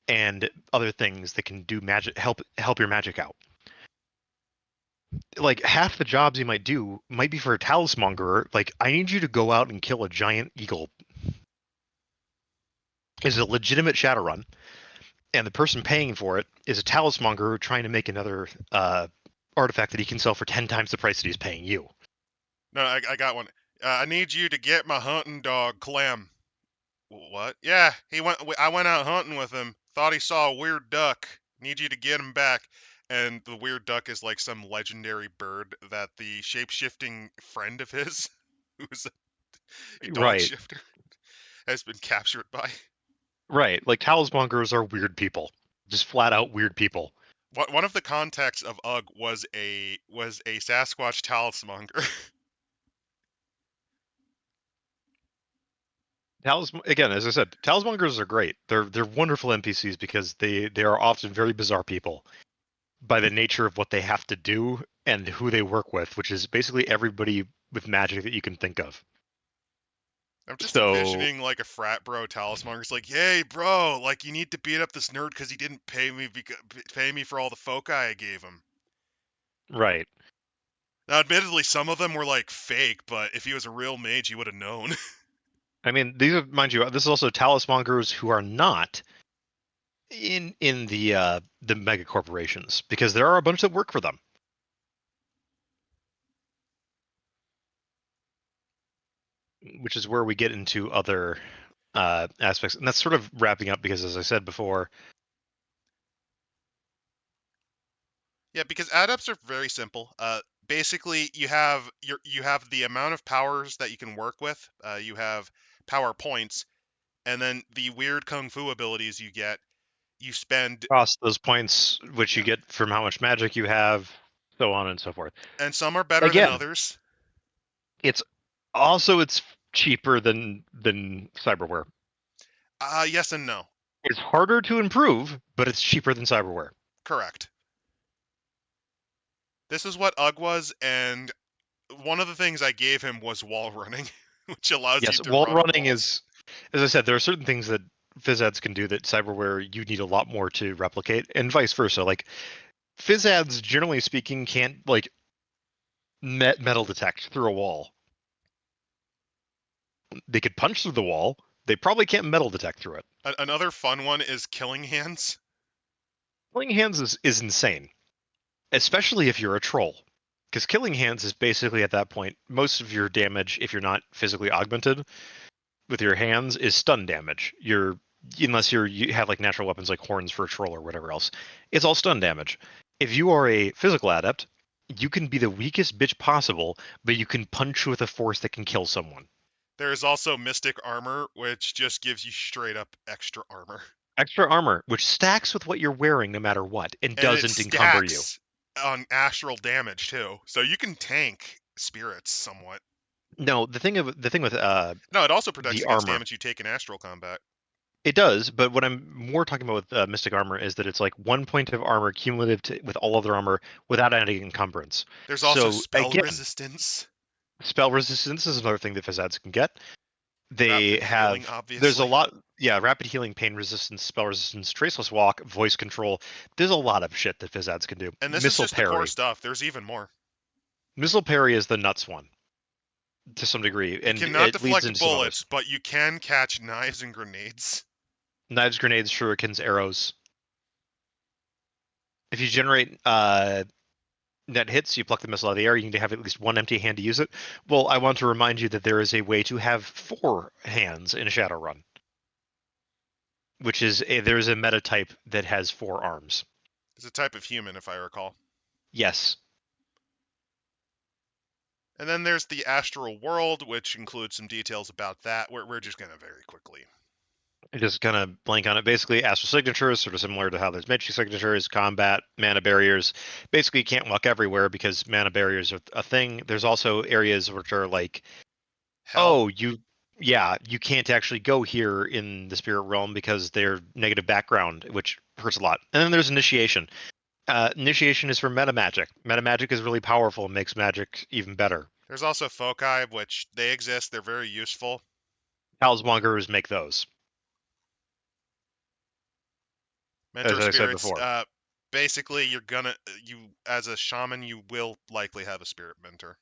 and other things that can do magic, help your magic out. Like half the jobs you might do might be for a talismongerer. Like, I need you to go out and kill a giant eagle. Is a legitimate Shadowrun, and the person paying for it is a talismongerer trying to make another artifact that he can sell for 10 times the price that he's paying you. No, I got one. I need you to get my hunting dog, Clem. What? Yeah, I went out hunting with him. Thought he saw a weird duck. Need you to get him back. And the weird duck is like some legendary bird that the shape-shifting friend of his, who's a dog Right. shifter, has been captured by. Right. Like, talismongers are weird people. Just flat out weird people. One of the contacts of Ugg was a Sasquatch talismonger. Again, as I said, talismongers are great. They're wonderful NPCs because they are often very bizarre people by the nature of what they have to do and who they work with, which is basically everybody with magic that you can think of. I'm just So envisioning like a frat bro talismonger's like, hey bro, like you need to beat up this nerd because he didn't pay me for all the foci I gave him. right. Now, admittedly, some of them were like fake, but if he was a real mage, he would have known. I mean, these are, mind you, this is also talismongers who are not in the mega corporations, because there are a bunch that work for them. Which is where we get into other aspects, and that's sort of wrapping up because, as I said before, Yeah, because adepts are very simple. Basically, you have the amount of powers that you can work with. You have power points, and then the weird kung fu abilities you get. You spend, cost those points, which you yeah, get from how much magic you have, so on and so forth. and some are better than Again, others. it's cheaper than cyberware. Yes and no. It's harder to improve, but it's cheaper than cyberware. Correct. This is what UG was, and one of the things I gave him was wall running, which allows you Yes, to wall run running walls. is, as I said, there are certain things that phys ads can do that cyberware you need a lot more to replicate, and vice versa. Like, phys ads, generally speaking, can't like metal detect through a wall. They could punch through the wall. They probably can't metal detect through it. Another fun one is killing hands. Killing hands is insane, especially if you're a troll. Because killing hands is basically, at that point, most of your damage, if you're not physically augmented with your hands, is stun damage. Unless you have like natural weapons like horns for a troll or whatever else, it's all stun damage. If you are a physical adept, you can be the weakest bitch possible, but you can punch with a force that can kill someone. There's also Mystic Armor, which just gives you straight up extra armor. Extra armor, which stacks with what you're wearing no matter what, and And it doesn't encumber you. stacks on astral damage too. So you can tank spirits somewhat. No, the thing with No, it also protects the against armor. damage you take in astral combat. It does, but what I'm more talking about with Mystic Armor is that it's like 1 point of armor cumulative with all other armor without any encumbrance. There's also So spell again, resistance. spell resistance is another thing that Phys can get. They Rapid healing, have obviously. there's a lot, yeah, rapid healing, pain resistance, spell resistance, traceless walk, voice control. There's a lot of shit that Phys can do. And this Missile is just the core parry. stuff. There's even more. Missile parry is the nuts one to some degree, and You cannot it leads deflect into some others. bullets, but you can catch knives and grenades. Knives, grenades, shurikens, arrows. If you generate net hits, you pluck the missile out of the air, you need to have at least one empty hand to use it. Well, I want to remind you that there is a way to have 4 hands in a Shadowrun, which is there is a meta type that has 4 arms. It's a type of human, if I recall. Yes. And then there's the astral world, which includes some details about that. We're just going to very quickly. I just kind of blank on it. Basically, astral signatures, sort of similar to how there's matrix signatures, combat, mana barriers. Basically, you can't walk everywhere because mana barriers are a thing. There's also areas which are like, Hell. you can't actually go here in the spirit realm because they're negative background, which hurts a lot. And then there's initiation. Initiation is for meta magic. Meta magic is really powerful and makes magic even better. There's also foci, which they exist. They're very useful. Talsmongers make those. Mentor As I said spirits. before. Basically, you as a shaman, you will likely have a spirit mentor.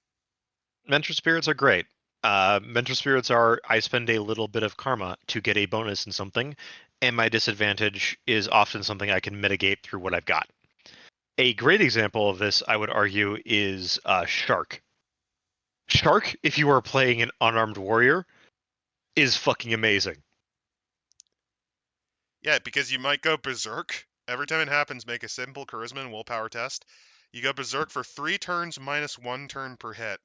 Mentor spirits are great. Mentor spirits are, I spend a little bit of karma to get a bonus in something, and my disadvantage is often something I can mitigate through what I've got. A great example of this, I would argue, is Shark. Shark, if you are playing an unarmed warrior, is fucking amazing. Yeah, because you might go berserk. Every time it happens, make a simple charisma and willpower test. You go berserk for 3 turns minus 1 turn per hit.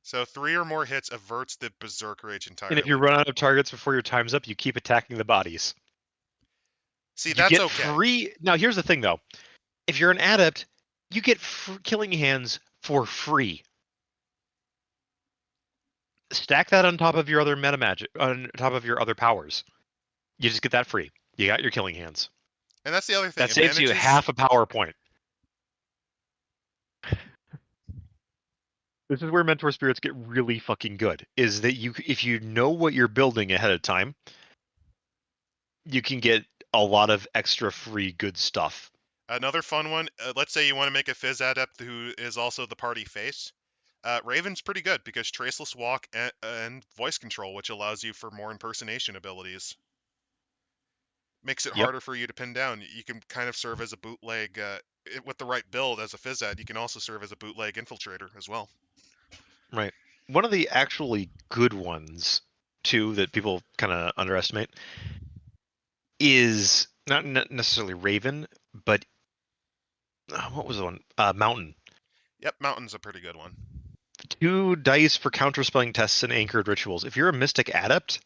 So 3 or more hits averts the berserk rage entirely. And if you run out of targets before your time's up, you keep attacking the bodies. See, You that's get okay. free. Now, here's the thing, though. If you're an adept, you get killing hands for free. Stack that on top of your other meta magic, on top of your other powers. You just get that free. You got your killing hands. And that's the other thing. That saves you half a power point. This is where mentor spirits get really fucking good. Is that if you know what you're building ahead of time, you can get a lot of extra free good stuff. Another fun one. Let's say you want to make a Phys adept who is also the party face. Raven's pretty good because traceless walk and voice control, which allows you for more impersonation abilities. Makes it harder for you to pin down. You can kind of serve as a bootleg with the right build as a Phys ad. You can also serve as a bootleg infiltrator as well. Right. One of the actually good ones, too, that people kind of underestimate is not necessarily Raven, but what was the one? Mountain. Yep, Mountain's a pretty good one. 2 dice for counterspelling tests and anchored rituals. If you're a Mystic Adept,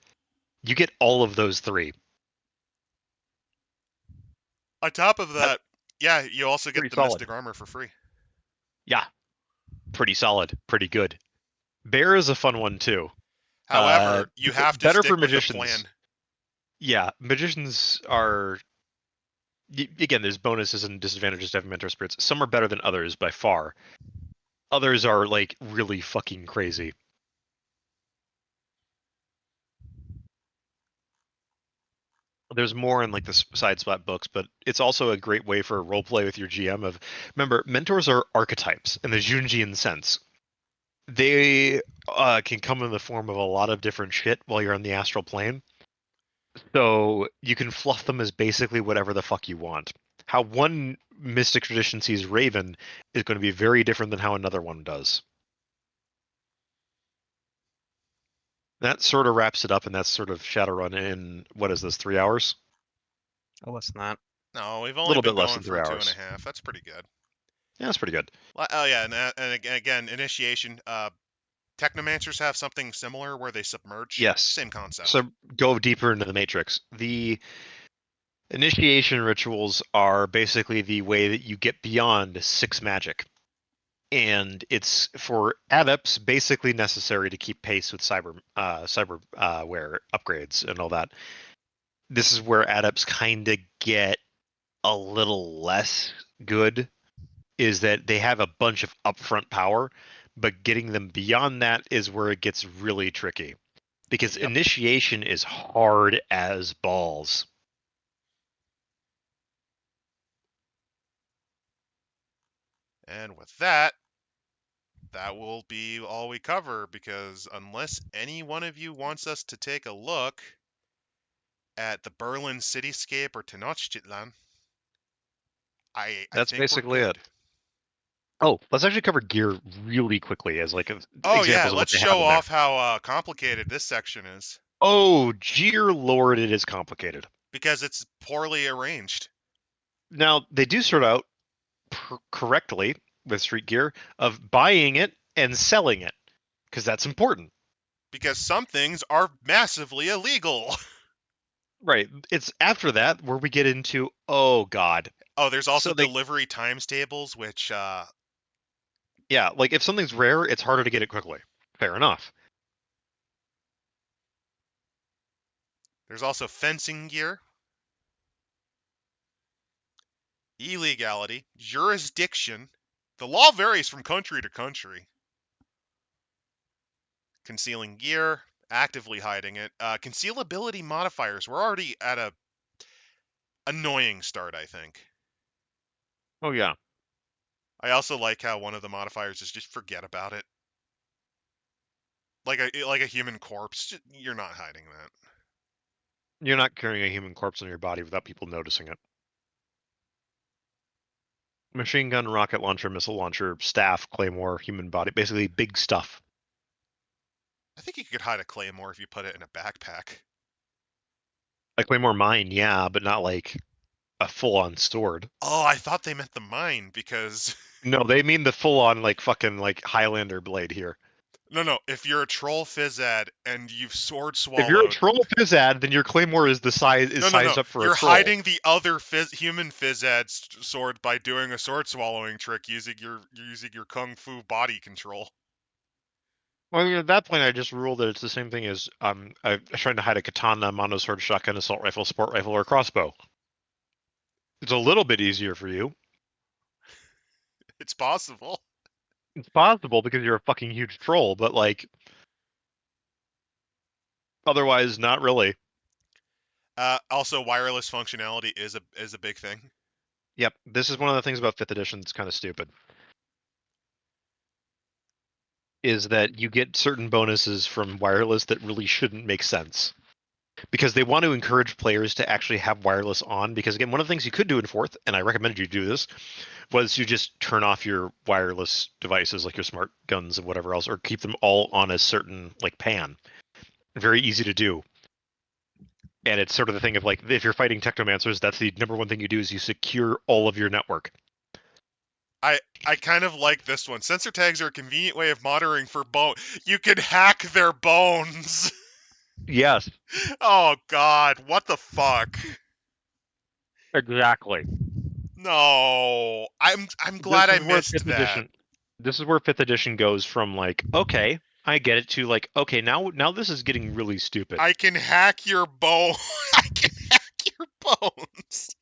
you get all of those 3. On top of that, yeah, you also get the solid. Mystic Armor for free. Yeah. Pretty solid. Pretty good. Bear is a fun one, too. However, you have to better stick for with magicians. a plan. Yeah, magicians are... Again, there's bonuses and disadvantages to having mentor spirits. Some are better than others by far. Others are, like, really fucking crazy. There's more in like the side spot books, but it's also a great way for roleplay with your GM of, remember, mentors are archetypes in the Jungian sense. They can come in the form of a lot of different shit while you're on the astral plane. So you can fluff them as basically whatever the fuck you want. How one mystic tradition sees Raven is going to be very different than how another one does. That sort of wraps it up, and that's sort of Shadowrun in, what is this, 3 hours? Oh, it's not. No, we've only Little been bit less going than 3 for hours. 2.5. That's pretty good. Yeah, that's pretty good. Oh yeah, and again, initiation. Technomancers have something similar where they submerge. Yes. Same concept. So go deeper into the Matrix. The initiation rituals are basically the way that you get beyond 6 magic. And it's for adepts basically necessary to keep pace with cyberware upgrades and all that. This is where adepts kind of get a little less good, is that they have a bunch of upfront power, but getting them beyond that is where it gets really tricky. Because Yep. initiation is hard as balls. And with that, that will be all we cover, because unless any one of you wants us to take a look at the Berlin cityscape or Tenochtitlan, I That's think we're basically it. good. Oh, let's actually cover gear really quickly as like Oh yeah, examples of what let's they have show in there. off how complicated this section is, Oh, dear lord, it is complicated. because it's poorly arranged. Now, they do start out correctly with street gear of buying it and selling it, because that's important. Because some things are massively illegal. Right. It's after that where we get into, oh god. Oh, there's also So they, delivery times tables, which yeah, like if something's rare, it's harder to get it quickly. Fair enough. there's also fencing gear, illegality, jurisdiction. The law varies from country to country. Concealing gear, actively hiding it. Concealability modifiers. We're already at a annoying start, I think. Oh yeah. I also like how one of the modifiers is just forget about it. Like a human corpse. You're not hiding that. You're not carrying a human corpse on your body without people noticing it. Machine gun, rocket launcher, missile launcher, staff, claymore, human body, basically big stuff. I think you could hide a claymore if you put it in a backpack. A claymore mine, yeah, but not like a full-on sword. Oh, I thought they meant the mine, because No, they mean the full-on like fucking like Highlander blade here. no, if you're a troll fizzad and you've sword If you're a swallowed. troll fizzad, then your claymore is No, sized up for a you're troll. hiding the other human fizzad's sword by doing a sword swallowing trick using your kung fu body control. Well, at that point, I just ruled that it's the same thing as I'm trying to hide a katana, monosword, shotgun, assault rifle, sport rifle, or crossbow. It's a little bit easier for you. It's possible. It's possible because you're a fucking huge troll, but like otherwise, not really. Also, wireless functionality is a big thing. Yep, this is one of the things about 5th edition that's kind of stupid. Is that you get certain bonuses from wireless that really shouldn't make sense. Because they want to encourage players to actually have wireless on. Because again, one of the things you could do in 4th, and I recommended you do this, was you just turn off your wireless devices like your smart guns and whatever else, or keep them all on a certain like pan. Very easy to do. And it's sort of the thing of like, if you're fighting technomancers, that's the number one thing you do is you secure all of your network. I kind of like this one. Sensor tags are a convenient way of monitoring for bone. You can hack their bones. Yes, Oh god, what the fuck? exactly. No, I'm glad I missed that. This is where 5th edition goes from like, okay, I get it, to like, okay, now this is getting really stupid. I can hack your bone. I can hack your bones.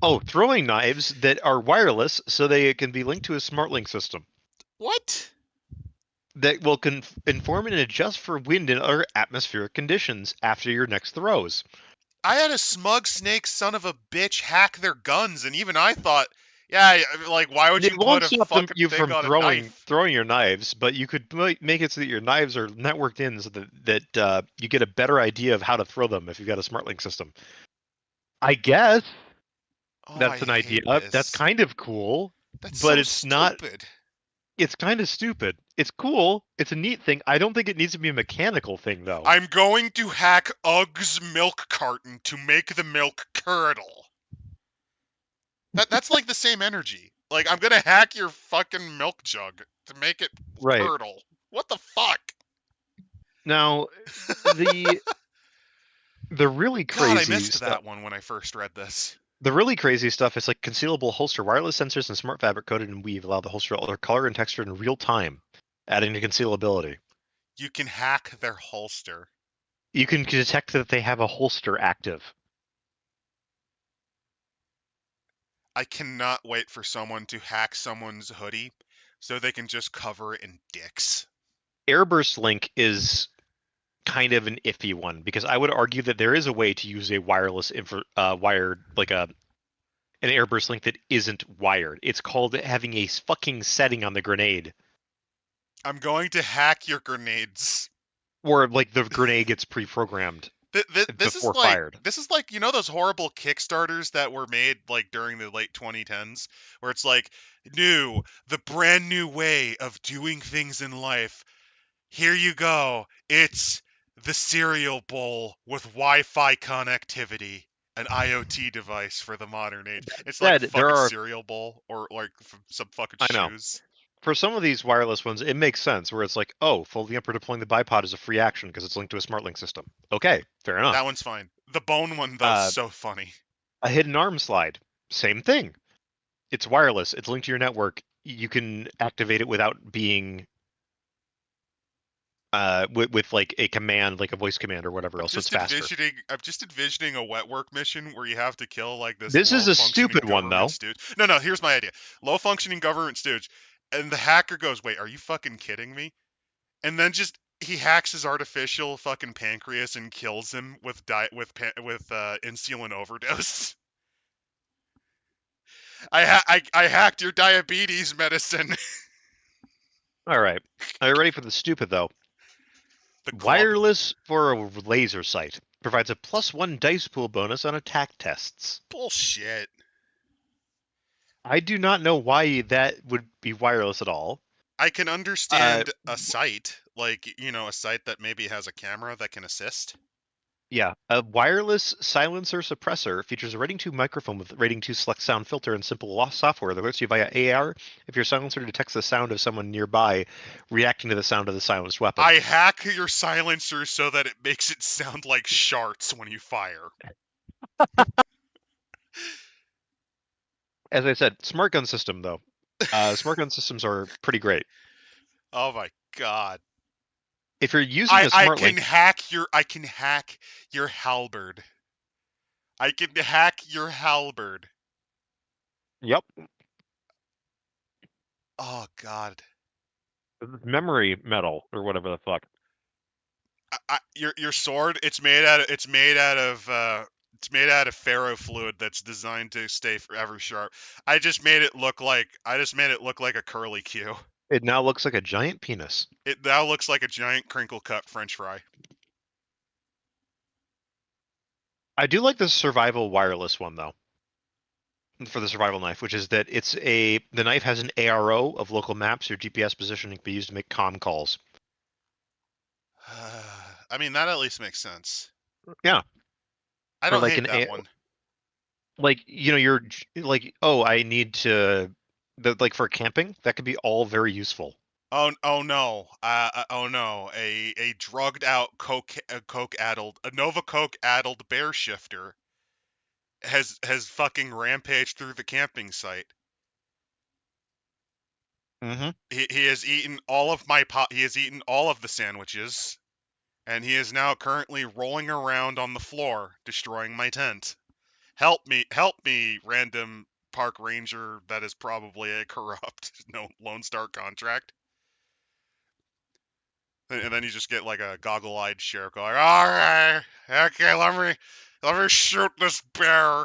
Oh, throwing knives that are wireless so they can be linked to a smart link system What? that will inform and adjust for wind and other atmospheric conditions after your next throws. I had a smug snake son of a bitch hack their guns, and even I thought, yeah, like, why would It you won't put a stop fucking you thing from on a knife? throwing your knives, but you could make it so that your knives are networked in so that you get a better idea of how to throw them if you've got a smart link system. I guess Oh, I that's an idea. hate That's this. kind of cool, That's but so it's not. stupid. It's kind of stupid. It's cool. It's a neat thing. I don't think it needs to be a mechanical thing, though. I'm going to hack Ugg's milk carton to make the milk curdle. That's like the same energy. Like, I'm gonna hack your fucking milk jug to make it Right. curdle. What the fuck? Now, the really God, I crazy missed stuff. that one when I first read this. The really crazy stuff is like concealable holster. Wireless sensors and smart fabric coated in weave allow the holster to alter color and texture in real time, adding to concealability. You can hack their holster. You can detect that they have a holster active. I cannot wait for someone to hack someone's hoodie so they can just cover it in dicks. Airburst Link is kind of an iffy one because I would argue that there is a way to use a wireless wired like an airburst link that isn't wired. It's called having a fucking setting on the grenade, I'm going to hack your grenades. or like the grenade gets pre-programmed This is before like fired. those horrible Kickstarters that were made like during the late 2010s where it's like the brand new way of doing things in life. Here you go. It's the cereal bowl with Wi-Fi connectivity, an IoT device for the modern age. It's like a Said there fucking are, cereal bowl or like some fucking I know. shoes. For some of these wireless ones, it makes sense where it's like, oh, folding up or deploying the bipod is a free action because it's linked to a smart link system. Okay, fair enough. That one's fine. The bone one though is Uh, so funny. a hidden arm slide, same thing. It's wireless. It's linked to your network. You can activate it without being with like a command, like a voice command or whatever else. So it's faster. I'm just envisioning a wet work mission where you have to kill like this. This is a low-functioning stupid one, government though. stooge. No. Here's my idea: low functioning government stooge, and the hacker goes, "Wait, are you fucking kidding me?" And then just he hacks his artificial fucking pancreas and kills him with insulin overdose. I hacked your diabetes medicine. All right. Are you ready for the stupid, though? The club. Wireless for a laser sight provides a +1 dice pool bonus on attack tests. Bullshit. I do not know why that would be wireless at all. I can understand a site, like, a site that maybe has a camera that can assist. Yeah, a wireless silencer suppressor features a Rating 2 microphone with Rating 2 select sound filter and simple software that alerts you via AR if your silencer detects the sound of someone nearby, reacting to the sound of the silenced weapon. I hack your silencer so that it makes it sound like sharts when you fire. As I said, smart gun system, though. Smart gun systems are pretty great. Oh my god. If you're using a smart link, I can hack your halberd. I can hack your halberd. yep, Oh god. memory metal or whatever the fuck. Your sword, it's made out of ferrofluid that's designed to stay forever sharp. I just made it look like a curly Q. It now looks like a giant penis. It now looks like a giant crinkle cut French fry. I do like the survival wireless one though. For the survival knife, which is that the knife has an ARO of local maps. Your GPS positioning can be used to make comm calls. I mean, that at least makes sense. Yeah. I don't hate that one. Like, you're like, oh, I need to, like for camping, that could be all very useful. Oh no. A drugged out a Nova Coke addled bear shifter has fucking rampaged through the camping site. Mm-hmm. He has eaten all of he has eaten all of the sandwiches, and he is now currently rolling around on the floor, destroying my tent. Help me, random park ranger that is probably a corrupt Lone Star contract. And then you just get like a goggle-eyed sheriff going, "All right, okay, let me shoot this bear."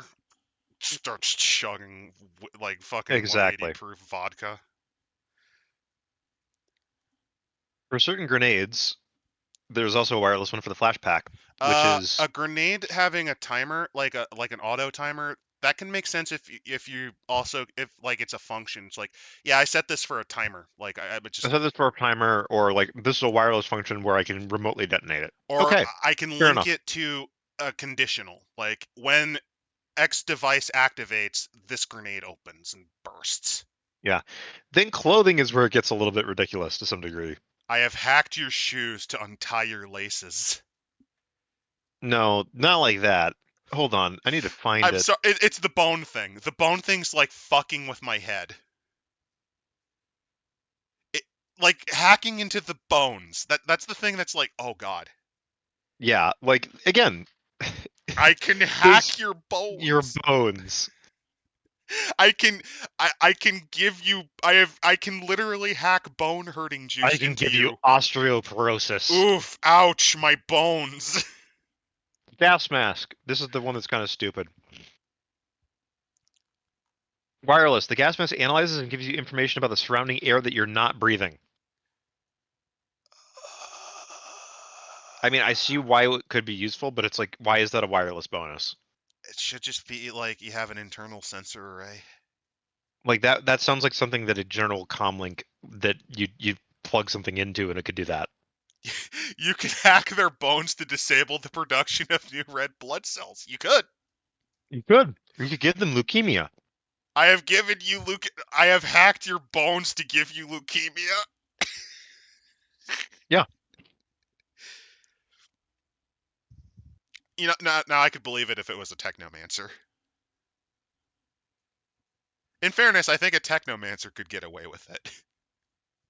Starts chugging like fucking 180 proof vodka. For certain grenades, there's also a wireless one for the flash pack, which is a grenade having a timer, like an auto timer. That can make sense if it's a function. It's like, yeah, I set this for a timer. Like I would just I set this for a timer, or like this is a wireless function where I can remotely detonate it. Or okay, I can link it to a conditional, like when X device activates, this grenade opens and bursts. Yeah. Then clothing is where it gets a little bit ridiculous to some degree. I have hacked your shoes to untie your laces. No, not like that. Hold on, I need to find I'm it. sorry, it's the bone thing. The bone thing's like fucking with my head. It, like hacking into the bones. That's the thing that's like, oh god. Yeah, like again, I can hack there's your your bones. bones. I can I can give you I can literally hack bone hurting I juice can into give you you. osteoporosis. Oof, ouch, my bones. Gas mask. This is the one that's kind of stupid. Wireless. The gas mask analyzes and gives you information about the surrounding air that you're not breathing. I mean, I see why it could be useful, but it's like, why is that a wireless bonus? It should just be like you have an internal sensor array. Like that sounds like something that a general comm link that you plug something into and it could do that. You could hack their bones to disable the production of new red blood cells. You could. You could. You could give them leukemia. I have given you I have hacked your bones to give you leukemia. Yeah. You know, now I could believe it if it was a technomancer. In fairness, I think a technomancer could get away with it.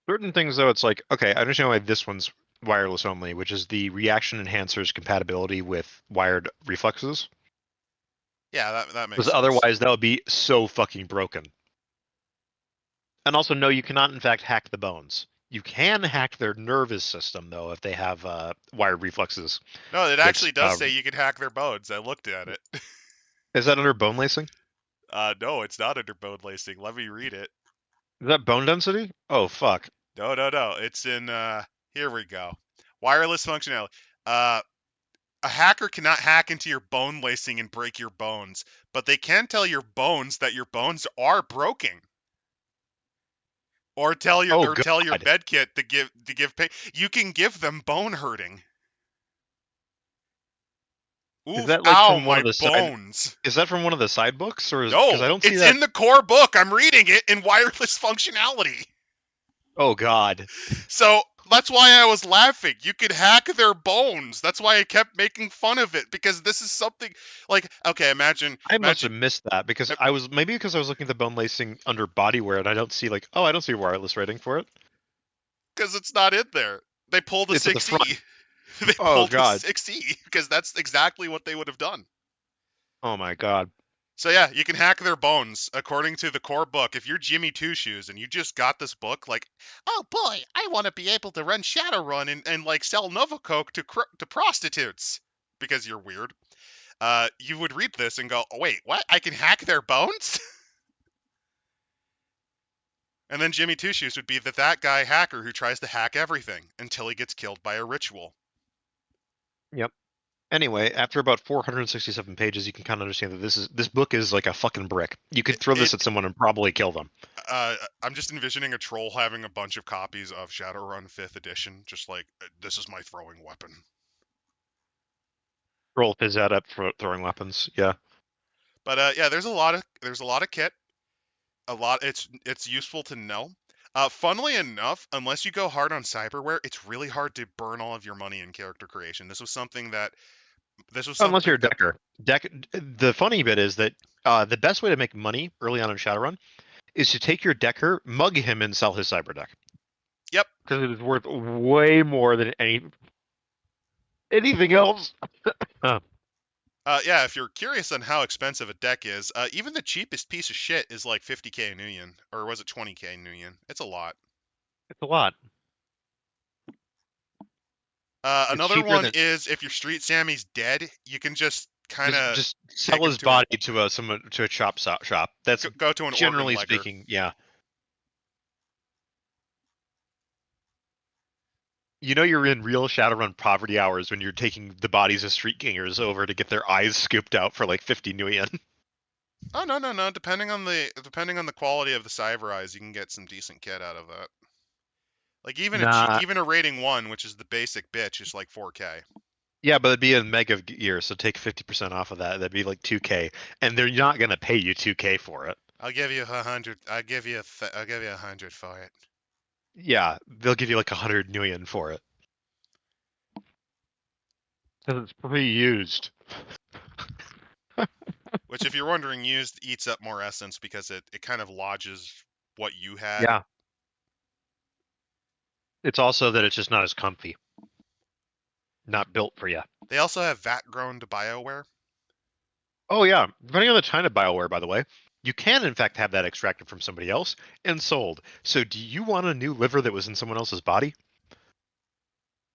Certain things though, it's like, okay, I understand why this one's wireless only, which is the reaction enhancer's compatibility with wired reflexes. Yeah, that makes Because sense. otherwise that would be so fucking broken. And also, no, you cannot in fact hack the bones. You can hack their nervous system though if they have wired reflexes. No, it That's actually does say you can hack their bones. I looked at it. is that under bone lacing? No, it's not under bone lacing. Let me read it. Is that bone density? Oh fuck. No. It's in here we go. Wireless functionality. Uh a hacker cannot hack into your bone lacing and break your bones, but they can tell your bones that your bones are broken. Or tell Oh your god. bed kit to give pain. You can give them bone hurting. Is Oof, that like ow, from one my of the side? bones. Is that from one of the side books, or is because No, I don't see it's that? in the core book. I'm reading it in wireless functionality. Oh god. So that's why I was laughing. You could hack their bones. That's why I kept making fun of it, because this is something like, okay, I must have missed that because uh, I was maybe because I was looking at the bone lacing under bodywear and I don't see like I don't see a wireless rating for it. because it's not in there. They pulled a It's at the front. 6E. They Oh pulled a god. 6E because that's exactly what they would have done. Oh my god. So yeah, you can hack their bones according to the core book. If you're Jimmy Two Shoes and you just got this book, like, oh boy, I want to be able to run Shadowrun and like sell Nova Coke to prostitutes because you're weird. You would read this and go, oh, wait, what? I can hack their bones? And then Jimmy Two Shoes would be that guy hacker who tries to hack everything until he gets killed by a ritual. Yep. Anyway, after about 467 pages, you can kind of understand that this book is like a fucking brick. You could throw this It at someone and probably kill them. I'm just envisioning a troll having a bunch of copies of Shadowrun 5th edition, just like, this is my throwing weapon. Roll his head up for throwing weapons. Yeah. But yeah, there's a lot of kit. A lot. It's useful to know. Funnily enough, unless you go hard on cyberware, it's really hard to burn all of your money in character creation. This was Unless something you're a that decker. The funny bit is that the best way to make money early on in Shadowrun is to take your decker, mug him, and sell his cyber deck. Yep. Because it is worth way more than anything else. Yeah, if you're curious on how expensive a deck is, even the cheapest piece of shit is like 50k Nuyen, or was it 20k Nuyen? It's a lot. It's a lot. It's Another cheaper one than is if your Street Sammy's dead, you can just kind of just take sell him his body to a shop. That's go to an organ generally legger. speaking, yeah. You know you're in real Shadowrun poverty hours when you're taking the bodies of street gangers over to get their eyes scooped out for like 50 nuyen. Oh no. Depending on the quality of the cyber eyes, you can get some decent kit out of that. Like Nah. even a rating 1, which is the basic bitch, is like 4k. Yeah, but it'd be a mega gear, so take 50% off of that. That'd be like 2k, and they're not gonna pay you 2k for it. I'll give you 100. I'll give you 100 for it. Yeah, they'll give you like 100 million for it. Because it's pre-used. Which, if you're wondering, used eats up more essence because it kind of lodges what you had. Yeah. It's also that it's just not as comfy. Not built for you. They also have vat-grown to BioWare. Oh yeah, depending on the China BioWare, by the way, you can in fact have that extracted from somebody else and sold. So do you want a new liver that was in someone else's body?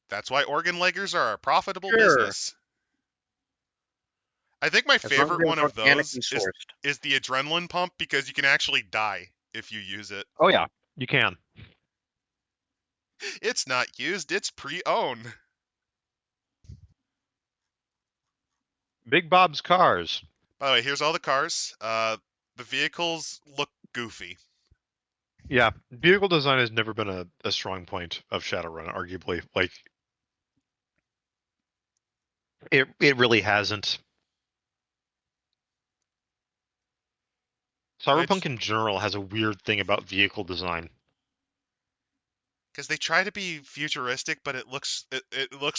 That's why organ leggers are a profitable Sure. business. I think my As long as favorite it was one of those organically sourced. is the adrenaline pump because you can actually die if you use it. Oh yeah, you can. It's not used, it's pre-owned. Big Bob's Cars. By the way, here's all the cars. The vehicles look goofy. Yeah, vehicle design has never been a strong point of Shadowrun, arguably. Like, it really hasn't. Cyberpunk Which, in general has a weird thing about vehicle design. because they try to be futuristic, but it looks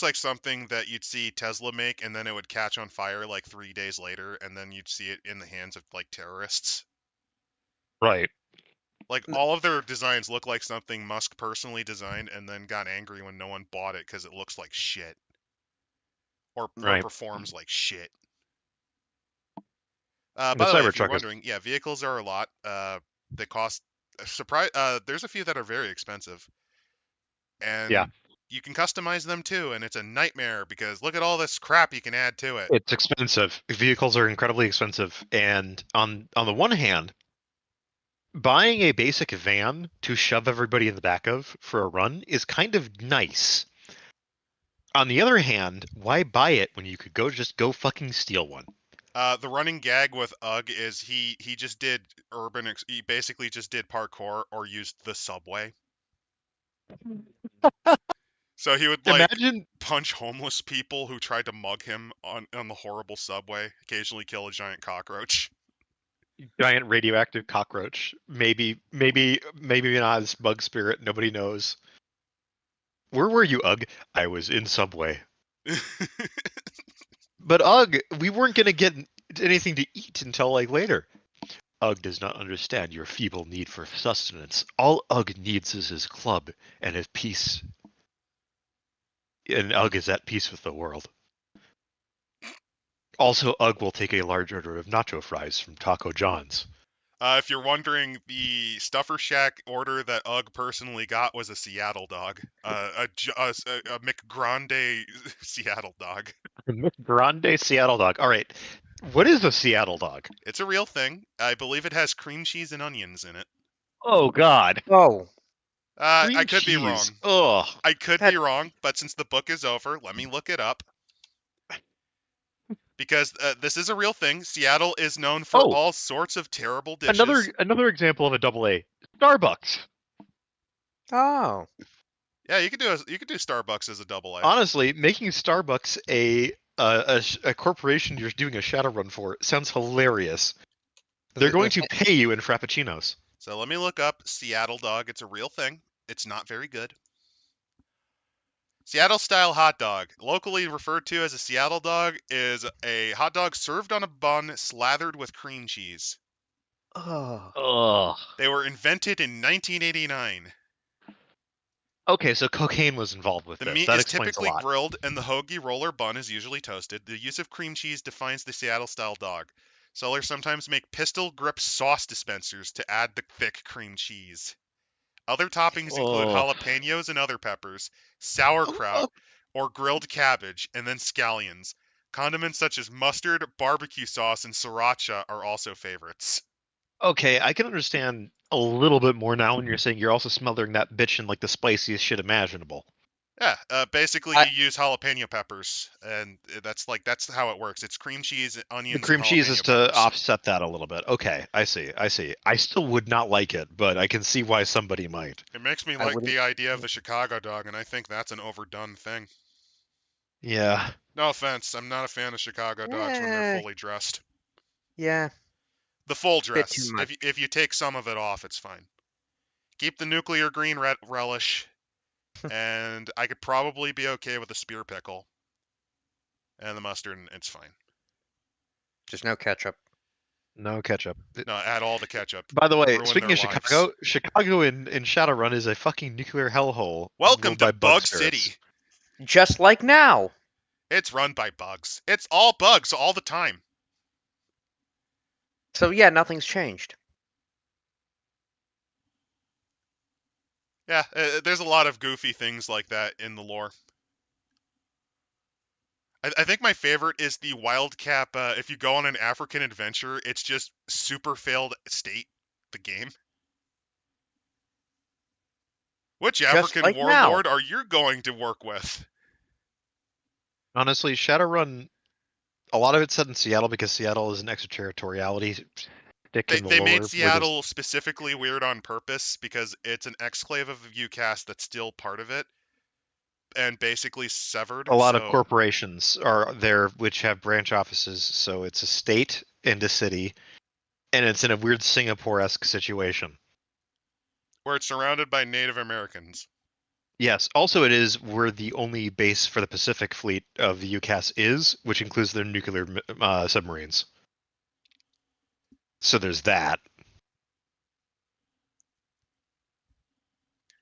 like something that you'd see Tesla make, and then it would catch on fire like 3 days later, and then you'd see it in the hands of like terrorists. Right. Like all of their designs look like something Musk personally designed, and then got angry when no one bought it because it looks like shit or Right. performs like shit. The By the way, if you're Cybertruck is. wondering, yeah, vehicles are a lot. They cost surprise. There's a few that are very expensive, Yeah, and you can customize them too, and it's a nightmare because look at all this crap you can add to it. it's expensive. Vehicles are incredibly expensive, and on the one hand, buying a basic van to shove everybody in the back of for a run is kind of nice. On the other hand, why buy it when you could just go fucking steal one? The running gag with UG is he just did he basically just did parkour or used the subway. So he would like Imagine punch homeless people who tried to mug him on the horrible subway, occasionally kill a giant cockroach. giant radioactive cockroach. Maybe not as bug spirit. Nobody knows. Where were you, Ugg? I was in Subway. But Ugg, we weren't gonna get anything to eat until like later. Ugg does not understand your feeble need for sustenance. All Ugg needs is his club and his peace. And Ugg is at peace with the world. Also, Ugg will take a large order of nacho fries from Taco John's. If you're wondering, the Stuffer Shack order that UG personally got was a Seattle dog, a McGrande Seattle dog. Grande Seattle dog. All right. What is a Seattle dog? It's a real thing. I believe it has cream cheese and onions in it. Oh God. Oh, I Cream could be wrong. cheese. Ugh. I could that be wrong, but since the book is over, let me look it up. Because this is a real thing. Seattle is known for Oh, all sorts of terrible dishes. another example of a double A. Starbucks. oh. Yeah, you could do Starbucks as a double A. Honestly, making Starbucks a corporation you're doing a shadow run for sounds hilarious. They're going to pay you in frappuccinos. So let me look up Seattle dog. It's a real thing. It's not very good. Seattle style hot dog, locally referred to as a Seattle dog, is a hot dog served on a bun slathered with cream cheese. Oh. Ugh. They were invented in 1989. Okay, so cocaine was involved with The this. meat That is explains a typically lot. grilled and the hoagie roller bun is usually toasted. The use of cream cheese defines the Seattle style dog. Sellers sometimes make pistol grip sauce dispensers to add the thick cream cheese. Other toppings include Oh. jalapenos and other peppers, sauerkraut, or grilled cabbage, and then scallions. Condiments such as mustard, barbecue sauce, and sriracha are also favorites. Okay, I can understand a little bit more now when you're saying you're also smothering that bitch in like the spiciest shit imaginable. Yeah, basically I, you use jalapeno peppers, and that's how it works. It's cream cheese, The onions, and cream cheese is jalapeno to peppers. offset that a little bit. Okay, I see. I see. I still would not like it, but I can see why somebody might. It makes me I like wouldn't. the idea of the Chicago dog, and I think that's an overdone thing. Yeah. No offense, I'm not a fan of Chicago dogs when they're Eh, fully dressed. yeah, The full bit too dress. much. If you take some of it off, it's fine. Keep the nuclear green relish, and I could probably be okay with the spear pickle and the mustard, and it's fine. Just no ketchup. No ketchup. No, add all the ketchup. By the way, Ruin speaking their of lives. Chicago in Shadowrun is a fucking nuclear hellhole Welcome ruled to by bug Bug spirits. City. Just like now. It's run by bugs. It's all bugs all the time. So yeah, nothing's changed. Yeah, there's a lot of goofy things like that in the lore. I think my favorite is the Wildcap. If you go on an African adventure, it's just super failed state, the game. Which Just African like now. warlord are you going to work with? Honestly, Shadowrun, a lot of it's set in Seattle because Seattle is an extraterritoriality stick in the They made lore. Where there's Seattle specifically weird on purpose because it's an exclave of UCAS that's still part of it and basically severed. a lot of So corporations are there which have branch offices, so it's a state and a city, and it's in a weird Singapore-esque situation. where it's surrounded by Native Americans. Yes, also it is where the only base for the Pacific Fleet of the UCAS is, which includes their nuclear submarines. So there's that.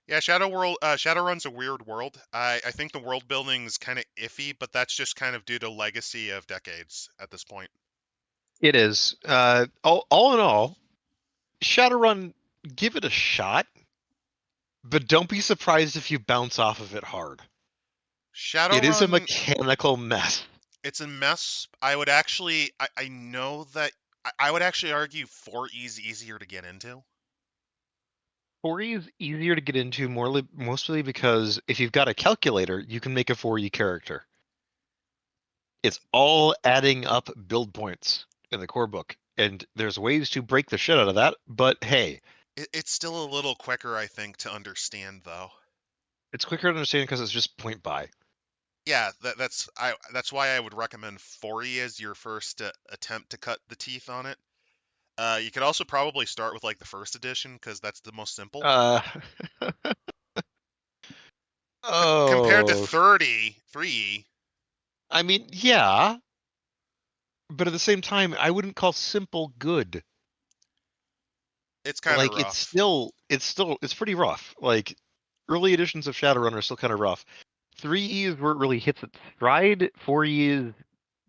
Yeah, Shadowrun's a weird world. I think the world building is kind of iffy, but that's just kind of due to legacy of decades at this point. It is. All in all, Shadowrun, give it a shot, but don't be surprised if you bounce off of it hard. It is a Shadowrun, mechanical mess. it's a mess. I would actually, I know that, I would actually argue 4E is easier to get into. 4E is easier to get into mostly because if you've got a calculator, you can make a 4E character. It's all adding up build points in the core book, and there's ways to break the shit out of that, but hey, It's still a little quicker, I think, to understand, though. it's quicker to understand because it's just point by. Yeah, that's why I would recommend 4E as your first attempt to cut the teeth on it. You could also probably start with like the first edition because that's the most simple. Compared to Oh, 3E, I mean, yeah, but at the same time, I wouldn't call simple good. it's kind of Like rough. it's pretty rough. Like early editions of Shadowrun are still kind of rough. 3E is where it really hits its stride. 4E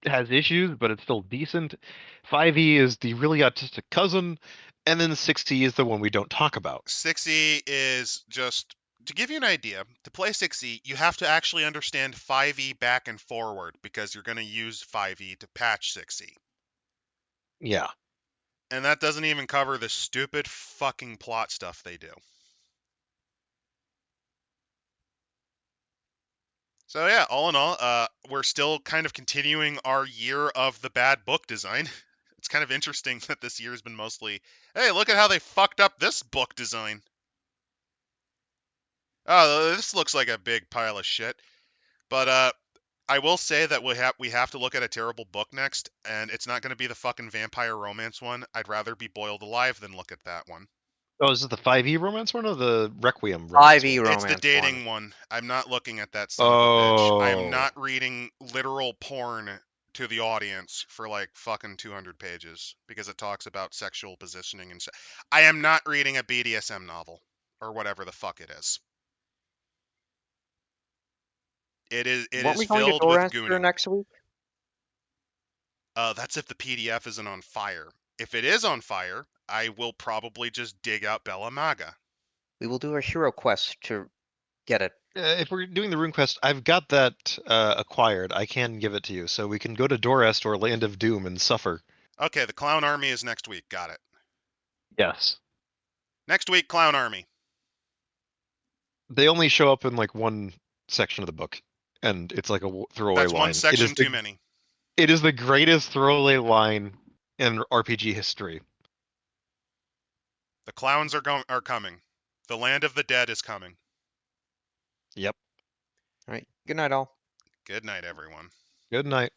has issues, but it's still decent. 5E is the really autistic cousin, and then 6E is the one we don't talk about. 6E is just to give you an idea. To play 6E, you have to actually understand 5E back and forward because you're going to use 5E to patch 6E. Yeah. And that doesn't even cover the stupid fucking plot stuff they do. So yeah, all in all, we're still kind of continuing our year of the bad book design. It's kind of interesting that this year has been mostly, hey, look at how they fucked up this book design. Oh, this looks like a big pile of shit. But I will say that we have to look at a terrible book next, and it's not going to be the fucking vampire romance one. I'd rather be boiled alive than look at that one. Oh, is it the 5E romance one or the Requiem romance 5E one? It's the romance dating one. one. I'm not looking at that son of a bitch. I am Oh. not reading literal porn to the audience for like fucking 200 pages because it talks about sexual positioning and I am not reading a BDSM novel or whatever the fuck it is. It Weren't is we going to filled with Dorchester gooning. next week? That's if the PDF isn't on fire. If it is on fire, I will probably just dig out Bella Maga. We will do a hero quest to get it. If we're doing the Rune Quest, I've got that acquired. I can give it to you, so we can go to Dorest or Land of Doom and suffer. Okay, the Clown Army is next week. Got it. Yes. Next week, Clown Army. They only show up in like one section of the book, and it's like a throwaway That's line. one section too many. It is the greatest throwaway line in RPG history. The clowns are coming. The land of the dead is coming. Yep. All right. Good night, all. Good night, everyone. Good night.